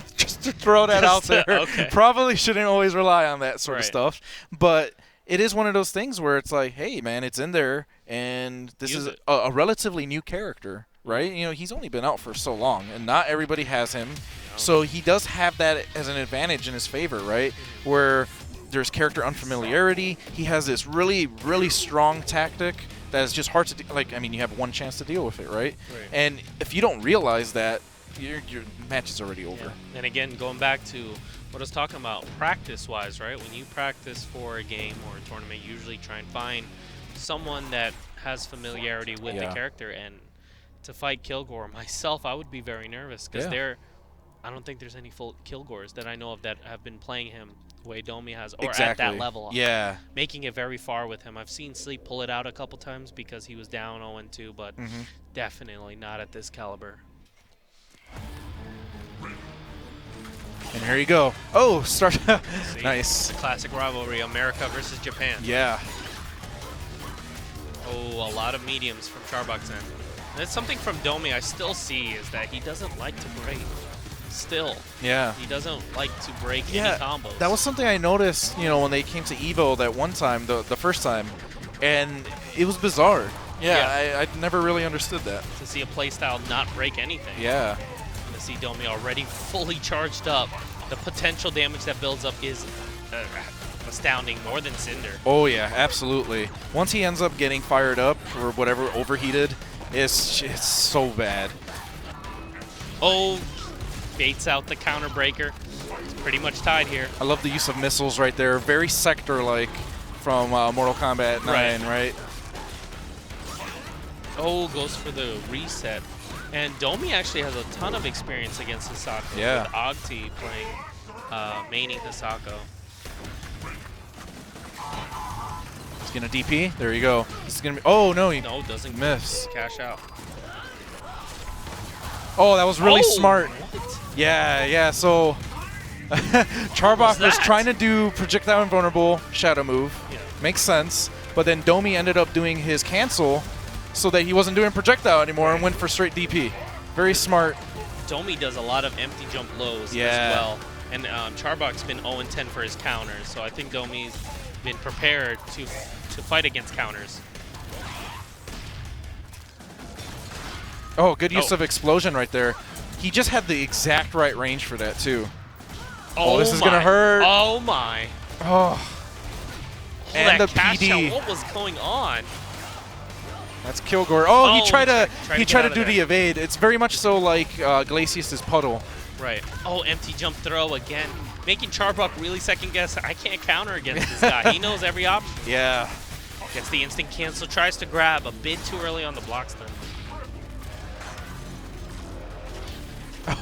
throw that out there. Okay. Probably shouldn't always rely on that sort of stuff. But it is one of those things where it's like, hey, man, it's in there, and this is a relatively new character, right? You know, he's only been out for so long, and not everybody has him. So he does have that as an advantage in his favor, right? Where there's character unfamiliarity. He has this really, really strong tactic that is just hard to like. I mean, you have one chance to deal with it, right? And if you don't realize that, your match is already over. Yeah. And again, going back to what I was talking about, practice-wise, right? When you practice for a game or a tournament, you usually try and find someone that has familiarity with the character. And to fight Kilgore myself, I would be very nervous because I don't think there's any full Kilgores that I know of that have been playing him the way Domi has, or at that level. Yeah. Making it very far with him. I've seen Sleep pull it out a couple times because he was down 0-2, but definitely not at this caliber. And here you go. Oh, start. Nice. The classic rivalry, America versus Japan. Yeah. Oh, a lot of mediums from Charbok's end. That's something from Domi I still see is that he doesn't like to break. Still. Yeah. He doesn't like to break any combos. That was something I noticed, you know, when they came to Evo that one time, the first time, and it was bizarre. Yeah, I never really understood that. To see a playstyle not break anything. Yeah. And to see Domi already fully charged up, the potential damage that builds up is astounding, more than Cinder. Oh yeah, absolutely. Once he ends up getting fired up or whatever, overheated, it's so bad. Oh, baits out the counter breaker. It's pretty much tied here. I love the use of missiles right there. Very Sector-like from Mortal Kombat 9, right? Oh, goes for the reset. And Domi actually has a ton of experience against Hisako. Yeah. With Ogti playing, maining Hisako. He's going to DP. There you go. This is going to be... Oh, no. He doesn't miss. Cash out. Oh, that was really smart. What? Yeah. So Charbok was trying to do projectile invulnerable shadow move. Yeah. Makes sense. But then Domi ended up doing his cancel so that he wasn't doing projectile anymore and went for straight DP. Very smart. Domi does a lot of empty jump lows as well. And Charbok's been 0-10 for his counters, so I think Domi's been prepared to fight against counters. Oh, good use of explosion right there. He just had the exact right range for that, too. Oh, this is going to hurt. Oh, my. Oh. And the PD. What was going on? That's Kilgore. Oh, he tried to do there. the evade. It's very much so like Glacius' puddle. Right. Oh, empty jump throw again. Making Charbok really second guess. I can't counter against this guy. He knows every option. Yeah. Gets the instant cancel. Tries to grab a bit too early on the block stun.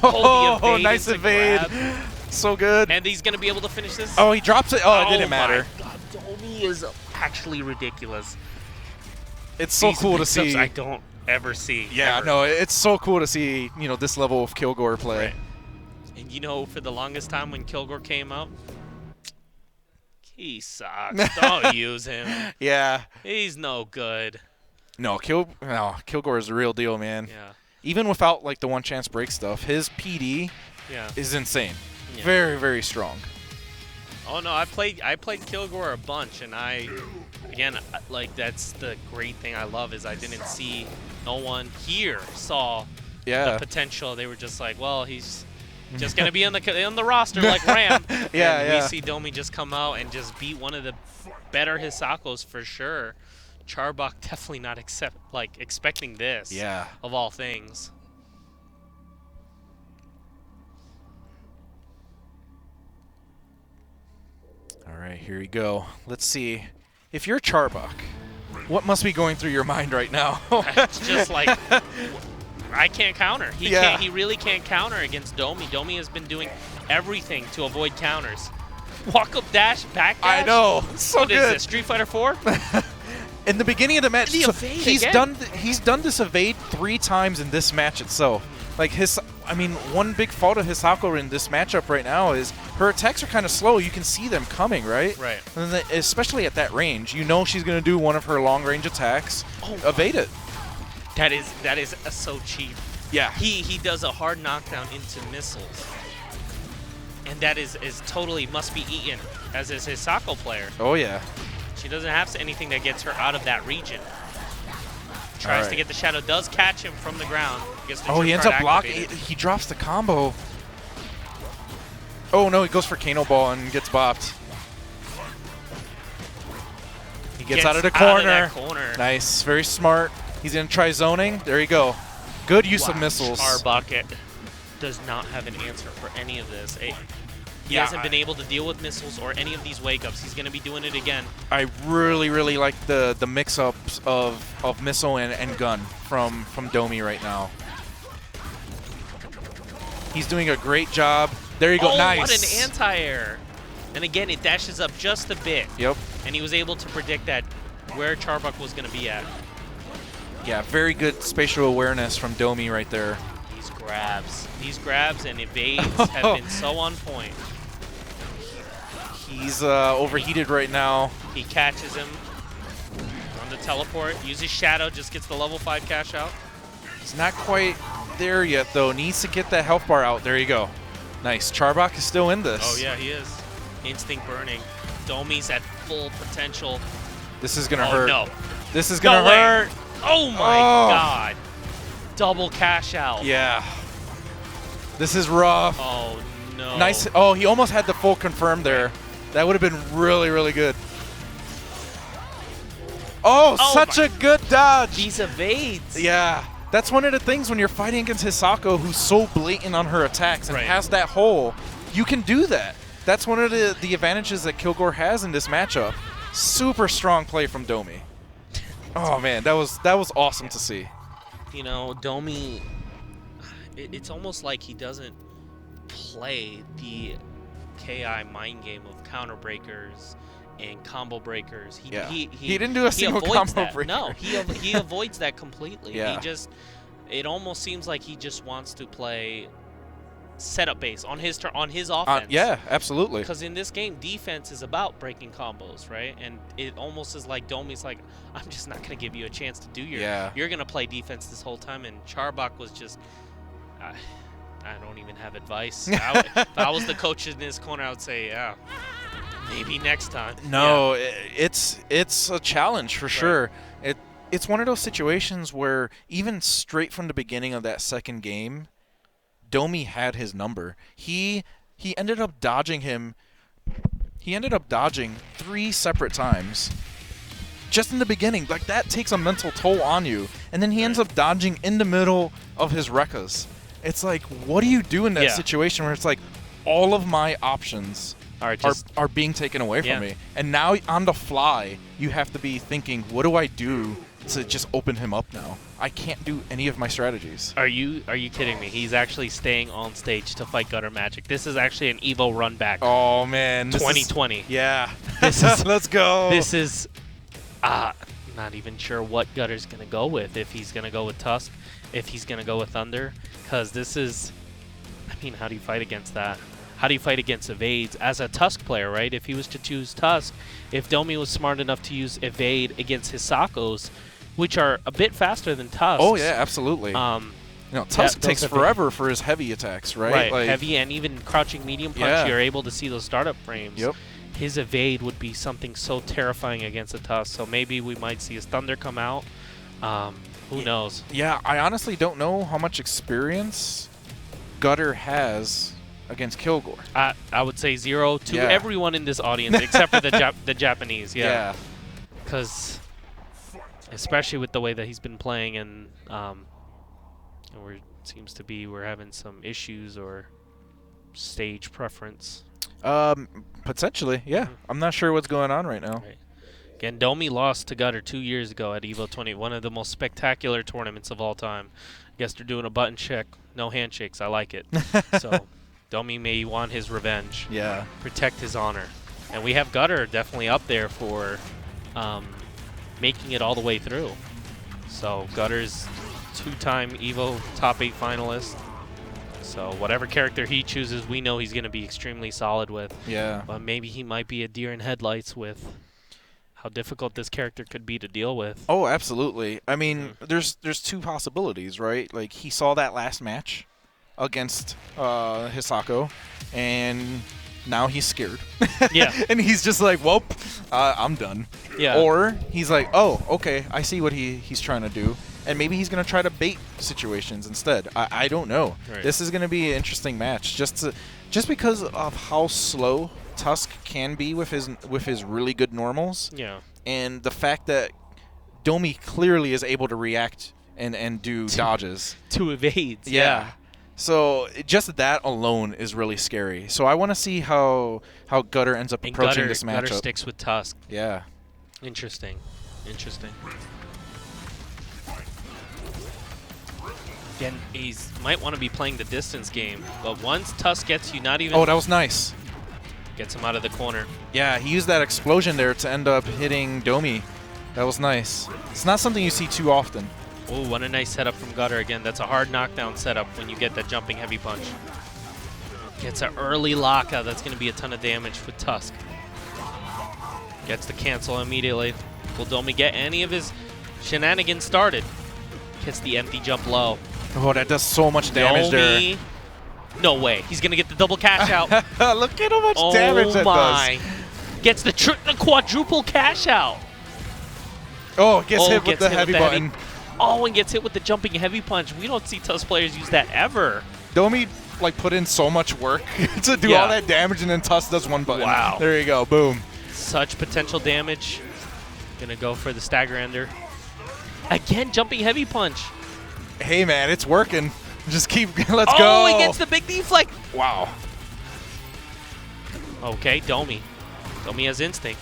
Oh, nice evade. So good. And he's going to be able to finish this. Oh, he drops it. Oh, it didn't matter. My God, Domi is actually ridiculous. It's so cool to see. I don't ever see. Yeah, ever. no, it's so cool to see, you know, this level of Kilgore play. Right. And you know, for the longest time when Kilgore came out, he sucks. Don't use him. Yeah. He's no good. No, Kilgore is the real deal, man. Yeah. Even without like the one chance break stuff, his PD is insane. Yeah. Very, very strong. Oh no, I played Kilgore a bunch, and again, like that's the great thing I love is I didn't see, no one here saw the potential. They were just like, well, he's just gonna be on the roster like Ram. We see Domi just come out and just beat one of the better Hisakos for sure. Charbok definitely not expecting this. Yeah. Of all things. All right, here we go. Let's see. If you're Charbok, what must be going through your mind right now? It's just like I can't counter. He can't. He really can't counter against Domi. Domi has been doing everything to avoid counters. Walk up dash, back dash. I know. So what good. Is this, Street Fighter 4? In the beginning of the match, he's again? done this evade 3 times in this match itself. Like one big fault of Hisako in this matchup right now is her attacks are kind of slow. You can see them coming, right? Right. And then, especially at that range, you know she's going to do one of her long range attacks. Evade it. That is so cheap. Yeah. He does a hard knockdown into missiles, and that is totally must be eaten. As is Hisako player. Oh yeah. She doesn't have anything that gets her out of that region. Tries to get the shadow, does catch him from the ground. He ends up blocking. He drops the combo. Oh no, he goes for Kano Ball and gets bopped. He gets out of the corner. Nice, very smart. He's gonna try zoning. There you go. Good use of missiles. Charbok does not have an answer for any of this. He hasn't been able to deal with missiles or any of these wake-ups. He's going to be doing it again. I really, really like the mix-ups of missile and gun from Domi right now. He's doing a great job. There you go. Nice. What an anti-air. And again, it dashes up just a bit. Yep. And he was able to predict that where Charbok was going to be at. Yeah, very good spatial awareness from Domi right there. These grabs and evades have been so on point. He's overheated right now. He catches him on the teleport, uses Shadow, just gets the level 5 cash out. He's not quite there yet, though. Needs to get that health bar out. There you go. Nice. Charbok is still in this. Oh, yeah, he is. Instinct burning. Domi's at full potential. This is going to hurt. No. This is going to hurt. Oh, my God. Double cash out. Yeah. This is rough. Oh, no. Nice. Oh, he almost had the full confirm there. That would have been really, really good. Oh, such a good dodge. These evades. Yeah. That's one of the things when you're fighting against Hisako, who's so blatant on her attacks and has that hole. You can do that. That's one of the advantages that Kilgore has in this matchup. Super strong play from Domi. Oh, man. That was awesome to see. You know, Domi, it's almost like he doesn't play the KI mind game of counter breakers and combo breakers. He didn't do a single combo breaker. No, he avoids that completely. Yeah. It almost seems like he just wants to play setup base on his offense. Yeah, absolutely. Because in this game, defense is about breaking combos, right? And it almost is like Domi's like, I'm just not going to give you a chance to do you're going to play defense this whole time. And Charbok was just, I don't even have advice. If I was the coach in this corner, I would say, yeah, maybe next time. No, it's a challenge for sure. It's one of those situations where even straight from the beginning of that second game, Domi had his number. He ended up dodging him. He ended up dodging 3 separate times. Just in the beginning. Like, that takes a mental toll on you. And then he ends up dodging in the middle of his Rekkas. It's like, what do you do in that situation where it's like, all of my options are being taken away from me? And now on the fly, you have to be thinking, what do I do to just open him up now? I can't do any of my strategies. Are you kidding me? He's actually staying on stage to fight Gutter Magic. This is actually an Evo run back. Oh man, 2020. This is let's go. This is not even sure what Gutter's gonna go with. If he's gonna go with Tusk, if he's gonna go with Thunder, because this is. I mean, how do you fight against that? How do you fight against evades as a Tusk player, right? If he was to choose Tusk, if Domi was smart enough to use evade against Hisako's, which are a bit faster than Tusk. Oh yeah, absolutely. Tusk takes forever for his heavy attacks, right? Right, like, heavy and even crouching medium punch, you're able to see those startup frames. Yep. His evade would be something so terrifying against a Tusk, so maybe we might see his Thunder come out. Who knows? Yeah, I honestly don't know how much experience Gutter has against Kilgore. I would say 0 to everyone in this audience except for the Japanese. Yeah. Because especially with the way that he's been playing, and seems to be we're having some issues or stage preference. Potentially, yeah. I'm not sure what's going on right now. Right. Again, Domi lost to Gutter 2 years ago at Evo 20, one of the most spectacular tournaments of all time. I guess they're doing a button check, no handshakes. I like it. So Domi may want his revenge. Yeah. Protect his honor. And we have Gutter definitely up there for making it all the way through. So Gutter's 2-time Evo top 8 finalist. So whatever character he chooses, we know he's going to be extremely solid with. Yeah. But maybe he might be a deer in headlights with how difficult this character could be to deal with. Oh, absolutely. I mean, there's 2 possibilities, right? Like, he saw that last match against Hisako, and now he's scared. Yeah. And he's just like, well, I'm done. Yeah. Or he's like, oh, okay, I see what he's trying to do. And maybe he's going to try to bait situations instead. I don't know. Right. This is going to be an interesting match just because of how slow Tusk can be with his really good normals. Yeah. And the fact that Domi clearly is able to react and do dodges. To evades. Yeah. So just that alone is really scary. So I want to see how Gutter ends up approaching this matchup. Gutter sticks with Tusk. Yeah. Interesting. Again, he might want to be playing the distance game, but once Tusk gets you, not even... Oh, that was nice. Gets him out of the corner. Yeah, he used that explosion there to end up hitting Domi. That was nice. It's not something you see too often. Oh, what a nice setup from Gutter again. That's a hard knockdown setup when you get that jumping heavy punch. Gets an early lockout. That's going to be a ton of damage with Tusk. Gets the cancel immediately. Will Domi get any of his shenanigans started? Gets the empty jump low. Oh, that does so much damage Domi, no way. He's going to get the double cash out. Look at how much damage that does. Gets the quadruple cash out. Oh, gets hit with the heavy button. Oh, and gets hit with the jumping heavy punch. We don't see Tusk players use that ever. Domi like put in so much work to do all that damage, and then Tusk does one button. Wow. There you go. Boom. Such potential damage. Gonna go for the stagger ender. Again, jumping heavy punch. Hey, man, it's working. Just keep, let's go. Oh, he gets the big deflect. Wow. Okay, Domi. Domi has instinct.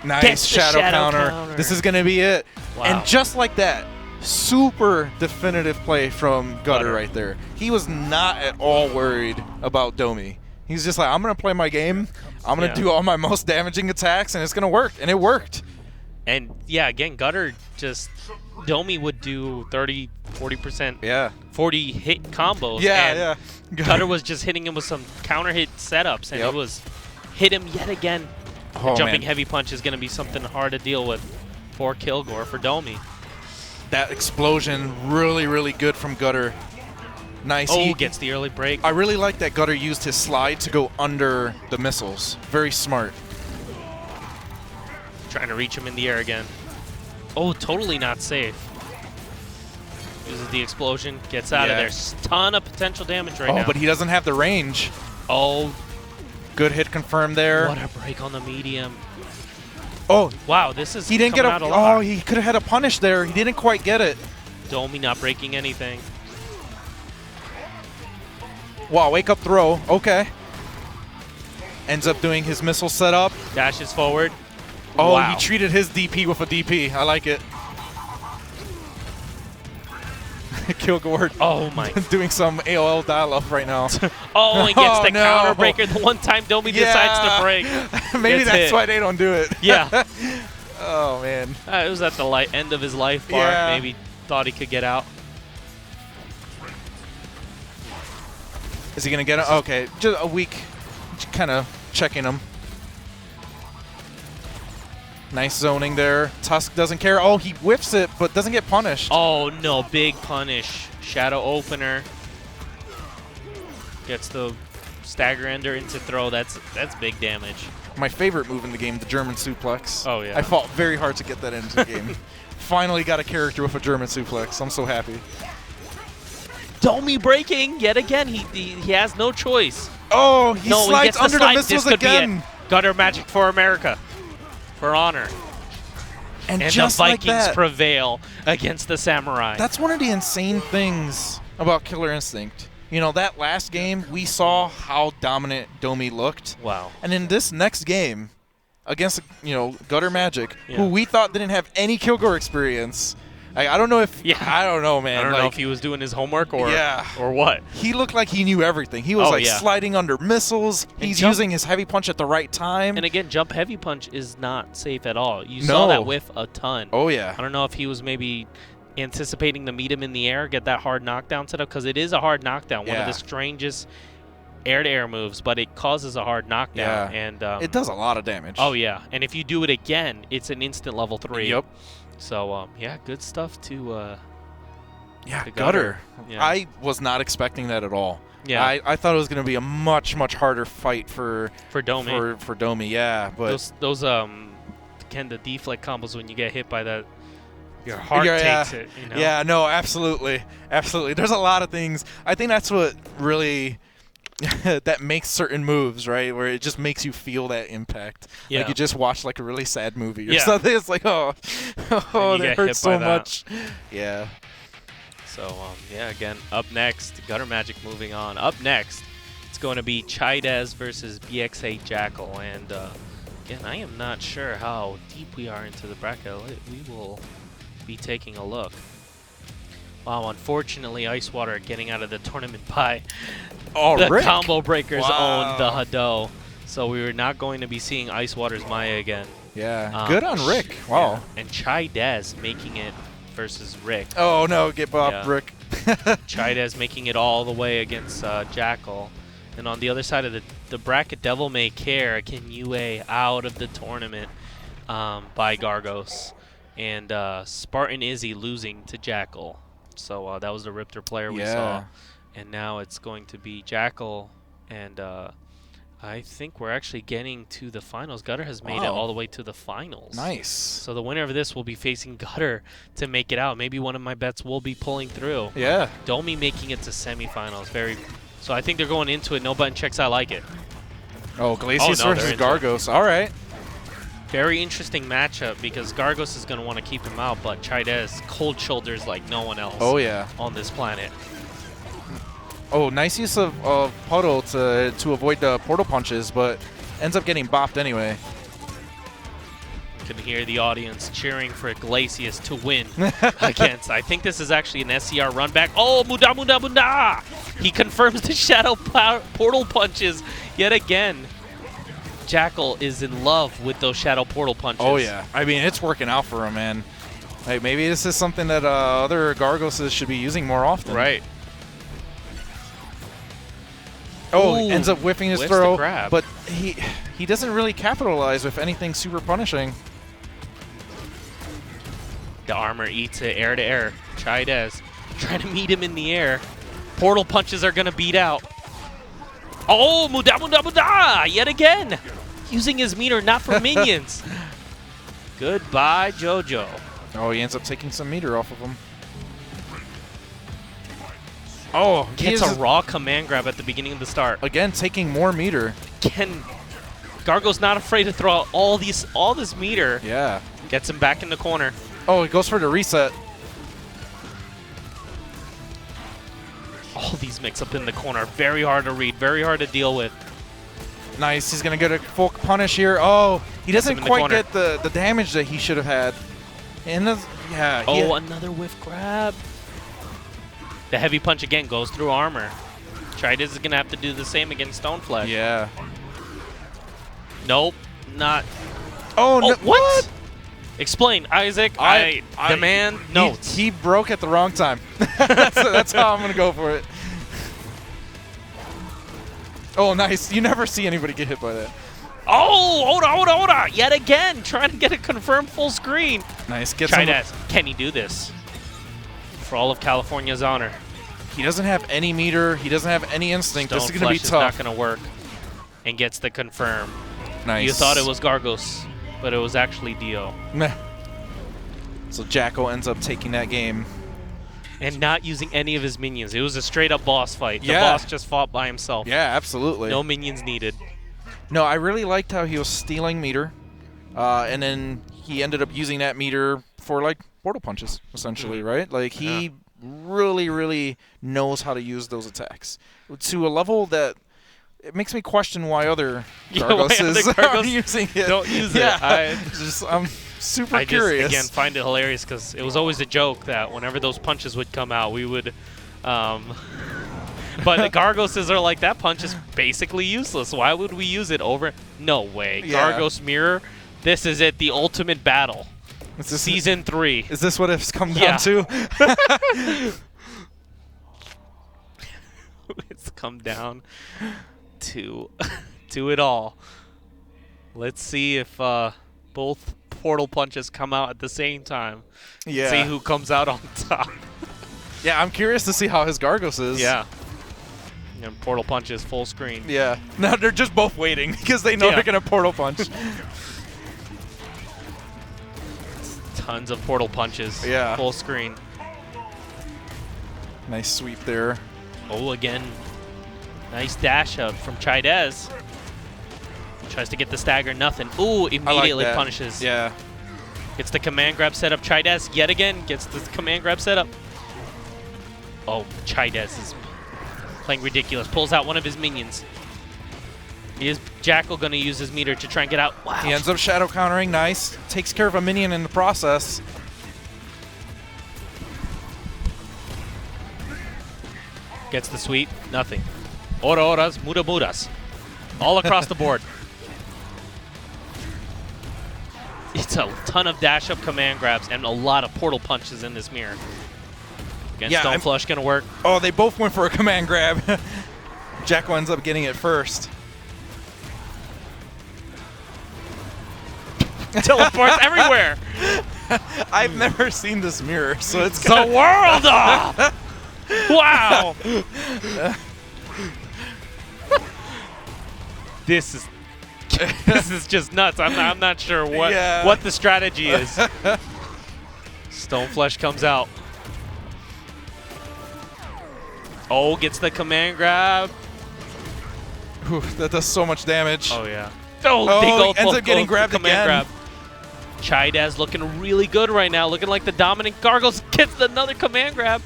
Nice shadow counter. This is going to be it. Wow. And just like that, super definitive play from Gutter right there. He was not at all worried about Domi. He's just like, I'm going to play my game. I'm going to do all my most damaging attacks, and it's going to work. And it worked. And, yeah, again, Gutter just, Domi would do 30, 40%, 40 hit combos. Yeah, and Gutter was just hitting him with some counter hit setups, and it was hit him yet again. The jumping heavy punch is going to be something hard to deal with for Kilgore, for Domi. That explosion, really, really good from Gutter. Nice. Oh, he gets the early break. I really like that Gutter used his slide to go under the missiles. Very smart. Trying to reach him in the air again. Oh, totally not safe. Uses the explosion, gets out of there. Ton of potential damage right now. Oh, but he doesn't have the range. Oh. Good hit confirmed there. What a break on the medium. Oh. Wow, this is he didn't get a oh, he could have had a punish there. He didn't quite get it. Domi not breaking anything. Wow, wake up throw. Okay. Ends up doing his missile setup. Dashes forward. Oh, wow. He treated his DP with a DP. I like it. Kilgore. Oh my. Doing some AOL dial-up right now. Oh, and gets the counter breaker the one time Domi decides to break. Maybe that's why they don't do it. Yeah. Oh, man. It was at the end of his life bar. Yeah. Maybe thought he could get out. Is he going to get it? Okay. Just a weak, kind of checking him. Nice zoning there. Tusk doesn't care. Oh, he whiffs it, but doesn't get punished. Oh, no. Big punish. Shadow opener. Gets the stagger ender into throw. That's big damage. My favorite move in the game, the German suplex. Oh, yeah. I fought very hard to get that into the game. Finally got a character with a German suplex. I'm so happy. Domi breaking yet again. He has no choice. Oh, he slides under the missiles again. Gutter magic for America. For honor. And just the Vikings like that, prevail against the Samurai. That's one of the insane things about Killer Instinct. You know, that last game, we saw how dominant Domi looked. Wow. And in this next game, against, Gutter Magic, who we thought didn't have any Kilgore experience, I don't know if... Yeah. I don't know, man. I don't know if he was doing his homework or what. He looked like he knew everything. He was sliding under missiles. He's using his heavy punch at the right time. And again, jump heavy punch is not safe at all. You saw that whiff a ton. Oh, yeah. I don't know if he was maybe anticipating to meet him in the air, get that hard knockdown set up, because it is a hard knockdown. One of the strangest air-to-air moves, but it causes a hard knockdown. Yeah. And it does a lot of damage. Oh, yeah. And if you do it again, it's an instant level 3. Yep. So, yeah, good stuff to Gutter. Yeah. I was not expecting that at all. Yeah. I thought it was going to be a much, much harder fight for Domi. For Domi, yeah. But those the deflect combos when you get hit by that, your heart takes it. You know? Yeah, no, absolutely. Absolutely. There's a lot of things. I think that's what really... that makes certain moves, right? Where it just makes you feel that impact. Yeah. Like you just watch like a really sad movie or something. It's like, that hurts so much. Yeah. So, again, up next, Gutter Magic moving on. Up next, it's going to be Chaidez versus BX8 Jackal. And, again, I am not sure how deep we are into the bracket. We will be taking a look. Wow, unfortunately, Icewater getting out of the tournament by the Combo Breakers owned the Hado. So we were not going to be seeing Icewater's Maya again. Yeah, good on Rick. Wow. Yeah. And Chidez making it versus Rick. Oh, no, get Bob, Rick. Chidez making it all the way against Jackal. And on the other side of the bracket, Devil May Care, Ken Yue out of the tournament by Gargos. And Spartan Izzy losing to Jackal. So that was the Riptor player we saw. And now it's going to be Jackal. And I think we're actually getting to the finals. Gutter has made it all the way to the finals. Nice. So the winner of this will be facing Gutter to make it out. Maybe one of my bets will be pulling through. Yeah. Domi making it to semifinals. So I think they're going into it. No button checks. I like it. Oh, Glacius versus Gargos. All right. Very interesting matchup because Gargos is going to want to keep him out, but Chidez cold shoulders like no one else on this planet. Oh, nice use of Puddle to avoid the portal punches, but ends up getting bopped anyway. You can hear the audience cheering for Glacius to win against. I think this is actually an SCR run back. Oh, Muda Muda Muda! He confirms the shadow portal punches yet again. Jackal is in love with those shadow portal punches. Oh, yeah. I mean, it's working out for him, man. Like, maybe this is something that other Gargoses should be using more often. Right. Oh, ends up whiffing his throw, grab. But he doesn't really capitalize with anything super punishing. The armor eats it air to air. Chidez trying to meet him in the air. Portal punches are going to beat out. Oh, Muda Muda Muda! Yet again! Using his meter not for minions. Goodbye, JoJo. Oh, he ends up taking some meter off of him. Oh, gets a raw command grab at the beginning of the start. Again, taking more meter. Gargo's not afraid to throw out all this meter. Yeah. Gets him back in the corner. Oh, he goes for the reset. All these mix up in the corner. Very hard to read. Very hard to deal with. Nice. He's going to get a full punish here. Oh, he doesn't quite get the damage that he should have had. And another whiff grab. The heavy punch again goes through armor. Chidez is going to have to do the same against Stoneflesh. Yeah. Nope. Not. Oh, no, what? Explain, Isaac. I demand notes. He broke at the wrong time. that's how I'm going to go for it. Oh, nice. You never see anybody get hit by that. Oh, Oda. Yet again, trying to get a confirmed full screen. Nice. Chidez, can he do this? For all of California's honor. He doesn't have any meter. He doesn't have any instinct. This is going to be tough. Is not going to work. And gets the confirm. Nice. You thought it was Gargos, but it was actually Dio. Meh. So Jackal ends up taking that game. And not using any of his minions. It was a straight-up boss fight. The boss just fought by himself. Yeah, absolutely. No minions needed. No, I really liked how he was stealing meter. And then he ended up using that meter for, like, portal punches, essentially, right? Like, he really, really knows how to use those attacks to a level that it makes me question why other Gargoses are using it. Don't use it. I'm super curious. I just, again, find it hilarious because it was always a joke that whenever those punches would come out, we would... but the Gargoses are like, that punch is basically useless. Why would we use it over? No way. Yeah. Gargos Mirror, this is it, the ultimate battle. Season 3. Is this what it's come down to? It's come down to it all. Let's see if both portal punches come out at the same time. Yeah. See who comes out on top. Yeah, I'm curious to see how his Gargos is. Yeah. And portal punches full screen. Yeah. Now they're just both waiting because they know they're going to portal punch. Tons of portal punches. Yeah. Full screen. Nice sweep there. Oh, again. Nice dash up from Chidez. Tries to get the stagger, nothing. Ooh, immediately punishes. Yeah. Gets the command grab set up. Chidez yet again gets the command grab set up. Oh, Chidez is playing ridiculous. Pulls out one of his minions. Is Jackal going to use his meter to try and get out? Wow. He ends up shadow countering. Nice. Takes care of a minion in the process. Gets the sweep. Nothing. Ora-oras, muda-mudas. All across the board. It's a ton of dash-up command grabs and a lot of portal punches in this mirror. Again, Stone Flush going to work. Oh, they both went for a command grab. Jackal ends up getting it first. Teleports everywhere. I've never seen this mirror, so it's the world. Wow. This is just nuts. I'm not sure what the strategy is. Stone Flesh comes out. Oh, gets the command grab. Whew, that does so much damage. Oh yeah. Oh, he ends up getting grabbed again. Grab. Chaidez looking really good right now, looking like the dominant Gargles. Gets another command grab.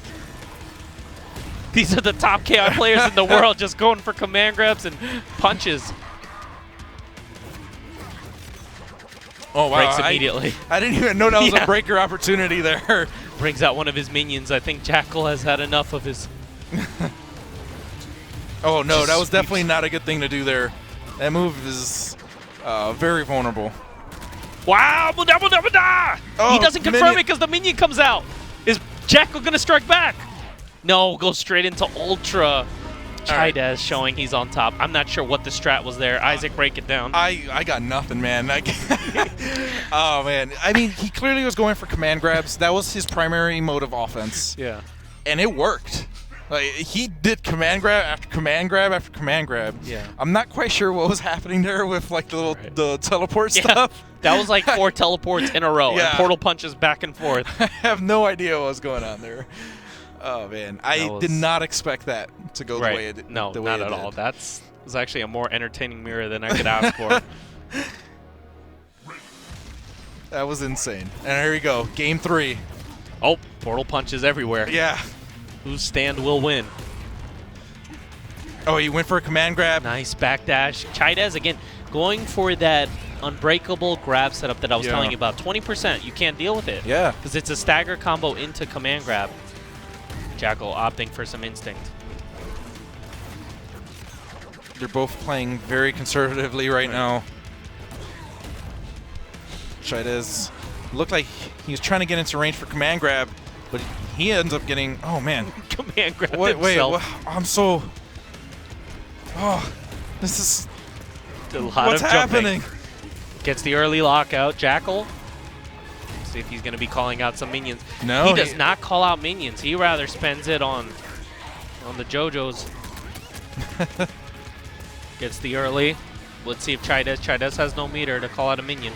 These are the top KI players in the world, just going for command grabs and punches. Oh, wow. Breaks immediately. I didn't even know that was a breaker opportunity there. Brings out one of his minions. I think Jackal has had enough of his... Oh, no, that was definitely not a good thing to do there. That move is very vulnerable. Wow! Oh, he doesn't confirm it because the minion comes out. Is Jackal going to strike back? No, goes straight into Ultra. Chaidez showing he's on top. I'm not sure what the strat was there. Isaac, break it down. I got nothing, man. Oh, man. I mean, he clearly was going for command grabs. That was his primary mode of offense. Yeah. And it worked. Like, he did command grab after command grab after command grab. Yeah. I'm not quite sure what was happening there with like the teleport stuff. That was like 4 teleports in a row and portal punches back and forth. I have no idea what was going on there. Oh man, I did not expect that to go the way it did. No, not at all. That was actually a more entertaining mirror than I could ask for. That was insane. And here we go, game 3. Oh, portal punches everywhere. Yeah. Whose stand will win? Oh, he went for a command grab. Nice backdash. Chaidez, again, going for that unbreakable grab setup that I was telling you about. 20%, you can't deal with it. Yeah. Because it's a stagger combo into command grab. Jackal opting for some instinct. They're both playing very conservatively right now. Chaidez looked like he was trying to get into range for command grab, but he ends up getting, oh man. Command grab himself. I'm so, this is, a lot what's of happening? Gets the early lockout. Jackal. See if he's going to be calling out some minions. No, he does not call out minions. He rather spends it on the JoJos. Gets the early. Let's see if Chaidez has no meter to call out a minion.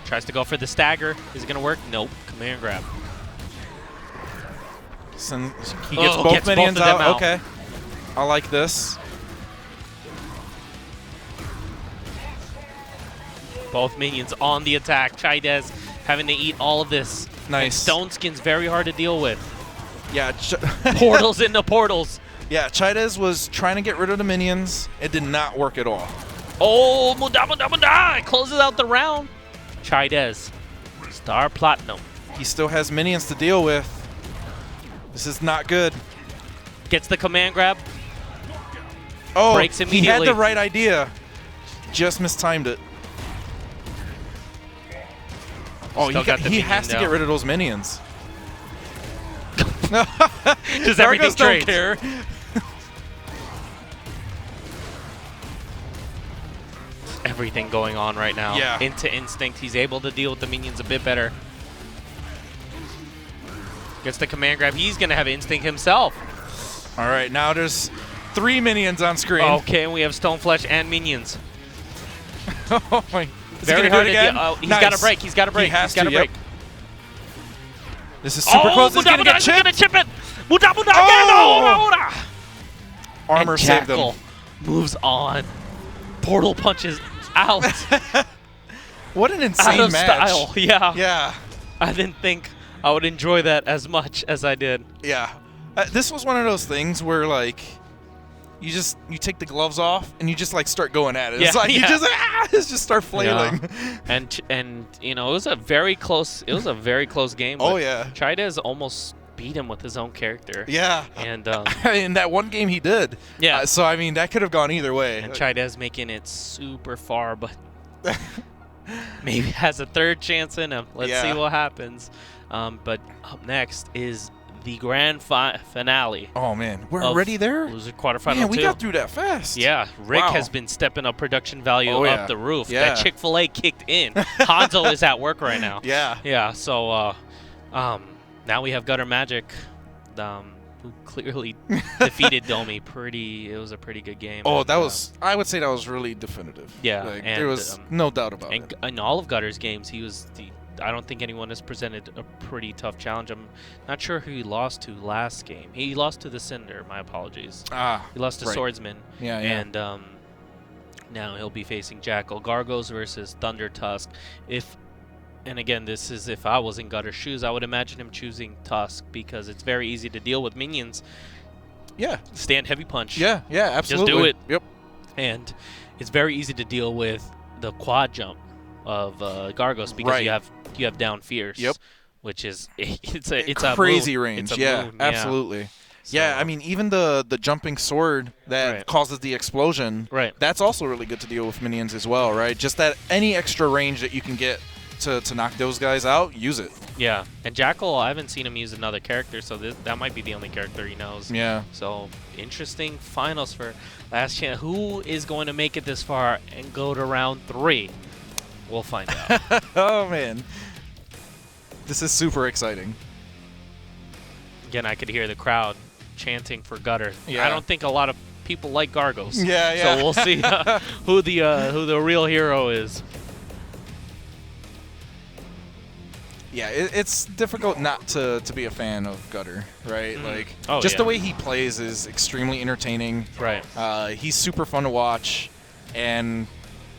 Tries to go for the stagger. Is it going to work? Nope. Command grab. He gets both minions out. Okay. I like this. Both minions on the attack. Chaidez having to eat all of this. Nice. And Stone Skin's very hard to deal with. Yeah. Portals into portals. Yeah, Chaidez was trying to get rid of the minions. It did not work at all. Oh, Muda! It closes out the round. Chaidez, Star Platinum. He still has minions to deal with. This is not good. Gets the command grab. Oh, breaks immediately. He had the right idea. Just mistimed it. Oh, he has to get rid of those minions. Just everything don't care. Everything going on right now. Yeah. Into instinct. He's able to deal with the minions a bit better. Gets the command grab. He's going to have instinct himself. All right, now there's 3 minions on screen. Okay, and we have Stone Flesh and minions. Oh my. Very hard to deal. He's got to break. He's got to break. He's got to break. This is super close. He's going to get chipped. He's going to chip it. Muda again. Armor saved him. Moves on. Portal punches out. What an insane out of match. Style. Yeah. Yeah. I didn't think I would enjoy that as much as I did. Yeah. This was one of those things where, like, you take the gloves off and you just, like, start going at it. It's like you just start flailing. Yeah. And you know, it was a very close game. Oh yeah. Chaidez almost beat him with his own character. Yeah. And in that one game he did. Yeah. So I mean that could have gone either way. And Chaidez making it super far, but maybe has a third chance in him. Let's see what happens. But up next is the grand finale. Oh, man. We're already there? Loser quarterfinal Man, we got through that fast. Yeah. Rick has been stepping up production value up the roof. Yeah. That Chick-fil-A kicked in. Hanzo is at work right now. Yeah. Yeah. So now we have Gutter Magic, who clearly defeated Domi. It was a pretty good game. Oh, that was, I would say that was really definitive. Yeah. Like, and, there was no doubt about it. In all of Gutter's games, he was I don't think anyone has presented a pretty tough challenge. I'm not sure who he lost to last game. He lost to the Cinder. My apologies. He lost to Swordsman. Yeah. And now he'll be facing Jackal. Gargos versus Thunder Tusk. And again, this is if I was in Gutter's shoes, I would imagine him choosing Tusk because it's very easy to deal with minions. Yeah. Stand heavy punch. Yeah, absolutely. Just do it. Yep. And it's very easy to deal with the quad jump of Gargos because you have down fierce. Yep. Which is it's a crazy move. range. It's a move, absolutely. So, yeah, I mean, even the jumping sword that causes the explosion, that's also really good to deal with minions as well, right? Just that any extra range that you can get to knock those guys out, use it. Yeah, and Jackal, I haven't seen him use another character, so that might be the only character he knows. Yeah. So, interesting finals for last chance. Who is going to make it this far and go to round 3? We'll find out. Oh, man. This is super exciting. Again, I could hear the crowd chanting for Gutter. Yeah. I don't think a lot of people like Gargos. Yeah. So we'll see who the real hero is. Yeah, it's difficult not to be a fan of Gutter, right? Like, just the way he plays is extremely entertaining. Right. He's super fun to watch, and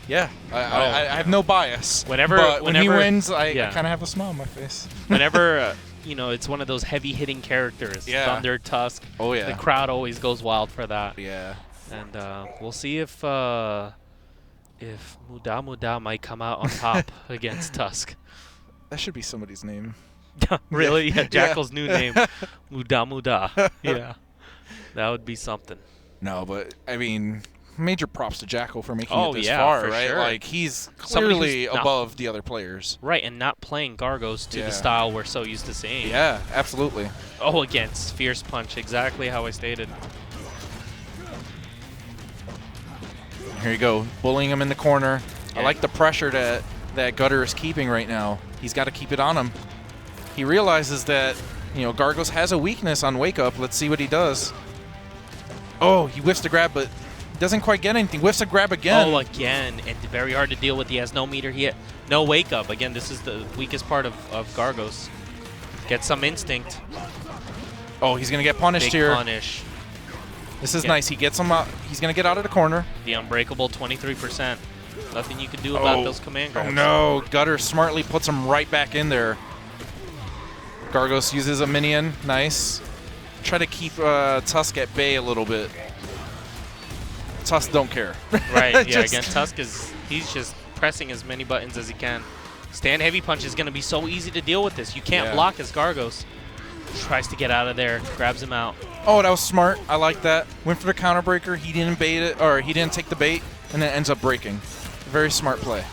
yeah, I have no bias. But when he wins, I kind of have a smile on my face. Whenever it's one of those heavy-hitting characters, Thunder, Tusk. Oh yeah. The crowd always goes wild for that. Yeah. And we'll see if Muda might come out on top against Tusk. That should be somebody's name. Really? Yeah, Jackal's new name. Muda. Yeah. That would be something. No, but, I mean, major props to Jackal for making it this far, far, right? Sure. Like, he's clearly above the other players. Right, and not playing Gargos to the style we're so used to seeing. Yeah, absolutely. Oh, against Fierce Punch, exactly how I stated. Here you go, bullying him in the corner. Yeah. I like the pressure that Gutter is keeping right now. He's got to keep it on him. He realizes that, Gargos has a weakness on Wake Up. Let's see what he does. Oh, he whiffs the grab, but doesn't quite get anything. Whiffs a grab again. Oh, again. And very hard to deal with. He has no meter. No Wake Up. Again, this is the weakest part of Gargos. Get some instinct. Oh, he's going to get punished here. Big punish. This is nice. He gets him out. He's going to get out of the corner. The unbreakable 23%. Nothing you can do about those command grabs. Oh, no. Gutter smartly puts him right back in there. Gargos uses a minion. Nice. Try to keep Tusk at bay a little bit. Tusk don't care. Right, yeah, again, Tusk he's just pressing as many buttons as he can. Stand heavy punch is going to be so easy to deal with this. You can't block as Gargos. Tries to get out of there, grabs him out. Oh, that was smart. I like that. Went for the counter breaker. He didn't bait it, or he didn't take the bait, and then ends up breaking. Very smart play.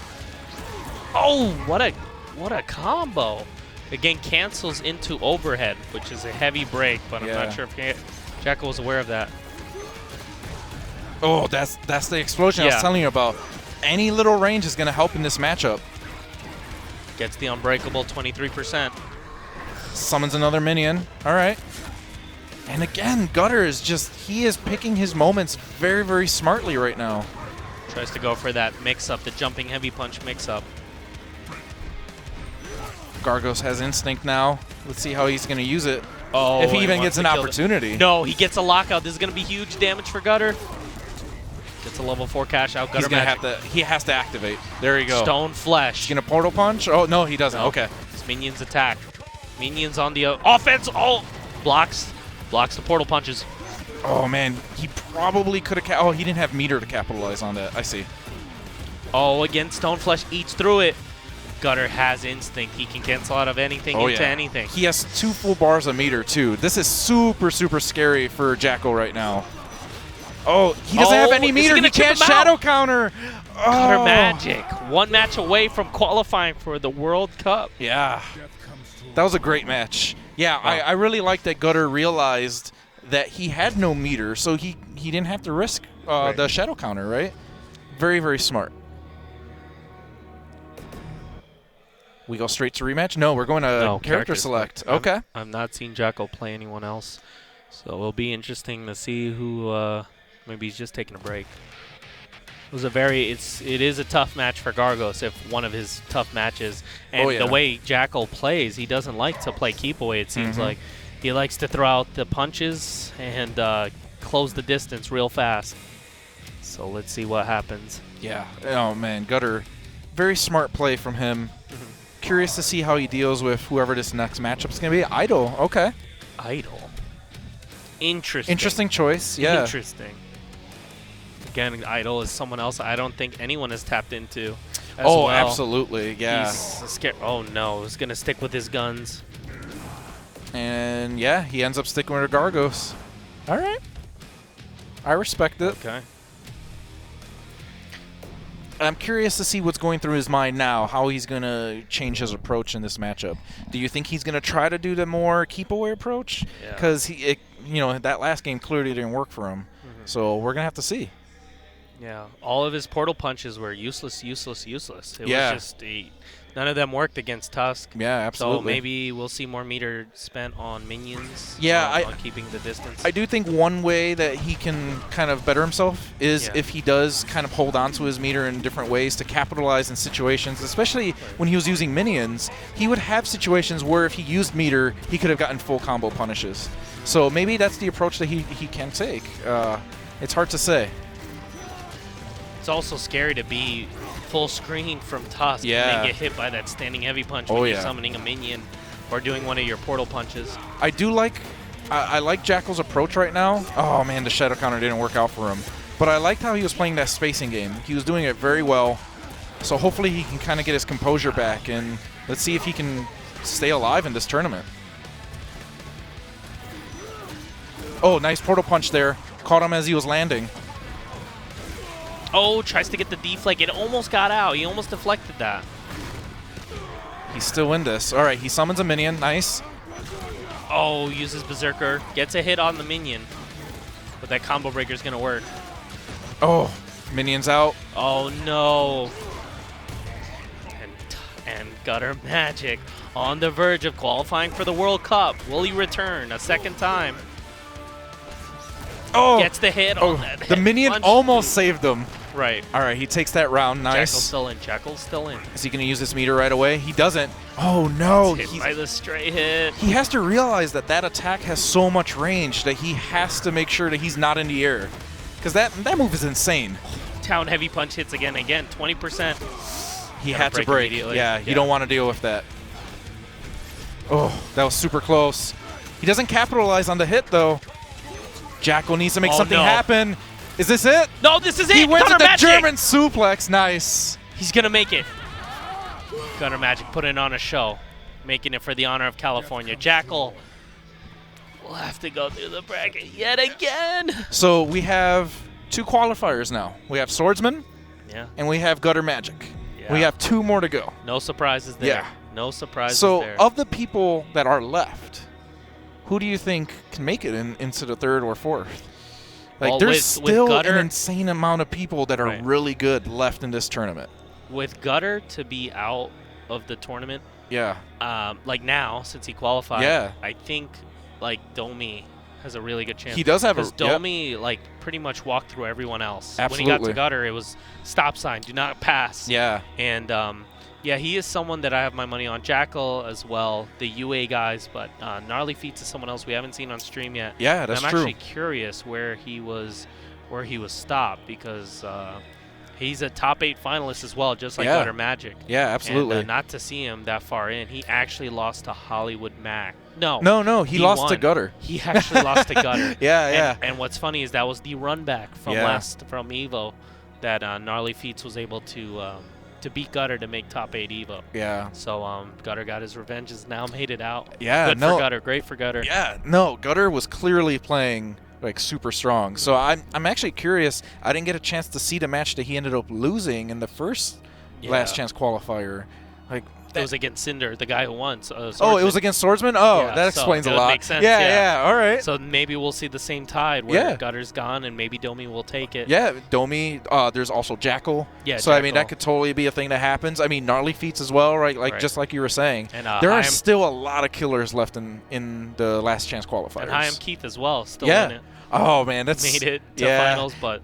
Oh, what a combo. Again, cancels into overhead, which is a heavy break, but I'm not sure if Jackal was aware of that. Oh, that's the explosion I was telling you about. Any little range is going to help in this matchup. Gets the unbreakable 23%. Summons another minion. All right. And again, Gutter is he is picking his moments very, very smartly right now. Tries to go for that mix-up, the jumping heavy punch mix-up. Gargos has instinct now. Let's see how he's going to use it. Oh, if he even gets an opportunity. No, he gets a lockout. This is going to be huge damage for Gutter. Gets a level 4 cash out. Gutter he has to activate. There you go. Stone Flesh. He's going to portal punch? Oh, no, he doesn't. No. Okay. His minions attack. Minions on the offense. Oh, blocks the portal punches. Oh, man. He probably could have... Oh, he didn't have meter to capitalize on that. I see. Oh, again, Stone Flesh eats through it. Gutter has instinct. He can cancel out of anything into anything. He has 2 full bars of meter, too. This is super, super scary for Jackal right now. Oh, he doesn't have any meter. He can't shadow counter. Gutter Magic. One match away from qualifying for the World Cup. Yeah. That was a great match. Yeah, I really like that Gutter realized that he had no meter, so he didn't have to risk the shadow counter, right? Very, very smart. We go straight to rematch? No, we're going to character select. Okay. I've not seen Jackal play anyone else, so it'll be interesting to see who maybe he's just taking a break. It is a tough match for Gargos if one of his tough matches. And the way Jackal plays, he doesn't like to play keep away, it seems like. He likes to throw out the punches and close the distance real fast. So let's see what happens. Yeah. Oh, man. Gutter, very smart play from him. Curious to see how he deals with whoever this next matchup is going to be. Idol. Okay. Idol. Interesting. Interesting choice. Yeah. Interesting. Again, Idol is someone else I don't think anyone has tapped into as well. Absolutely. Yeah. He's scared. Oh, no. He's going to stick with his guns. And, yeah, he ends up sticking with Gargos. All right. I respect it. Okay. I'm curious to see what's going through his mind now, how he's going to change his approach in this matchup. Do you think he's going to try to do the more keep-away approach? Because, that last game clearly didn't work for him. So we're going to have to see. Yeah, all of his portal punches were useless. It was just none of them worked against Tusk. Yeah, absolutely. So maybe we'll see more meter spent on minions. Yeah, on keeping the distance. I do think one way that he can kind of better himself is if he does kind of hold on to his meter in different ways to capitalize in situations, especially when he was using minions. He would have situations where if he used meter, he could have gotten full combo punishes. So maybe that's the approach that he can take. It's hard to say. It's also scary to be full screen from Tusk and then get hit by that standing heavy punch when you're summoning a minion or doing one of your portal punches. I do like I like Jackal's approach right now. Oh man, the shadow counter didn't work out for him. But I liked how he was playing that spacing game. He was doing it very well. So hopefully he can kind of get his composure back, and let's see if he can stay alive in this tournament. Oh, nice portal punch there. Caught him as he was landing. Oh, tries to get the deflect. It almost got out. He almost deflected that. He's still in this. All right, he summons a minion. Nice. Oh, uses Berserker. Gets a hit on the minion. But that combo breaker is going to work. Oh, minion's out. Oh, no. And Gutter Magic on the verge of qualifying for the World Cup. Will he return a second time? Oh, gets the hit on that. The minion almost saved him. Right. All right, he takes that round. Nice. Jackal's still in. Jackal's still in. Is he going to use this meter right away? He doesn't. Oh, no. He's hit by the stray hit. He has to realize that that attack has so much range that he has to make sure that he's not in the air. Because that move is insane. Town heavy punch hits again. 20%. He had to break. Yeah, you don't want to deal with that. Oh, that was super close. He doesn't capitalize on the hit, though. Jackal needs to make something happen. Is this it? No, this is it. He wins Gutter with the Magic. German suplex. Nice. He's going to make it. Gutter Magic putting on a show, making it for the honor of California. Jackal will have to go through the bracket yet again. So we have two qualifiers now. We have Swordsman and we have Gutter Magic. Yeah. We have two more to go. No surprises there. Yeah. No surprises there. So of the people that are left, who do you think can make it into the third or fourth? Like, there's still an insane amount of people that are really good left in this tournament. With Gutter to be out of the tournament, like now, since he qualified, I think, like, Domi has a really good chance. He does have because Domi, like, pretty much walked through everyone else. Absolutely. When he got to Gutter, it was stop sign, do not pass. Yeah. And, yeah, he is someone that I have my money on. Jackal as well, the UA guys, but Gnarly Feats is someone else we haven't seen on stream yet. Yeah, that's true. true. I'm actually curious where he was stopped, because he's a top 8 finalist as well, just like Gutter Magic. Yeah, absolutely. And not to see him that far in, he actually lost to Hollywood Mac. No, he lost to Gutter. He actually lost to Gutter. Yeah. And what's funny is that was the run back from from Evo that Gnarly Feats was able to beat Gutter to make top 8 Evo. Yeah. So Gutter got his revenge, has now made it out. Yeah, Good for Gutter. Great for Gutter. Yeah, no, Gutter was clearly playing like super strong. So I'm actually curious. I didn't get a chance to see the match that he ended up losing in the first last chance qualifier. Like it was against Cinder, the guy who won. Oh, it was against Swordsman? Oh, yeah, that explains a lot. Makes sense, yeah, all right. So maybe we'll see the same tide where Gutter's gone and maybe Domi will take it. Yeah, Domi. There's also Jackal. Yeah, so, I mean, that could totally be a thing that happens. I mean, Gnarly Feats as well, right? Like, just like you were saying. And, there are still a lot of killers left in the last chance qualifiers. And Hyam Keith as well, still in it. Oh, man, that's... Made it to finals, but...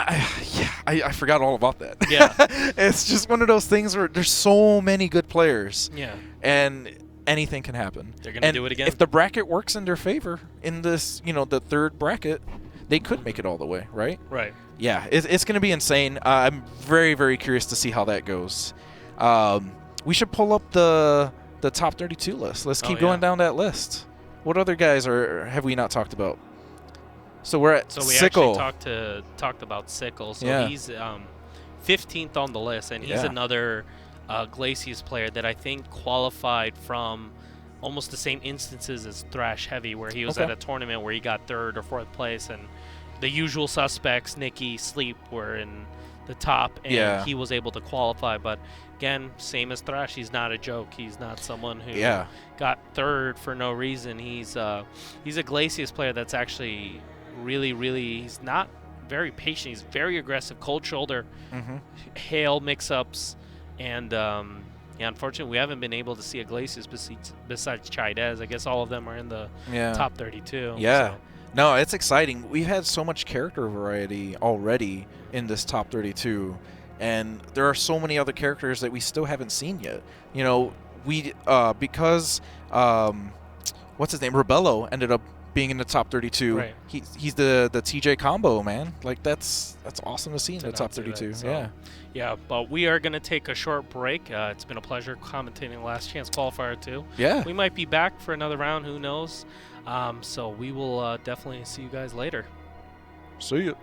I forgot all about that. Yeah. It's just one of those things where there's so many good players. Yeah. And anything can happen. They're going to do it again. If the bracket works in their favor in this, the third bracket, they could make it all the way, right? Right. Yeah, it's going to be insane. I'm very, very curious to see how that goes. We should pull up the top 32 list. Let's keep going down that list. What other guys have we not talked about? So we're at Sickle. So we actually talked about Sickle. So he's 15th on the list, and he's another Glacius player that I think qualified from almost the same instances as Thrash Heavy, where he was at a tournament where he got 3rd or 4th place, and the usual suspects, Nikki, Sleep, were in the top, and he was able to qualify. But again, same as Thrash, he's not a joke. He's not someone who got 3rd for no reason. He's a Glacius player that's actually really, he's not very patient. He's very aggressive, cold shoulder, hail mix-ups, and unfortunately, we haven't been able to see a Glacius besides Chaidez. I guess all of them are in the top 32. Yeah. So. No, it's exciting. We've had so much character variety already in this top 32, and there are so many other characters that we still haven't seen yet. Because what's his name? Rebello ended up being in the top 32. Right. He's the TJ combo, man. Like that's awesome to see in the top 32. Yeah, but we are going to take a short break. It's been a pleasure commentating Last Chance Qualifier too. Yeah. We might be back for another round, who knows. So we will definitely see you guys later. See you.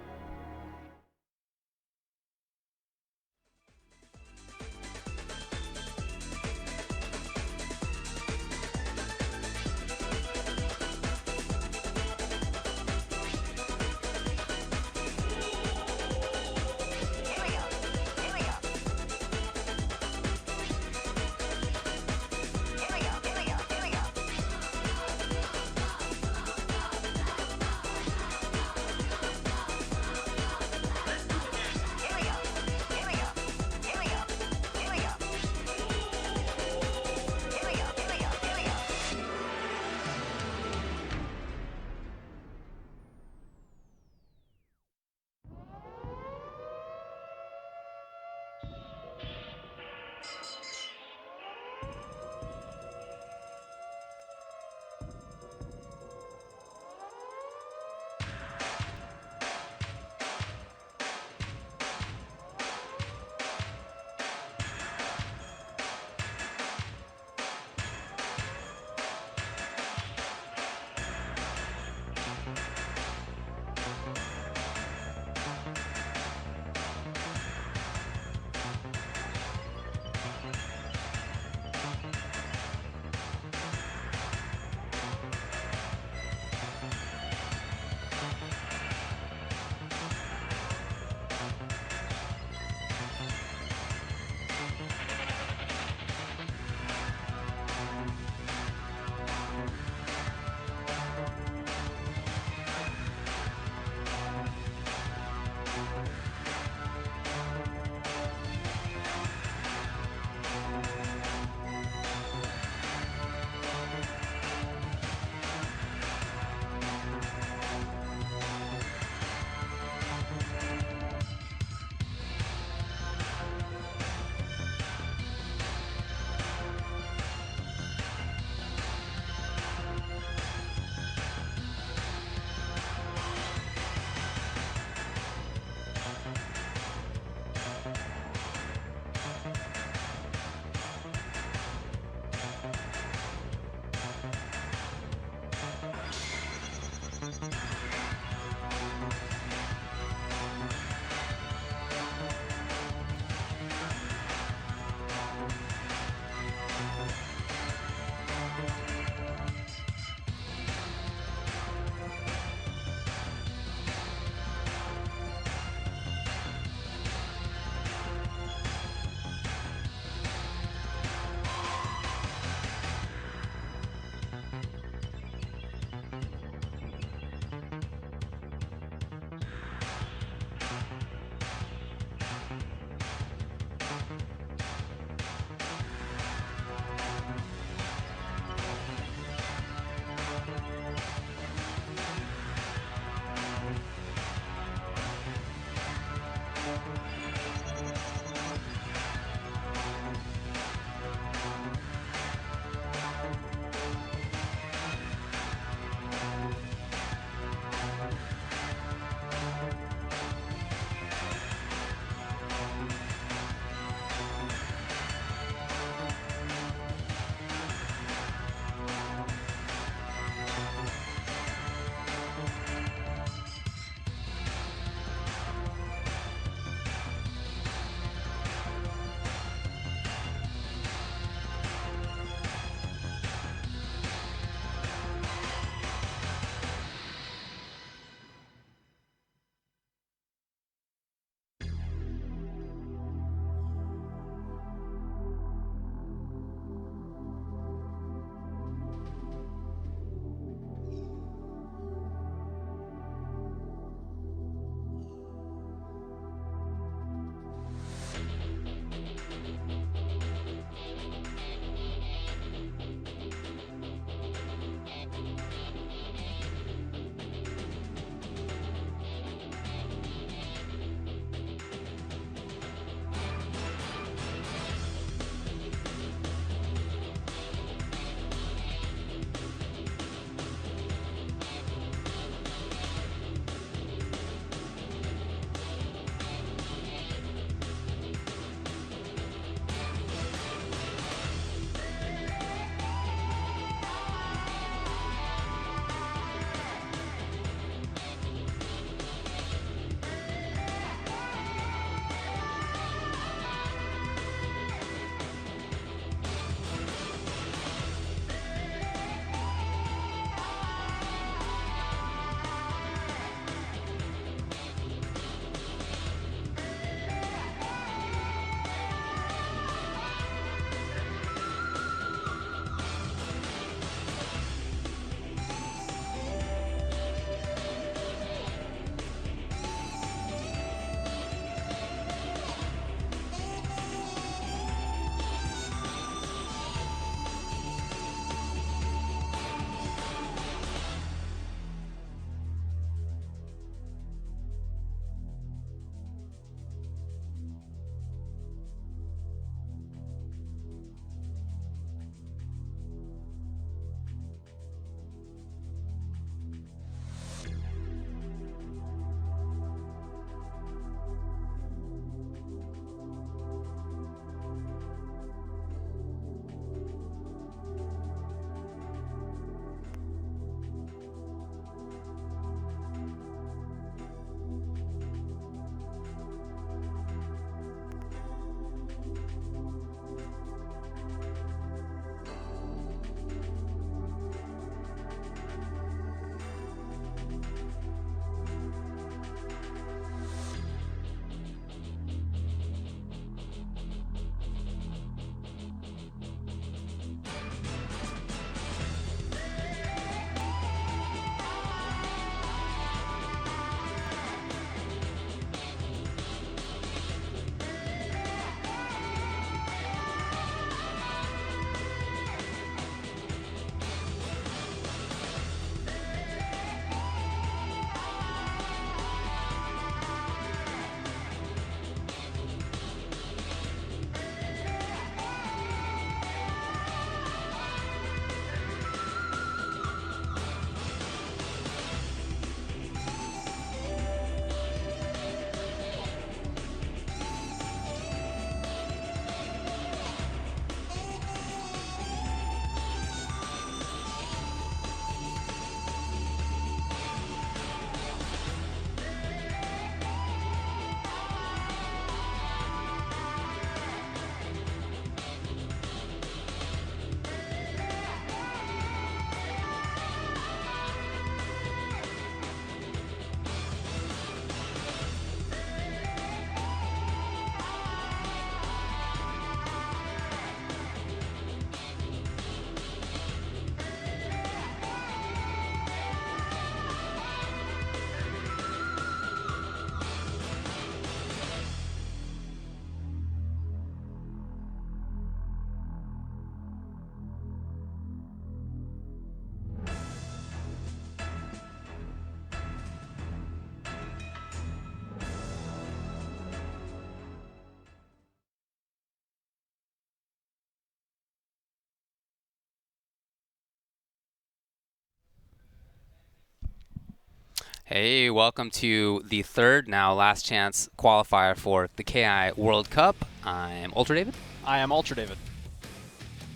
Hey, welcome to the third, now last chance qualifier for the KI World Cup. I'm Ultra David. I am Ultra David.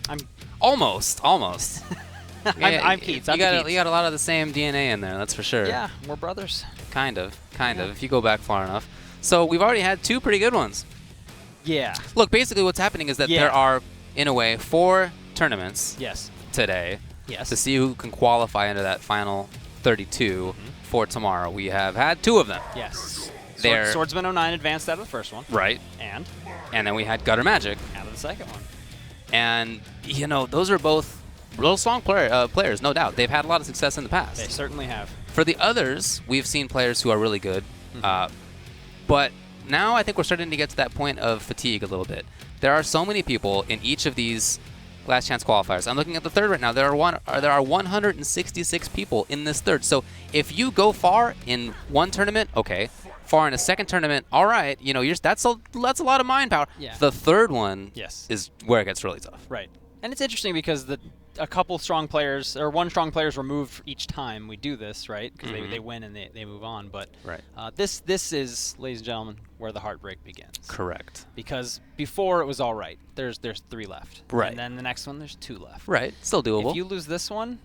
I'm almost. I'm Keats. You got a lot of the same DNA in there, that's for sure. Yeah, we're brothers. Kind of, if you go back far enough. So we've already had 2 pretty good ones. Yeah. Look, basically what's happening is that there are, in a way, 4 tournaments today to see who can qualify into that final 32 for tomorrow. We have had 2 of them. Yes. Swordsman 09 advanced out of the first one. Right. And then we had Gutter Magic out of the second one. And, you know, those are both real strong players, no doubt. They've had a lot of success in the past. They certainly have. For the others, we've seen players who are really good. But now I think we're starting to get to that point of fatigue a little bit. There are so many people in each of these last chance qualifiers. I'm looking at the third right now. There are 166 people in this third. So if you go far in one tournament, okay. Far in a second tournament, all right. You know, that's a lot of mind power. Yeah. The third one is where it gets really tough. Right. And it's interesting because a couple strong players, or one strong player is removed each time we do this, right? Because they win and they move on. But this is, ladies and gentlemen, where the heartbreak begins. Correct. Because before it was all right. There's 3 left. Right. And then the next one, there's 2 left. Right. Still doable. If you lose this one,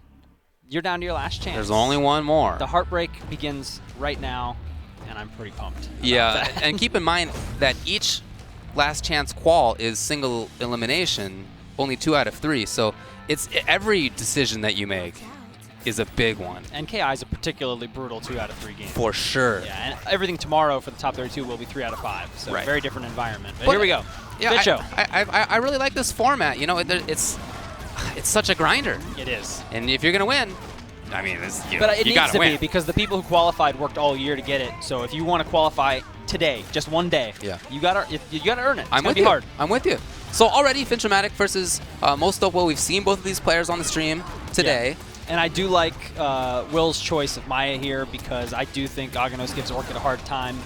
you're down to your last chance. There's only one more. The heartbreak begins right now, and I'm pretty pumped. Yeah, and keep in mind that each last chance qual is single elimination, only 2 out of 3. So it's every decision that you make is a big one. And KI is a particularly brutal 2 out of 3 game. For sure. Yeah, and everything tomorrow for the top 32 will be 3 out of 5. So very different environment. But here we go. Yeah, show. I really like this format. You know, it's such a grinder. It is. And if you're gonna win, I mean, but it needs to win. be, because the people who qualified worked all year to get it. So if you want to qualify today, just one day, you gotta earn it. It's gonna be hard. I'm with you. So already Finchamatic versus Most Dopewell. We've seen both of these players on the stream today. Yeah. And I do like Will's choice of Maya here, because I do think Aganos gives Orchid a hard time.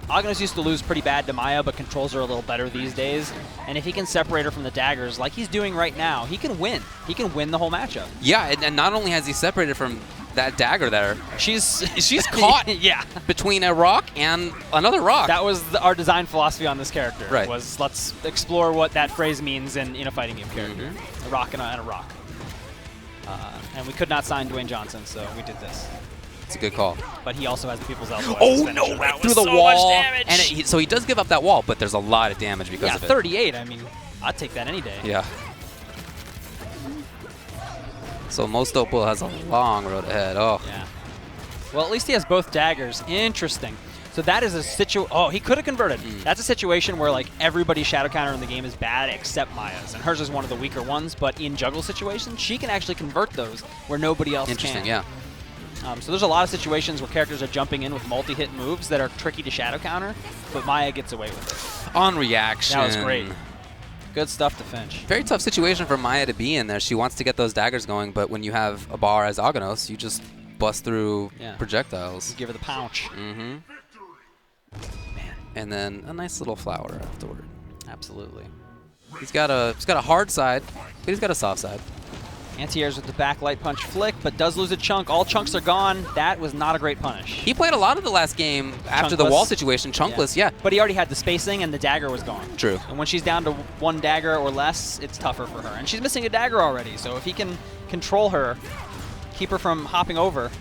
Aganos used to lose pretty bad to Maya, but controls her a little better these days. And if he can separate her from the daggers like he's doing right now, he can win. He can win the whole matchup. Yeah, and not only has he separated from that dagger there, she's caught between a rock and another rock. That was our design philosophy on this character. Right. Was let's explore what that phrase means in a fighting game character. A rock and a rock. And we could not sign Dwayne Johnson, so we did this. It's a good call. But he also has the People's Elbow. Oh no! Right through the wall. Much damage. And so he does give up that wall, but there's a lot of damage because of it. 38. I mean, I'd take that any day. Yeah. So Most Dopewell has a long road ahead. Oh. Yeah. Well, at least he has both daggers. Interesting. So that is a situation. Oh, he could have converted. That's a situation where like everybody's shadow counter in the game is bad except Maya's, and hers is one of the weaker ones. But in juggle situations, she can actually convert those where nobody else Interesting, can. yeah. So there's a lot of situations where characters are jumping in with multi-hit moves that are tricky to shadow counter, but Maya gets away with it. On reaction. That was great. Good stuff to Finch. Very tough situation for Maya to be in there. She wants to get those daggers going, but when you have a bar as Aganos, you just bust through projectiles. You give her the pouch. Man. And then a nice little flower afterward. Absolutely. He's got a hard side, but he's got a soft side. Anti-airs with the backlight punch flick, but does lose a chunk. All chunks are gone. That was not a great punish. He played a lot of the last game after the wall situation, chunkless, yeah. But he already had the spacing, and the dagger was gone. True. And when she's down to 1 dagger or less, it's tougher for her. And she's missing a dagger already, so if he can control her, keep her from hopping over.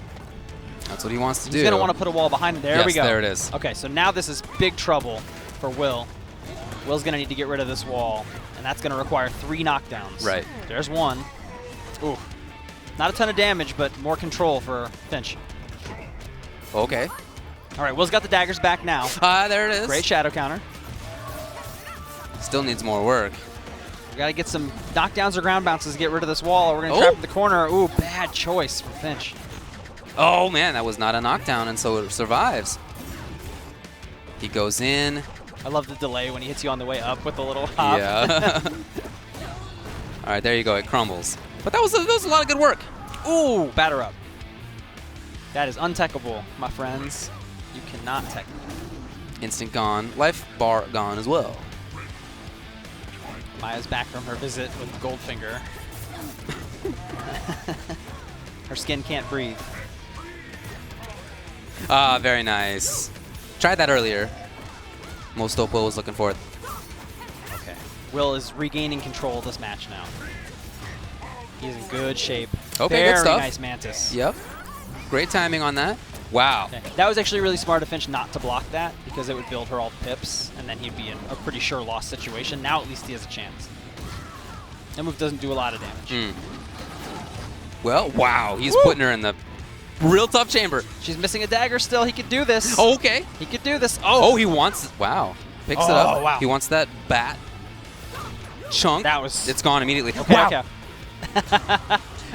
That's what he wants to do. He's going to want to put a wall behind him. There we go. There it is. Okay, so now this is big trouble for Will. Will's going to need to get rid of this wall, and that's going to require 3 knockdowns. Right. There's 1. Ooh. Not a ton of damage, but more control for Finch. Okay. All right, Will's got the daggers back now. There it is. Great shadow counter. Still needs more work. We got to get some knockdowns or ground bounces to get rid of this wall. We're going to trap in the corner. Ooh, bad choice for Finch. Oh, man, that was not a knockdown, and so it survives. He goes in. I love the delay when he hits you on the way up with a little hop. Yeah. All right, there you go. It crumbles. But that was a lot of good work. Ooh, batter up. That is untechable, my friends. You cannot tech that. Instant gone. Life bar gone as well. Maya's back from her visit with Goldfinger. Her skin can't breathe. Ah, very nice. Tried that earlier. Most dope Will was looking for it. Okay. Will is regaining control of this match now. He's in good shape. Okay, very good stuff. nice Mantis. Yep. Great timing on that. Wow. Okay. That was actually really smart of Finch not to block that because it would build her all pips, and then he'd be in a pretty sure loss situation. Now at least he has a chance. That move doesn't do a lot of damage. Well, wow. He's putting her in the real tough chamber. She's missing a dagger still. He could do this. Oh, okay. He could do this. Oh, he wants it. Wow. Picks it up. Wow. He wants that bat chunk. That was... It's gone immediately. Okay, wow. okay.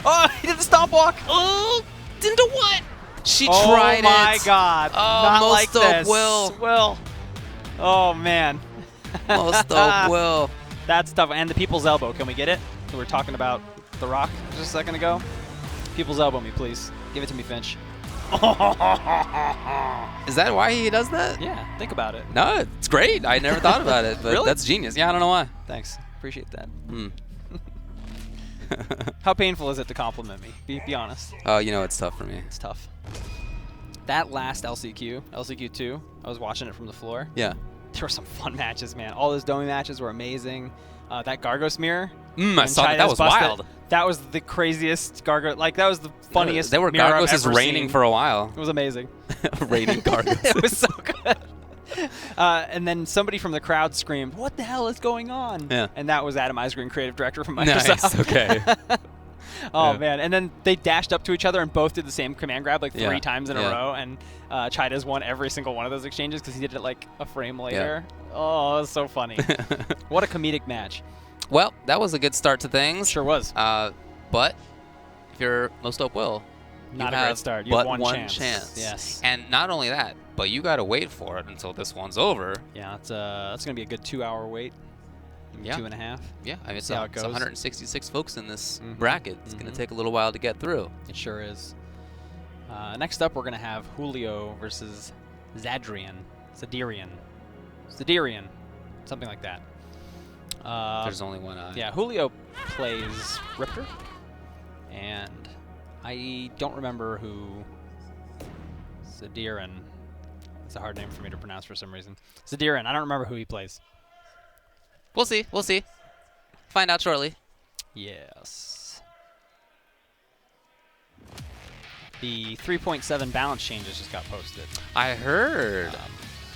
Oh, he did the stomp walk. Oh, into what? She tried it. Oh my God! Oh, Not most like dope this. Will. Oh man. Most dope Will. That's tough. And the people's elbow. Can we get it? We were talking about The Rock just a second ago. People's elbow me, please. Give it to me, Finch. Is that why he does that? Yeah. Think about it. No, it's great. I never thought about it, but Really? that's genius. Yeah, I don't know why. Thanks. Appreciate that. Hmm. How painful is it to compliment me? Be honest. Oh, you know it's tough for me. It's tough. That last LCQ, LCQ2, I was watching it from the floor. Yeah. There were some fun matches, man. All those Domi matches were amazing. That Gargos mirror. I saw that. That was wild. That was the craziest Gargos. Like, that was the funniest. There were mirror I've Gargos ever raining seen. for a while. It was amazing. Raining Gargos. It was so good. And then somebody from the crowd screamed, "What the hell is going on?" Yeah. And that was Adam Eisgreen, creative director from Microsoft. Nice. Okay. Oh, Yeah. man. And then they dashed up to each other and both did the same command grab like Yeah. 3 times in a Yeah. row. And Chida's won every single one of those exchanges because he did it like a frame later. Oh, it was so funny. What a comedic match. Well, that was a good start to things. Sure was. But if you're Most Dope Will, Not you a have great start. You but have one chance. Yes. And not only that, but you got to wait for it until this one's over. Yeah, that's going to be a good 2-hour wait. Yeah. 2.5. Yeah, I mean, it's See how it it's goes. 166 folks in this Mhm. bracket. It's going to take a little while to get through. It sure is. Next up, we're going to have Julio versus Zadrian. Zadirian. Something like that. There's only one eye. Yeah, Julio plays Riptor. And I don't remember who Zadiran. It's a hard name for me to pronounce for some reason. Zadiran. I don't remember who he plays. We'll see. We'll see. Find out shortly. Yes. The 3.7 balance changes just got posted. I heard.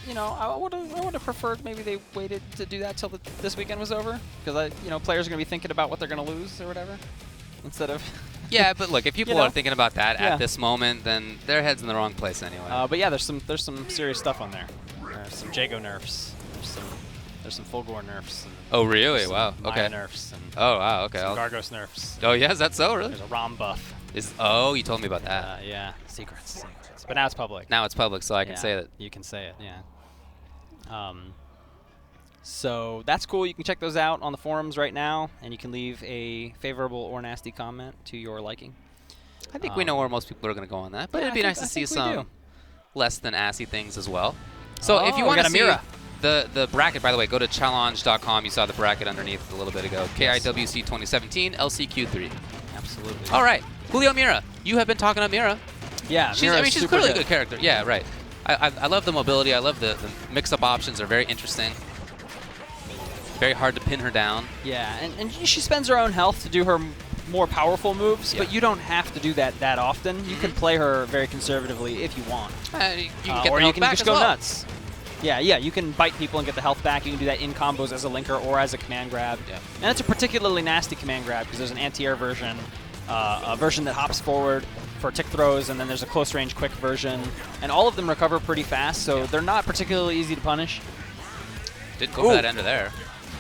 You know, I would have preferred maybe they waited to do that till this weekend was over, because players are going to be thinking about what they're going to lose or whatever, instead of. Yeah, but look, if people know? are thinking about that Yeah. at this moment, then their head's in the wrong place anyway. But yeah, there's some serious stuff on there. There's some Jago nerfs. There's some Fulgore nerfs. And Oh, really? some Wow. Maya Okay. nerfs and Oh, wow. Okay. some Gargos nerfs. Oh, yeah. Is that so? Really? There's a ROM buff. Oh, you told me about that. Yeah, secrets. But now it's public. Now it's public, so I can Yeah, say that. You can say it, yeah. So that's cool. You can check those out on the forums right now, and you can leave a favorable or nasty comment to your liking. I think we know where most people are going to go on that, but yeah, it'd be I nice to think see we some less than assy things as well. So if you Oh, want we to got a see Mira. the bracket, by the way, go to challenge.com. You saw the bracket underneath a little bit ago. Yes. KIWC 2017, LCQ3. Absolutely. All right. Julio Mira. You have been talking about Mira. Yeah, She's super clearly a good character. Yeah, right. I love the mobility. I love the mix-up options are very interesting. Very hard to pin her down. Yeah, and she spends her own health to do her more powerful moves, but you don't have to do that often. You can play her very conservatively if you want. You can get or the you health can back just as go well. nuts. Yeah, you can bite people and get the health back. You can do that in combos as a linker or as a command grab. Yeah. And it's a particularly nasty command grab because there's an anti-air version, a version that hops forward for tick throws, and then there's a close range quick version. And all of them recover pretty fast, so they're not particularly easy to punish. Did go for that ender there.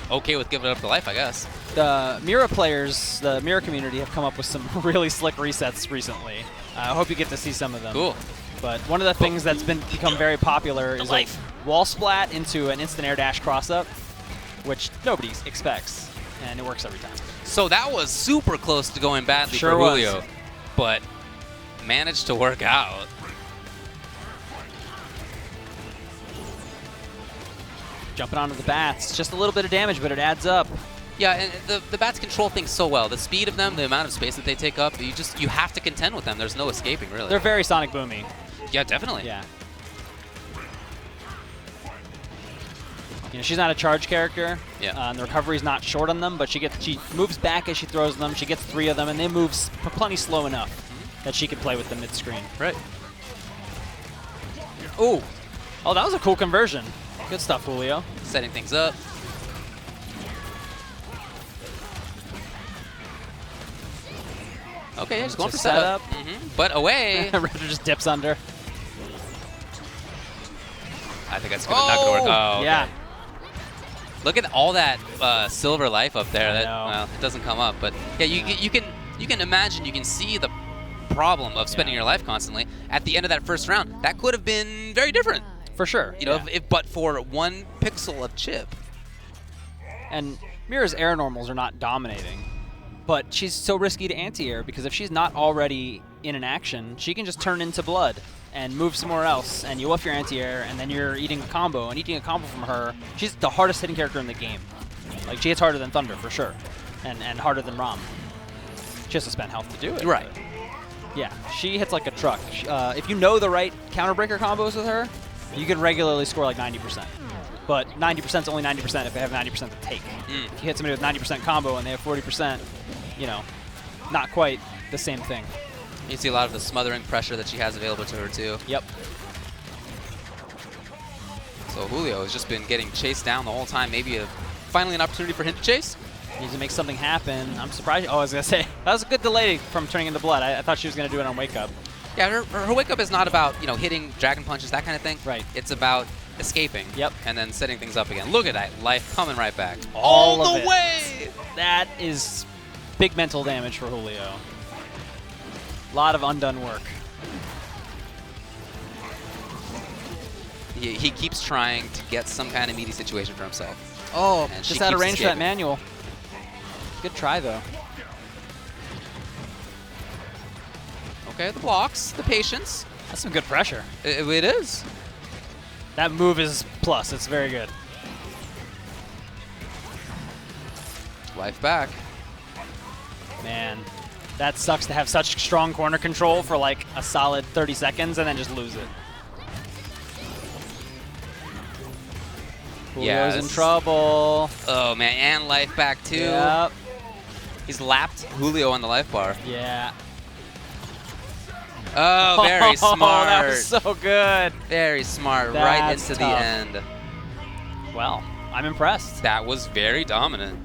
Okay with giving it up to life, I guess. The Mira players, the Mira community, have come up with some really slick resets recently. I hope you get to see some of them. Cool. But one of the things that's become very popular is a wall splat into an instant air dash cross-up, which nobody expects, and it works every time. So that was super close to going badly Sure for was. Julio, but managed to work out. Jumping onto the bats, just a little bit of damage, but it adds up. Yeah, and the bats control things so well. The speed of them, the amount of space that they take up, you have to contend with them. There's no escaping, really. They're very Sonic Boomy. Yeah, definitely. Yeah. You know, she's not a charge character. Yeah. And the recovery's not short on them, but she moves back as she throws them. She gets 3 of them, and they move plenty slow enough that she can play with them mid-screen. Right. Ooh. Oh, that was a cool conversion. Good stuff, Julio. Setting things up. Okay, yeah, just going for setup. But away. Retro just dips under. I think that's not going to work. Oh, okay. Yeah. Look at all that silver life up there. That, know. well, it doesn't come up, but yeah, you can imagine, you can see the problem of spending your life constantly. At the end of that first round, that could have been very different. For sure. You know, if but for 1 pixel of chip. And Mira's air normals are not dominating, but she's so risky to anti-air because if she's not already in an action, she can just turn into blood and move somewhere else, and you whiff your anti-air, and then you're eating a combo, and eating a combo from her, she's the hardest hitting character in the game. Like, she hits harder than Thunder, for sure, and harder than Rom. She has to spend health to do it. Right. Yeah, she hits like a truck. If you know the right counter breaker combos with her, you can regularly score like 90%. But 90% is only 90% if they have 90% to take. If you hit somebody with 90% combo and they have 40%, you know, not quite the same thing. You see a lot of the smothering pressure that she has available to her, too. Yep. So Julio has just been getting chased down the whole time. Maybe finally an opportunity for him to chase. Needs to make something happen. I'm surprised. Oh, I was going to say, that was a good delay from turning into blood. I thought she was going to do it on Wake Up. Yeah, her Wake Up is not about, you know, hitting dragon punches, that kind of thing. Right. It's about escaping. Yep. And then setting things up again. Look at that. Life coming right back. All the of it. way! That is big mental damage for Julio. A lot of undone work. He keeps trying to get some kind of meaty situation for himself. Oh, And just she out of keeps range for that escaping. manual. Good try, though. Okay, the blocks, the patience. That's some good pressure. It is. That move is plus. It's very good. Life back. Man, that sucks to have such strong corner control for like a solid 30 seconds and then just lose it. Julio's in trouble. Oh, man, and life back, too. Yep. He's lapped Julio on the life bar. Yeah. Oh, very smart. That was so good. Very smart. Right That's into tough. the end. Well, I'm impressed. That was very dominant.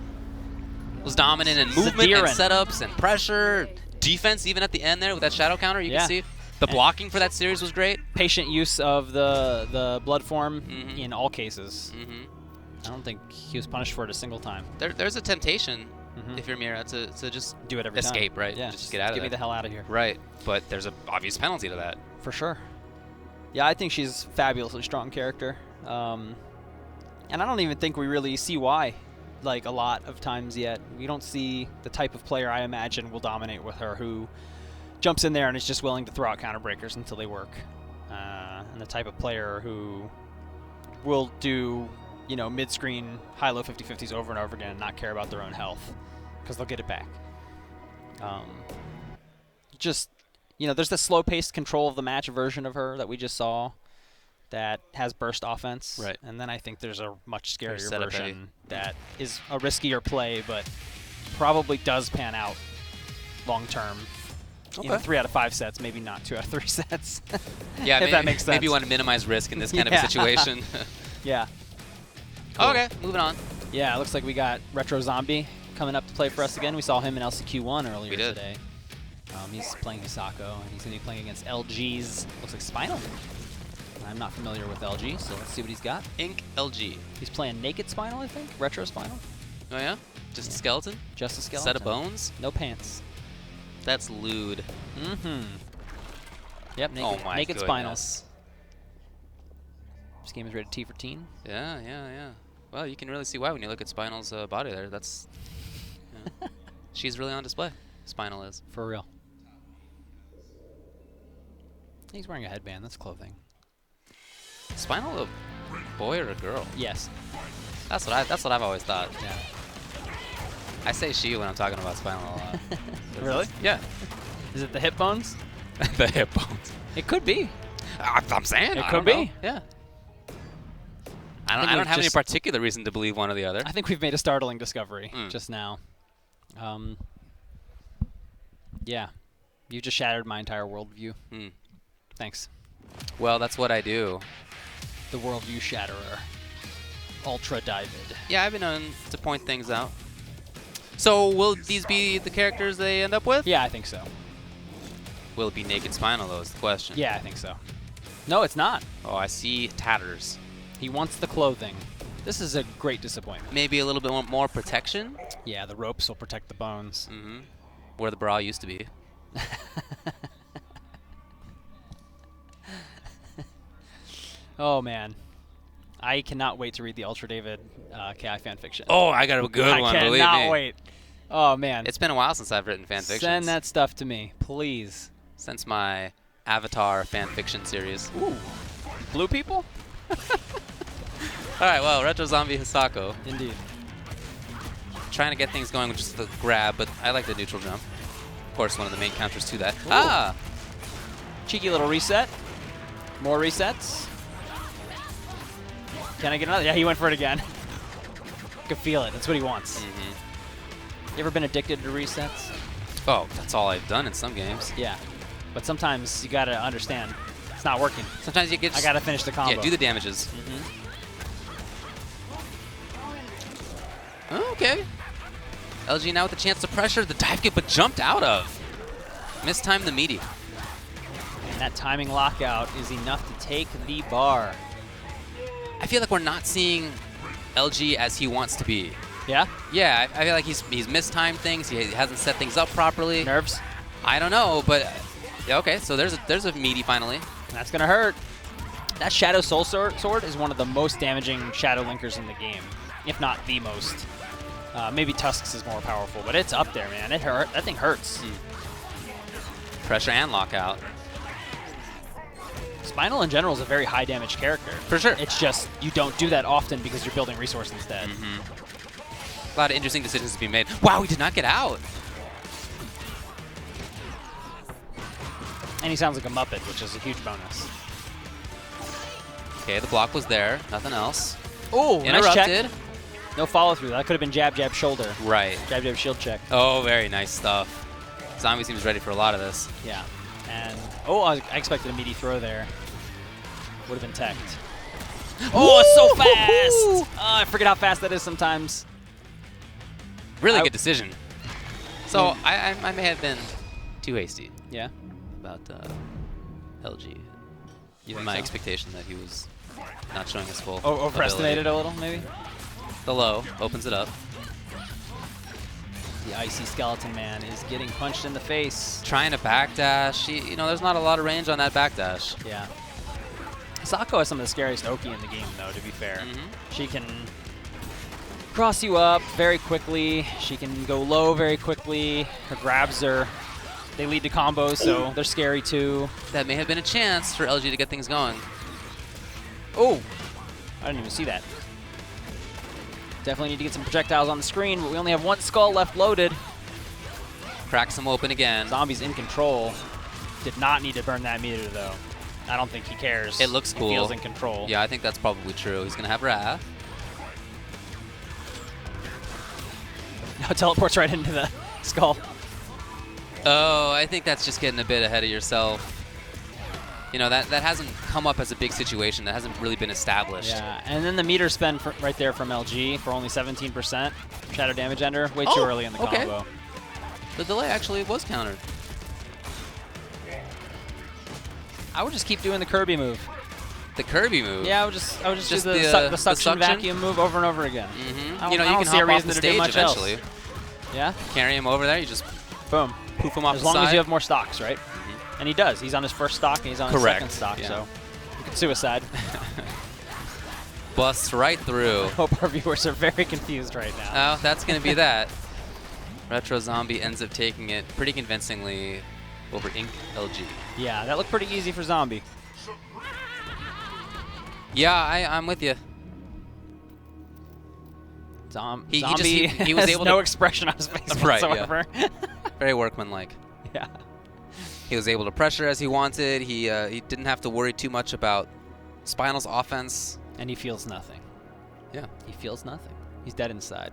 It was dominant in movement and setups and pressure, defense even at the end there with that shadow counter. You can see the blocking for that series was great. Patient use of the blood form in all cases. I don't think he was punished for it a single time. There's a temptation if you're Mira to just do it every escape, time. right? Yeah, just get out of there. Get me the hell out of here. Right, but there's an obvious penalty to that. For sure. Yeah, I think she's a fabulously strong character. And I don't even think we really see why, like, a lot of times yet. We don't see the type of player I imagine will dominate with her who jumps in there and is just willing to throw out counter breakers until they work. And the type of player who will do, you know, mid-screen high-low 50-50s over and over again and not care about their own health because they'll get it back. Just, you know, there's the slow-paced control of the match version of her that we just saw that has burst offense. Right. And then I think there's a much scarier setup heavy. version that is a riskier play, but probably does pan out long-term. Okay. In 3 out of 5 sets, maybe not 2 out of 3 sets. Yeah, if that makes sense. Maybe you want to minimize risk in this kind of a situation. Yeah. Cool. Okay, moving on. Yeah, it looks like we got Retro Zombie coming up to play for us again. We saw him in LCQ1 earlier today. He's playing Hisako, and he's going to be playing against LG's, looks like Spinal. I'm not familiar with LG, so let's see what he's got. Ink LG. He's playing Naked Spinal, I think? Retro Spinal? Oh, yeah? Just a skeleton? Just a skeleton. Set of bones? No pants. That's lewd. Yep, naked, oh my naked Spinal. Spinal. This game is rated T for teen. Yeah. Well, you can really see why when you look at Spinal's body there. That's... Yeah. She's really on display. Spinal is. For real. He's wearing a headband. That's clothing. Spinal a boy or a girl? Yes. That's what I've always thought. Yeah. I say she when I'm talking about Spinal a lot. Really? Yeah. Is it the hip bones? The hip bones. It could be. I'm saying. It I could don't know. be. Yeah. I think don't we've have any just- particular reason to believe one or the other. I think we've made a startling discovery Mm. just now. Yeah. You just shattered my entire worldview. Mm. Thanks. Well, that's what I do. The worldview shatterer. Ultra David. Yeah, I've been known to point things out. So, will these be the characters they end up with? Yeah, I think so. Will it be Naked Spinal, though, is the question. Yeah, I think so. No, it's not. Oh, I see tatters. He wants the clothing. This is a great disappointment. Maybe a little bit more protection? Yeah, the ropes will protect the bones. Mm-hmm. Where the bra used to be. Oh, man. I cannot wait to read the Ultra David KI fanfiction. Oh, I got a good one, believe me. I cannot wait. Oh, man. It's been a while since I've written fanfiction. Send that stuff to me, please. Since my Avatar fanfiction series. Ooh. Blue people? All right, well, Retro Zombie Hisako. Indeed. Trying to get things going with just the grab, but I like the neutral jump. Of course, one of the main counters to that. Ooh. Ah! Cheeky little reset. More resets. Can I get another? Yeah, he went for it again. I can feel it. That's what he wants. Mm-hmm. You ever been addicted to resets? Oh, that's all I've done in some games. Yeah. But sometimes you gotta understand it's not working. Sometimes you get I gotta finish the combo. Yeah, do the damages. Mm-hmm. Oh, okay. LG now with the chance to pressure the dive kick, but jumped out of. Mistimed the meaty. And that timing lockout is enough to take the bar. I feel like we're not seeing LG as he wants to be. Yeah? Yeah, I feel like he's mistimed things. He hasn't set things up properly. Nerves? I don't know, but yeah, okay. So there's a meaty finally. That's gonna hurt. That Shadow Soul Sword is one of the most damaging Shadow Linkers in the game, if not the most. Maybe Tusk's is more powerful, but it's up there, man. It hurt. That thing hurts. Pressure and lockout. Spinal in general is a very high damage character. For sure. It's just you don't do that often because you're building resource instead. Mm-hmm. A lot of interesting decisions to be made. Wow, he did not get out. And he sounds like a Muppet, which is a huge bonus. Okay, the block was there. Nothing else. Oh, nice Interrupted. check. No follow through. That could have been jab, jab, shoulder. Right. Jab, jab, shield check. Oh, very nice stuff. Zombie seems ready for a lot of this. Yeah. And, oh, I expected a meaty throw there. Would have been teched. Oh, it's so fast! Oh, I forget how fast that is sometimes. Really good decision. So I may have been too hasty. Yeah. About LG. You think My so? expectation that he was not showing his full Overestimated ability. a little, maybe? The low opens it up. The icy skeleton man is getting punched in the face. Trying to backdash. There's not a lot of range on that backdash. Yeah. Sako has some of the scariest Oki in the game, though, to be fair. She can cross you up very quickly. She can go low very quickly. Her grabs they lead to combos, so they're scary too. That may have been a chance for LG to get things going. Oh, I didn't even see that. Definitely need to get some projectiles on the screen, but we only have one skull left loaded. Cracks him open again. Zombie's in control. Did not need to burn that meter, though. I don't think he cares. It looks cool. He feels in control. Yeah, I think that's probably true. He's going to have Wrath. Now teleports right into the skull. Oh, I think that's just getting a bit ahead of yourself. That hasn't come up as a big situation. That hasn't really been established. Yeah, and then the meter spend right there from LG for only 17%. Shadow Damage Ender, way too early in the combo. The delay actually was countered. I would just keep doing the Kirby move. The Kirby move? Yeah, I would just do the suction suction vacuum move over and over again. Mm-hmm. You can see a hop off reason the to do stage much eventually. else. Yeah? Carry him over there, you just boom. Poof him off as the long side. as you have more stocks, right? And he does. He's on his first stock, and he's on his second stock, so you can suicide. Busts right through. I hope our viewers are very confused right now. Oh, that's going to be that. Retro Zombie ends up taking it pretty convincingly over Ink LG. Yeah, that looked pretty easy for Zombie. Yeah, I'm with you. Zombie he was has able no to expression on his face right, whatsoever. Very workmanlike. Yeah. He was able to pressure as he wanted. He didn't have to worry too much about Spinal's offense. And he feels nothing. Yeah. He feels nothing. He's dead inside.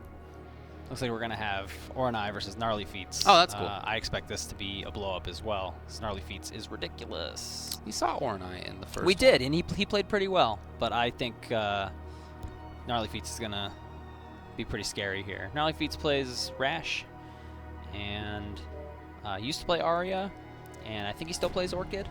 Looks like we're going to have Oranai versus Gnarly Feats. Oh, that's cool. I expect this to be a blow-up as well. Gnarly Feats is ridiculous. We saw Oranai in the first We one. did, and he played pretty well. But I think Gnarly Feats is going to be pretty scary here. Gnarly Feats plays Rash, and he used to play Arya, and I think he still plays Orchid.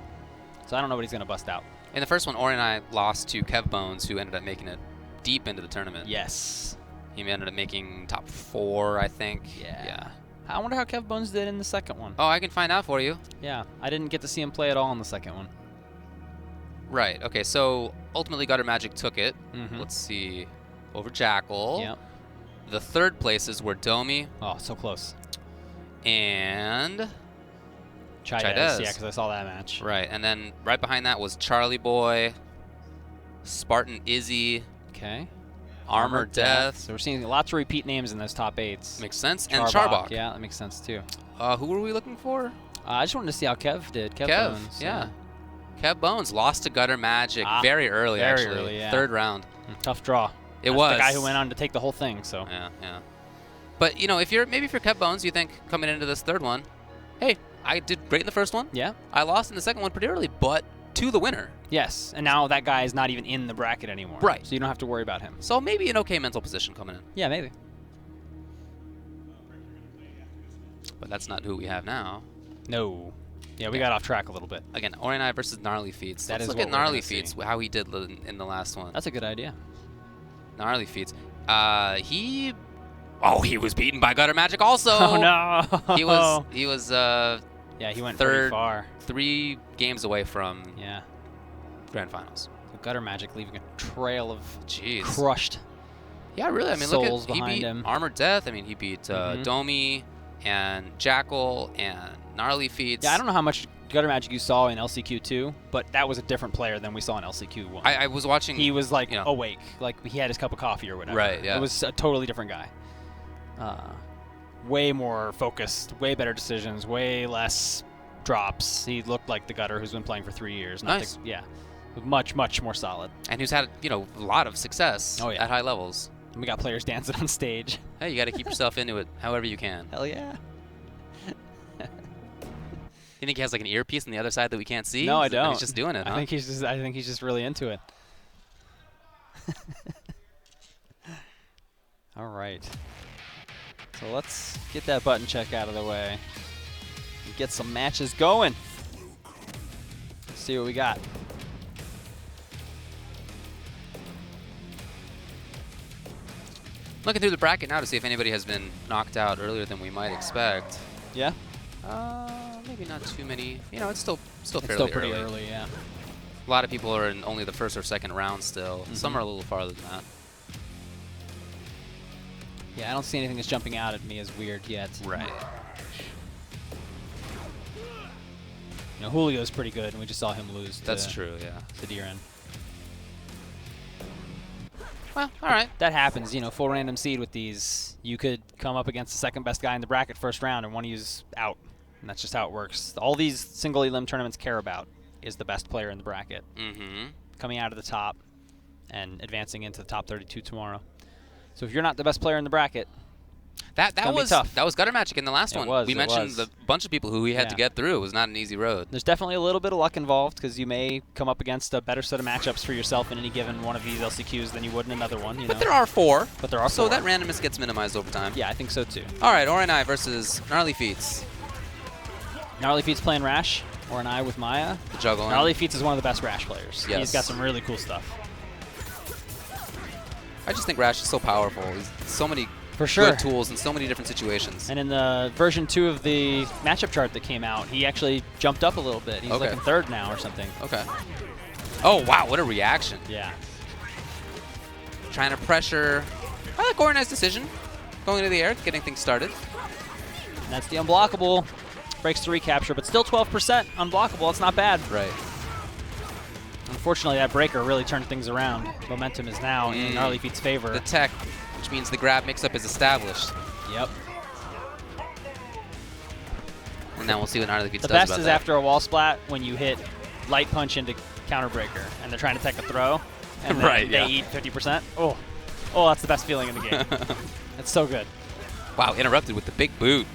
So I don't know what he's going to bust out. In the first one, Oranai lost to Kev Bones, who ended up making it deep into the tournament. Yes. He ended up making top 4, I think. Yeah. I wonder how Kev Bones did in the second one. Oh, I can find out for you. Yeah, I didn't get to see him play at all in the second one. Right. Okay, so ultimately Gutter Magic took it. Mm-hmm. Let's see. Over Jackal. Yep. The third places were Domi Oh, so close. and Chaidez. Chaidez. Yeah, because I saw that match. right. And then right behind that was Charlie Boy, Spartan Izzy, Okay. Armor Death. So we're seeing lots of repeat names in those top 8s. Makes sense. And Charbok. Yeah, that makes sense too. Who were we looking for? I just wanted to see how Kev did. Kev Bones. Yeah. Kev Bones lost to Gutter Magic Ah, very early, very actually. early, yeah. Third round. Tough draw. It That's was. the guy who went on to take the whole thing. So Yeah, yeah. But, you know, if you're Kev Bones, you think coming into this third one, hey, I did great in the first one. yeah. I lost in the second one pretty early, but to the winner. Yes, and now that guy is not even in the bracket anymore. Right. So you don't have to worry about him. So maybe an okay mental position coming in. Yeah, maybe. But that's not who we have now. No. Yeah, we got off track a little bit. Again, Oranai versus Gnarly Feats. That Let's is look what at we're Gnarly gonna see. Feats, how he did in the last one. That's a good idea. Gnarly Feats. He was beaten by Gutter Magic also. Oh no. He was Yeah, he went pretty third, far. 3 games away from Yeah. Grand Finals. So Gutter Magic leaving a trail of Jeez. crushed. Yeah, really. I mean, souls look at he behind beat him. Armor Death. I mean, he beat Mhm. Domi and Jackal and Gnarly Feats. Yeah, I don't know how much Gutter Magic you saw in LCQ2, but that was a different player than we saw in LCQ1. I was watching. He was like you know, awake, like he had his cup of coffee or whatever. Right, yeah. It was a totally different guy. Way more focused, way better decisions, way less drops. He looked like the Gutter who's been playing for 3 years. Nice. Yeah, much, much more solid. and who's had a lot of success Oh, yeah. at high levels. And we got players dancing on stage. Hey, you got to keep yourself into it however you can. Hell yeah. You think he has like an earpiece on the other side that we can't see? No, I And don't. He's just doing it, huh? I think he's just really into it. All right. So let's get that button check out of the way and get some matches going. Let's see what we got. Looking through the bracket now to see if anybody has been knocked out earlier than we might expect. Yeah? Maybe not too many. It's still It's fairly still pretty early, yeah. A lot of people are in only the first or second round still. Some are a little farther than that. Yeah, I don't see anything that's jumping out at me as weird yet. Right. Julio's pretty good, and we just saw him lose That's true, yeah. to Diren. Well, all right. That happens, full random seed with these. You could come up against the second best guy in the bracket first round, and one of you's out. And that's just how it works. All these single elim tournaments care about is the best player in the bracket. Mm-hmm. Coming out of the top and advancing into the top 32 tomorrow. So if you're not the best player in the bracket, That gonna be was tough. that was Gutter Magic in the last It one. was, We it mentioned was. the bunch of people who we had to Yeah. get through. It was not an easy road. there's definitely a little bit of luck involved because you may come up against a better set of matchups for yourself in any given one of these LCQs than you would in another one. But there are 4. But there are So 4. that randomness gets minimized over time. Yeah, I think so too. All right, Oranai versus Gnarly Feats. Gnarly Feats playing Rash, or an eye with Maya. The juggling. Gnarly Feats is one of the best Rash players. Yes. He's got some really cool stuff. I just think Rash is so powerful. He's so many For sure. good tools in so many different situations. And in the version 2 of the matchup chart that came out, he actually jumped up a little bit. He's like Okay. in 3rd now or something. Okay. Oh, wow, what a reaction. Yeah. Trying to pressure. I like Oranai's decision. Going into the air, getting things started. And that's the unblockable. Breaks the recapture, but still 12% unblockable. It's not bad. Right. Unfortunately, that breaker really turned things around. Momentum is now in Gnarly Feats' favor. The tech, which means the grab mix-up is established. Yep. And then we'll see what Gnarly Feats The does about best is that. after a wall splat when you hit light punch into counter breaker, and they're trying to take a throw, and then Right, they yeah. eat 50%. Oh, that's the best feeling in the game. It's so good. Wow, interrupted with the big boot.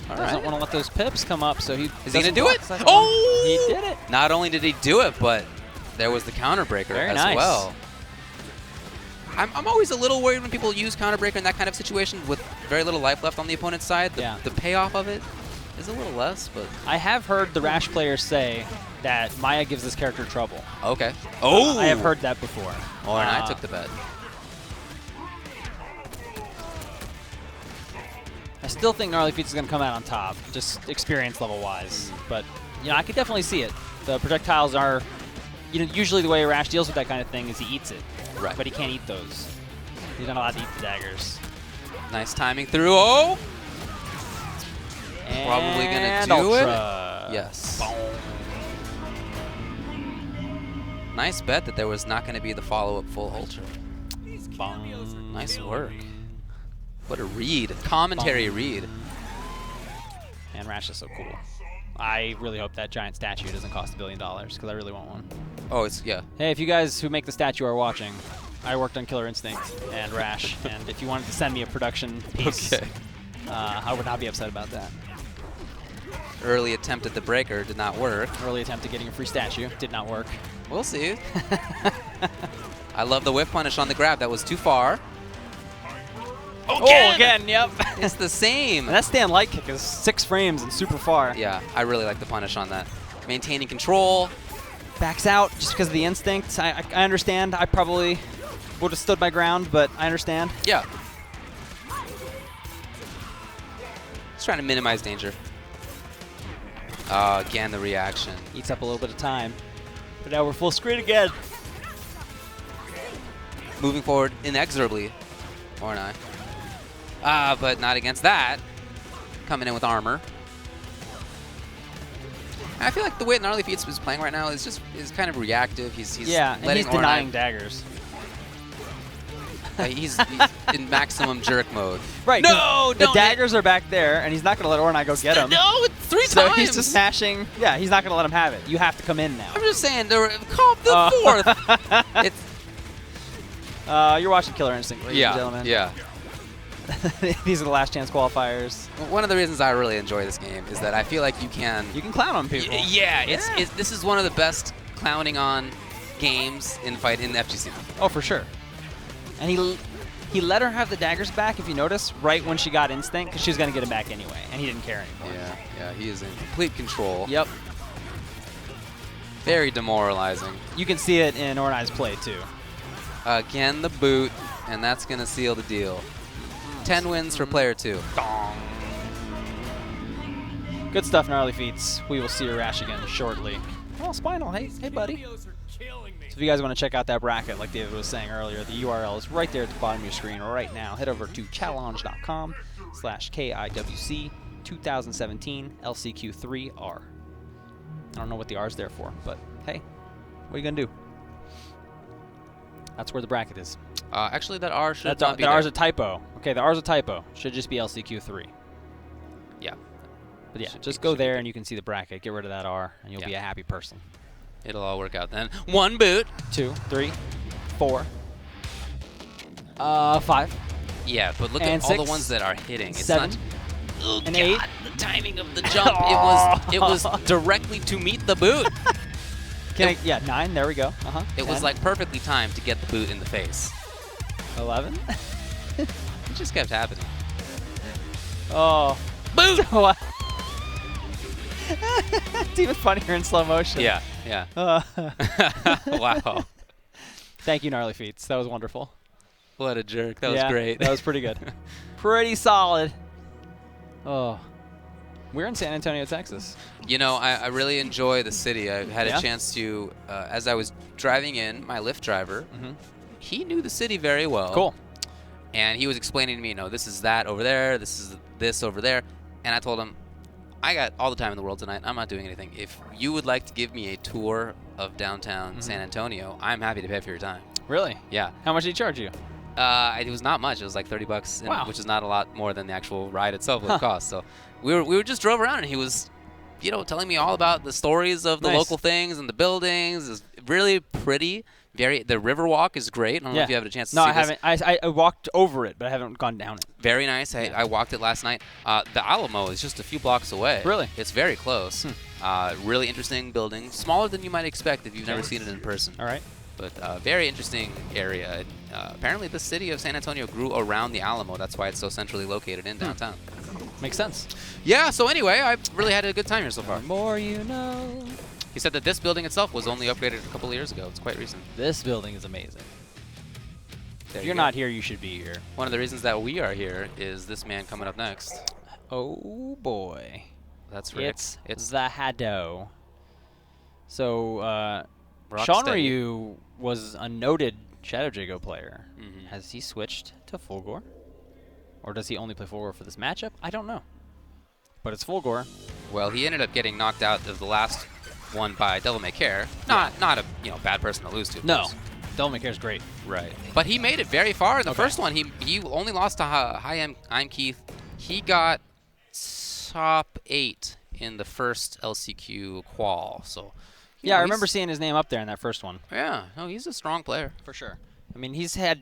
All Doesn't right. want to let those pips come up, so he Is he doesn't gonna do it? block second Oh! one. He did it. Not only did he do it, but there was the counter breaker Very as nice. well. I'm always a little worried when people use counter breaker in that kind of situation with very little life left on the opponent's side. The payoff of it is a little less, but I have heard the Rash players say that Maya gives this character trouble. okay. Oh! I have heard that before. Oh, and I took the bet. I still think Gnarly Feats is going to come out on top, just experience level wise. But I could definitely see it. The projectiles are, usually the way Rash deals with that kind of thing is he eats it. Right. But he can't eat those. He's not allowed to eat the daggers. Nice timing through. Oh! Probably And gonna do Ultra. it. Yes. Nice bet that there was not going to be the follow-up full ultra. Bong. Nice work. What a read. Commentary read. And Rash is so cool. I really hope that giant statue doesn't cost $1 billion, because I really want one. Oh, it's, yeah. Hey, if you guys who make the statue are watching, I worked on Killer Instinct and Rash, and if you wanted to send me a production piece, I would not be upset about that. Early attempt at the breaker did not work. Early attempt at getting a free statue did not work. We'll see. I love the whiff punish on the grab. That was too far. Oh, again, yep. It's the same. And that stand light kick is 6 frames and super far. Yeah, I really like the punish on that. Maintaining control. Backs out just because of the instinct. I understand. I probably would have stood my ground, but I understand. Yeah. Just trying to minimize danger. Again, the reaction. Eats up a little bit of time. But now we're full screen again. Moving forward inexorably. Or not. But not against that. Coming in with armor. I feel like the way Gnarly Feats is playing right now is kind of reactive. He's yeah, and he's denying daggers. He's in maximum jerk mode. Right. No, the daggers are back there, and he's not going to let Ornai go get them. No, 3 times. So he's just smashing. Yeah, he's not going to let him have it. You have to come in now. I'm just saying, call the fourth. It's. You're watching Killer Instinct, ladies and gentlemen. Yeah. These are the last chance qualifiers. One of the reasons I really enjoy this game is that I feel like you can clown on people. This is one of the best clowning on games in the FGC. Oh, for sure. And he let her have the daggers back, if you notice, right when she got instinct, because she was going to get him back anyway, and he didn't care anymore. Yeah, he is in complete control. Yep. Very demoralizing. You can see it in Ornai's play, too. Again, the boot, and that's going to seal the deal. 10 wins for player 2. Dong. Good stuff, Gnarly Feats. We will see your Rash again shortly. Oh, Spinal, hey buddy. So if you guys want to check out that bracket, like David was saying earlier, the URL is right there at the bottom of your screen right now. Head over to challenge.com/KIWC 2017 LCQ3R. I don't know what the R is there for, but hey, what are you going to do? That's where the bracket is. Actually, that R should not be the there. R's a typo. Okay, the R's a typo. Should just be LCQ3. Yeah. But yeah, just go there and you can see the bracket. Get rid of that R, and you'll be a happy person. It'll all work out then. 1 boot. 2, 3, 4, 5. Yeah, but look and at 6, all the ones that are hitting. It's 7, not. Oh, and God, 8. The timing of the jump. It was directly to meet the boot. Yeah, 9. There we go. It 10, was like perfectly timed to get the boot in the face. 11. It just kept happening. Oh, Boot! It's even funnier in slow motion. Yeah. Wow. Thank you, Gnarly Feats. That was wonderful. What a jerk. That was great. That was pretty good. Pretty solid. Oh. We're in San Antonio, Texas. You know, I really enjoy the city. I had a chance to, as I was driving in, my Lyft driver, he knew the city very well. Cool. And he was explaining to me, this is that over there, this is this over there. And I told him, I got all the time in the world tonight. I'm not doing anything. If you would like to give me a tour of downtown San Antonio, I'm happy to pay for your time. Really? Yeah. How much did he charge you? It was not much. It was like $30, Wow. which is not a lot more than the actual ride itself would cost. So we were just drove around, and he was, telling me all about the stories of the local things and the buildings. It's really pretty. The river walk is great. I don't know if you have a chance to see I haven't. I walked over it, but I haven't gone down it. Very nice. I walked it last night. The Alamo is just a few blocks away. Really? It's very close. Really interesting building. Smaller than you might expect if you've never seen it in person. All right. But very interesting area. Apparently, the city of San Antonio grew around the Alamo. That's why it's so centrally located in downtown. Makes sense. Yeah, so anyway, I really had a good time here so far. The more you know. He said that this building itself was only upgraded a couple of years ago. It's quite recent. This building is amazing. There If you're not here, you should be here. One of the reasons that we are here is this man coming up next. Oh, boy. That's Rick. It's the Hado. So, Rocksteady. Sean Ryu was a noted Shadow Jago player. Has he switched to Fulgore? Or does he only play Fulgore for this matchup? I don't know. But it's Fulgore. Well, he ended up getting knocked out of the last one by Devil May Care. Not a bad person to lose to. No. Devil May Care is great. Right. But he made it very far in the first one. He only lost to I'm Keith. He got top 8 in the first LCQ qual. So I remember seeing his name up there in that first one. Yeah. No, he's a strong player. For sure. I mean, he's had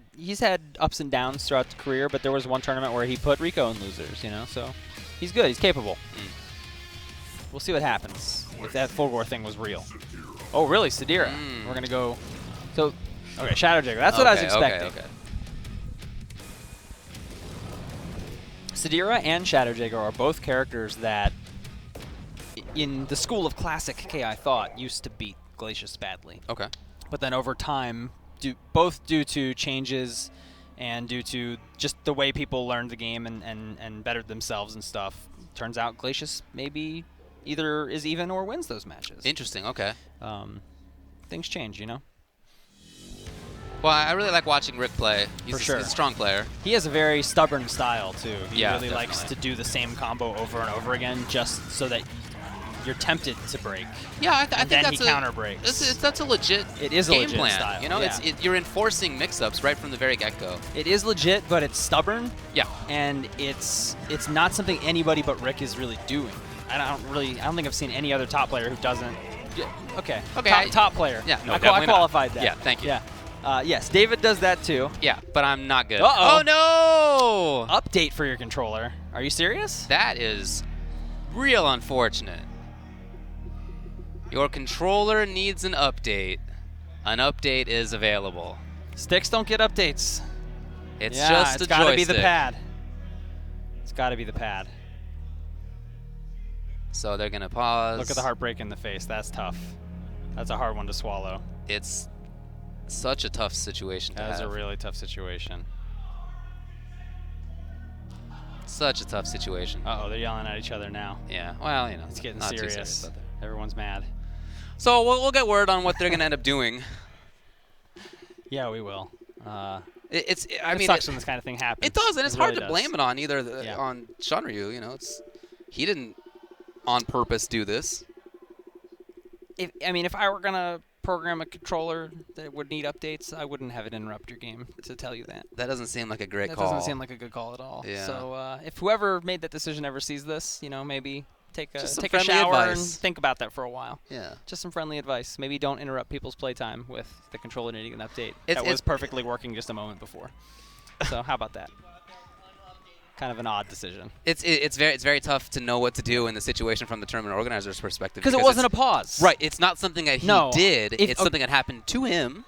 ups and downs throughout the career, but there was one tournament where he put Rico in losers, so he's good. He's capable. We'll see what happens if that Fulgore thing was real. Oh, really? Sadira. We're going to go. So, okay, Shadow Jago. That's what I was expecting. Okay. Sadira and Shadow Jago are both characters that, in the school of classic KI thought, used to beat Glacius badly. Okay. But then over time, both due to changes and due to just the way people learned the game and bettered themselves and stuff, turns out Glacius maybe either is even or wins those matches. Interesting. Okay. Things change, Well, I really like watching Rick play. He's a strong player. He has a very stubborn style, too. He really definitely likes to do the same combo over and over again just so that you're tempted to break. Yeah, I think then that's he counter breaks. That's a legit It is a game legit plan. style. You're enforcing mix-ups right from the very get-go. It is legit, but it's stubborn. Yeah. And it's not something anybody but Rick is really doing. I don't think I've seen any other top player who doesn't. Yeah, okay. Top player. Yeah. No, I qualified that. Yeah. Thank you. Yeah. Yes, David does that too. Yeah, but I'm not good. Uh-oh. Oh no! Update for your controller. Are you serious? That is real unfortunate. Your controller needs an update. An update is available. Sticks don't get updates. It's just a joystick. It's gotta be the pad. It's gotta be the pad. So they're gonna pause. Look at the heartbreak in the face. That's tough. That's a hard one to swallow. It's such a tough situation to have. That is a really tough situation. Such a tough situation. Uh-oh, they're yelling at each other now. Yeah, well, It's getting not serious. too serious about that. Everyone's mad. So we'll get word on what they're going to end up doing. Yeah, we will. It sucks when this kind of thing happens. It does, and it's hard to blame it on either on Sean Ryu. He didn't on purpose do this. If I were gonna program a controller that would need updates, I wouldn't have it interrupt your game. To tell you that. That doesn't seem like a great call. That doesn't seem like a good call at all. Yeah. So if whoever made that decision ever sees this, maybe take a friendly shower advice. and think about that for a while. Yeah. Just some friendly advice. Maybe don't interrupt people's playtime with the controller needing an update. That was perfectly working just a moment before. So how about that? Kind of an odd decision. It's very tough to know what to do in the situation from the tournament organizer's perspective. Because it wasn't a pause. Right. It's not something that he did. It's something that happened to him.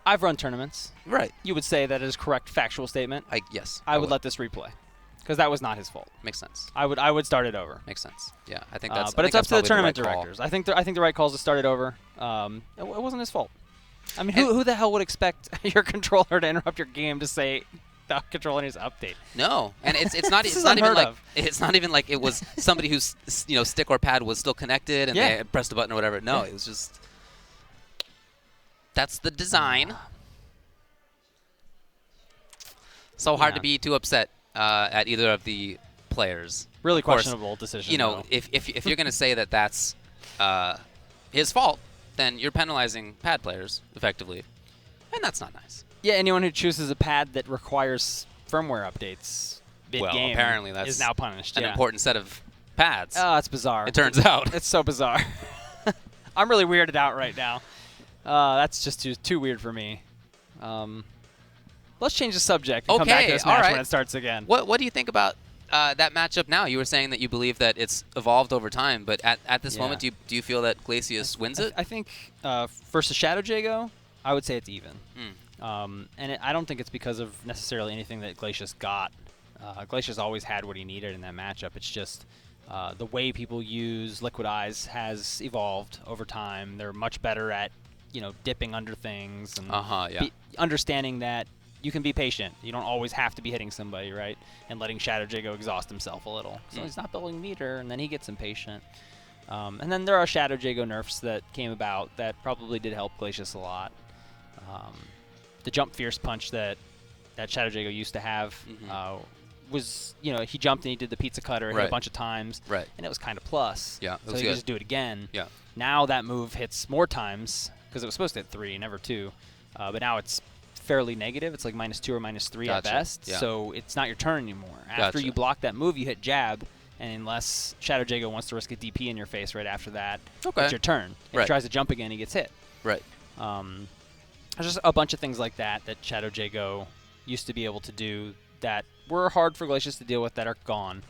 I've run tournaments. Right. You would say that is correct factual statement. Yes. I would let this replay. Because that was not his fault. Makes sense. I would start it over. Makes sense. Yeah, I think that's. But it's up to the tournament right directors. I think the right call is to start it over. It wasn't his fault. I mean, who the hell would expect your controller to interrupt your game to say the controller needs to update? No, and it's not even like it was somebody whose stick or pad was still connected and they pressed a button or whatever. No, it was just that's the design. So hard to be too upset at either of the players. Really questionable decision. If you're going to say that that's his fault, then you're penalizing pad players effectively, and that's not nice. Yeah, anyone who chooses a pad that requires firmware updates mid-game apparently that's is now punished. An important set of pads. Oh, it's bizarre. It turns out. It's so bizarre. I'm really weirded out right now. That's just too weird for me. Let's change the subject and come back to this match when it starts again. What do you think about that matchup now? You were saying that you believe that it's evolved over time, but at this moment, do you feel that Glacius wins it? I think versus Shadow Jago, I would say it's even. I don't think it's because of necessarily anything that Glacius got. Glacius always had what he needed in that matchup. It's just the way people use Liquid Eyes has evolved over time. They're much better at dipping under things and understanding that you can be patient. You don't always have to be hitting somebody, right? And letting Shadow Jago exhaust himself a little. So he's not building meter, and then he gets impatient. And then there are Shadow Jago nerfs that came about that probably did help Glacius a lot. The jump fierce punch that Shadow Jago used to have was, he jumped and he did the pizza cutter, hit a bunch of times, and it was kind of plus. Yeah, so he could just do it again. Yeah. Now that move hits more times, because it was supposed to hit 3, never 2. But now it's fairly negative. It's like -2 or -3 at best. Yeah. So it's not your turn anymore. After you block that move, you hit jab, and unless Shadow Jago wants to risk a DP in your face right after that, it's your turn. If he tries to jump again, he gets hit. Right. There's just a bunch of things like that Shadow Jago used to be able to do that were hard for Glacius to deal with that are gone.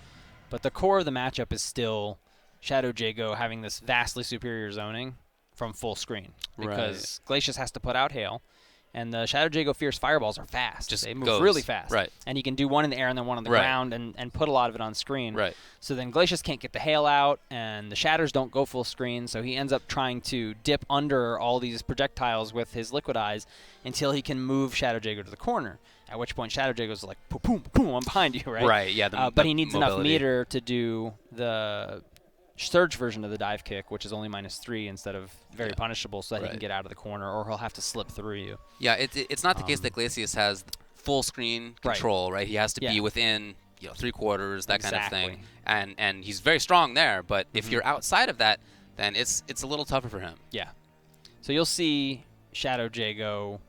But the core of the matchup is still Shadow Jago having this vastly superior zoning from full screen. Because Glacius has to put out Hail, and the Shadow Jago Fierce Fireballs are fast. They move really fast. Right. And he can do one in the air and then one on the ground and put a lot of it on screen. Right. So then Glacius can't get the Hail out, and the Shatters don't go full screen, so he ends up trying to dip under all these projectiles with his Liquid Eyes until he can move Shadow Jago to the corner, at which point Shadow Jago's like, boom, boom, boom, I'm behind you, right? Right, yeah. But he needs enough meter to do the surge version of the dive kick, which is only -3 instead of very punishable, so that he can get out of the corner, or he'll have to slip through you. Yeah, it's not the case that Glacius has full screen control, right? He has to be within 3/4, that kind of thing, and he's very strong there. But if you're outside of that, then it's a little tougher for him. Yeah. So you'll see Shadow Jago.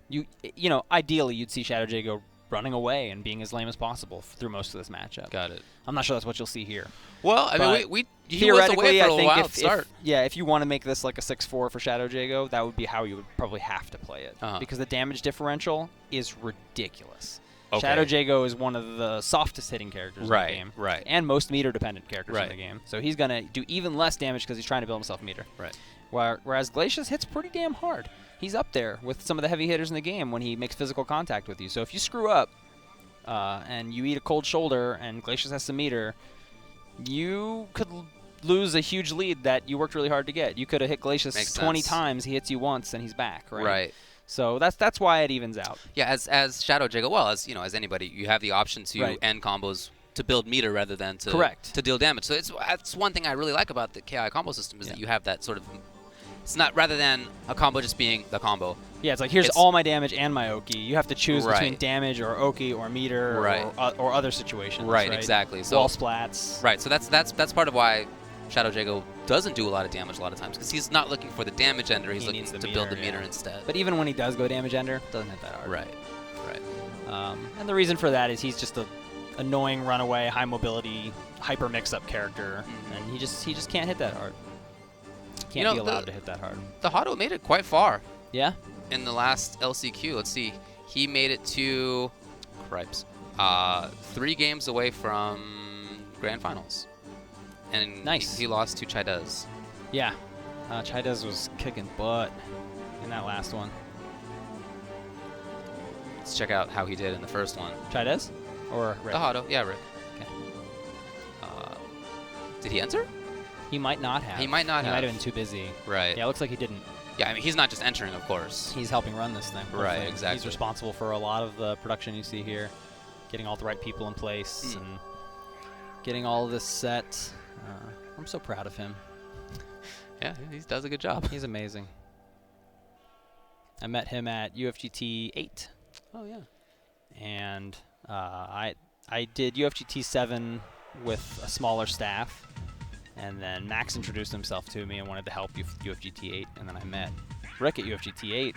Ideally you'd see Shadow Jago running away and being as lame as possible through most of this matchup. Got it. I'm not sure that's what you'll see here. Well, I mean, he was theoretically, away for I a think while to start. if you want to make this like a 6-4 for Shadow Jago, that would be how you would probably have to play it. Because the damage differential is ridiculous. Okay. Shadow Jago is one of the softest hitting characters in the game. Right. And most meter-dependent characters in the game. So he's going to do even less damage because he's trying to build himself meter. Right. Whereas Glacius hits pretty damn hard. He's up there with some of the heavy hitters in the game when he makes physical contact with you. So if you screw up and you eat a cold shoulder and Glacius has some meter, you could lose a huge lead that you worked really hard to get. You could have hit Glacius 20 times. He hits you once and he's back, right? Right. So that's why it evens out. Yeah, as Shadow Jago, as anybody, you have the option to end combos to build meter rather than to deal damage. So that's one thing I really like about the KI combo system is that you have that sort of. It's not rather than a combo just being the combo. Yeah, it's like here's all my damage and my Oki. You have to choose between damage or Oki or meter or other situations. Right, exactly. So wall splats. Right, so that's part of why Shadow Jago doesn't do a lot of damage a lot of times because he's not looking for the damage ender. He's looking to build the meter instead. But even when he does go damage ender, doesn't hit that hard. Right. And the reason for that is he's just a annoying runaway, high mobility, hyper mix-up character, and he just can't hit that hard. Can't be allowed to hit that hard. The Hado made it quite far. Yeah. In the last LCQ, let's see, he made it to, cripes, 3 games away from Grand Finals, and he lost to Chaidez. Yeah, Chaidez was kicking butt in that last one. Let's check out how he did in the first one. Chaidez, or Rick? The Hado, yeah, Rick. Okay. Did he enter? He might not have. He might not have. He might have been too busy. Right. Yeah, it looks like he didn't. Yeah, I mean, he's not just entering, of course. He's helping run this thing. Right, exactly. He's responsible for a lot of the production you see here, getting all the right people in place and getting all of this set. I'm so proud of him. Yeah, he does a good job. He's amazing. I met him at UFGT 8. Oh, yeah. And I did UFGT 7 with a smaller staff. And then Max introduced himself to me and wanted to help UFGT 8. And then I met Rick at UFGT 8.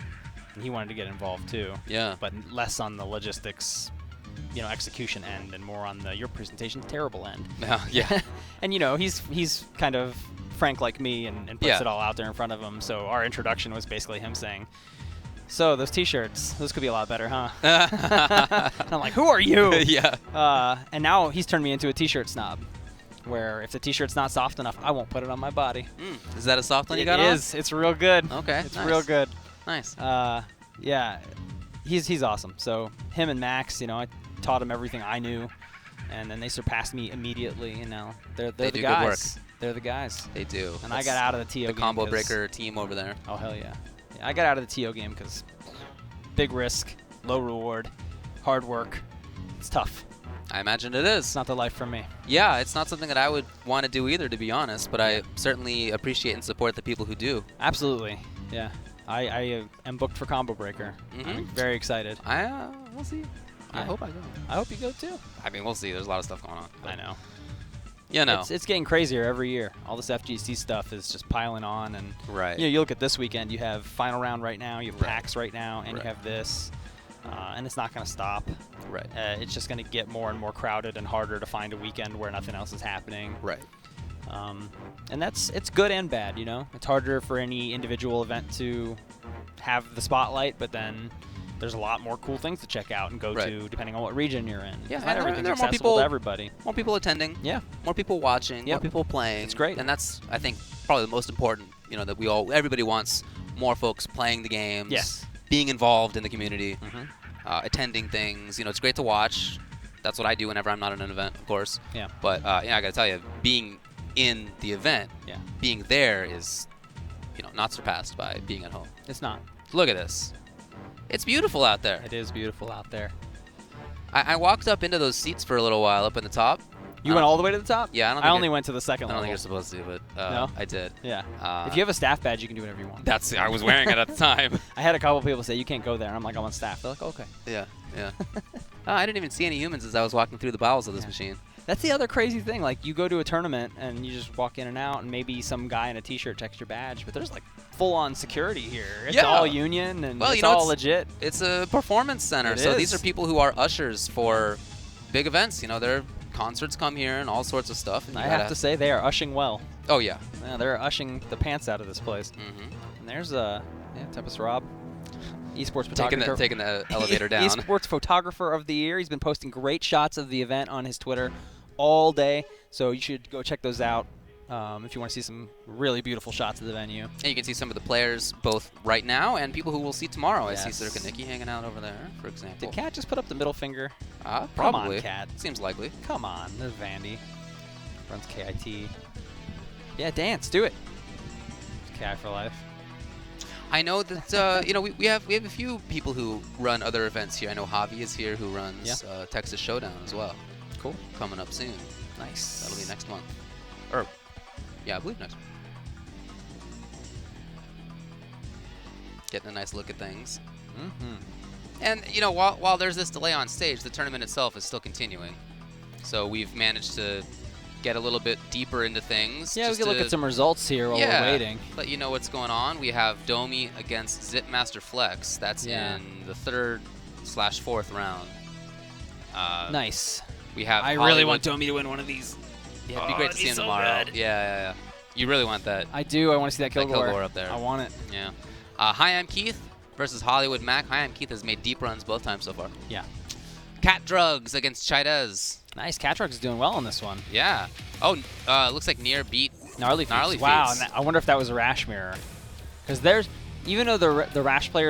and he wanted to get involved too. Yeah. But less on the logistics, execution end, and more on the your presentation's terrible end. Yeah. And he's kind of frank like me and puts it all out there in front of him. So our introduction was basically him saying, "So those T-shirts, those could be a lot better, huh?" And I'm like, "Who are you?" Yeah. And now he's turned me into a T-shirt snob, where if the T-shirt's not soft enough, I won't put it on my body. Is that a soft one you got on? on? It is. It's real good. Okay. It's real good. Nice. Yeah. He's awesome. So him and Max, I taught him everything I knew, and then they surpassed me immediately. And now they're the do guys. good work. They're the guys. They do. And I got out of the TO game. The combo breaker team over there. Oh, hell yeah. I got out of the TO game because big risk, low reward, hard work. It's tough. I imagine it is. It's not the life for me. Yeah, it's not something that I would want to do either, to be honest, but I certainly appreciate and support the people who do. Absolutely. Yeah. I am booked for Combo Breaker. I'm very excited. We'll see. I hope I go. I hope you go too. I mean, we'll see. There's a lot of stuff going on. I know. It's getting crazier every year. All this FGC stuff is just piling on, and you look at this weekend. You have final round right now. You have PAX right now, and you have this, and it's not going to stop. Right. It's just going to get more and more crowded and harder to find a weekend where nothing else is happening. Right. And it's good and bad. It's harder for any individual event to have the spotlight, but then there's a lot more cool things to check out and go to, depending on what region you're in. Yeah, not everything's there are more accessible people to everybody. More people attending. Yeah. More people watching. More people playing. It's great. And that's, I think, probably the most important. That everybody wants more folks playing the games. Yes. Being involved in the community. Attending things. It's great to watch. That's what I do whenever I'm not at an event, of course. Yeah. But I got to tell you, being in the event, being there is, not surpassed by being at home. It's not. Look at this. It's beautiful out there. It is beautiful out there. I walked up into those seats for a little while up in the top. You went all the way to the top? Yeah, I only went to the second level. I don't think you're supposed to, but no? I did. Yeah. If you have a staff badge, you can do whatever you want. I was wearing it at the time. I had a couple people say, you can't go there. And I'm like, I'm on staff. They're like, okay. Yeah. I didn't even see any humans as I was walking through the bowels of this machine. That's the other crazy thing. Like, you go to a tournament and you just walk in and out, and maybe some guy in a T-shirt checks your badge, but there's like full-on security here. It's all union and it's all legit. It's a performance center, so these are people who are ushers for big events. Their concerts come here and all sorts of stuff. And I have to say, they are ushing well. Oh yeah. They're ushing the pants out of this place. And there's Tempest Rob. Esports photographer. Taking the elevator down. Esports photographer of the year. He's been posting great shots of the event on his Twitter all day, so you should go check those out if you want to see some really beautiful shots of the venue. And you can see some of the players both right now and people who we'll see tomorrow. Yes. I see Sirkanicki hanging out over there, for example. Did Kat just put up the middle finger? Probably. Come on, Kat. Seems likely. Come on. There's Vandy. Runs KIT. Yeah, dance. Do it. KI for life. I know that we have a few people who run other events here. I know Javi is here who runs Texas Showdown as well. Cool. Coming up soon. Nice. That'll be next month. Or, yeah, I believe next month. Getting a nice look at things. And while there's this delay on stage, the tournament itself is still continuing. So we've managed to get a little bit deeper into things. Yeah, we can look at some results here while we're waiting. Let you know what's going on. We have Domi against Zipmaster Flex. That's in the 3rd/4th round. Nice. We have I really want Domi to win one of these. Yeah, it'd be great to see him tomorrow. Good. Yeah. You really want that. I do. I want to see that Kilgore up there. I want it. Yeah. Hi, I'm Keith versus Hollywood Mac. Hi, I'm Keith has made deep runs both times so far. Yeah. Cat Drugs against Chaidez. Nice. Cat Drugs is doing well on this one. Yeah. Oh, looks like Nier beat Gnarly Feats. Gnarly Wow. Feats. And I wonder if that was a Rash mirror. Because even though the Rash players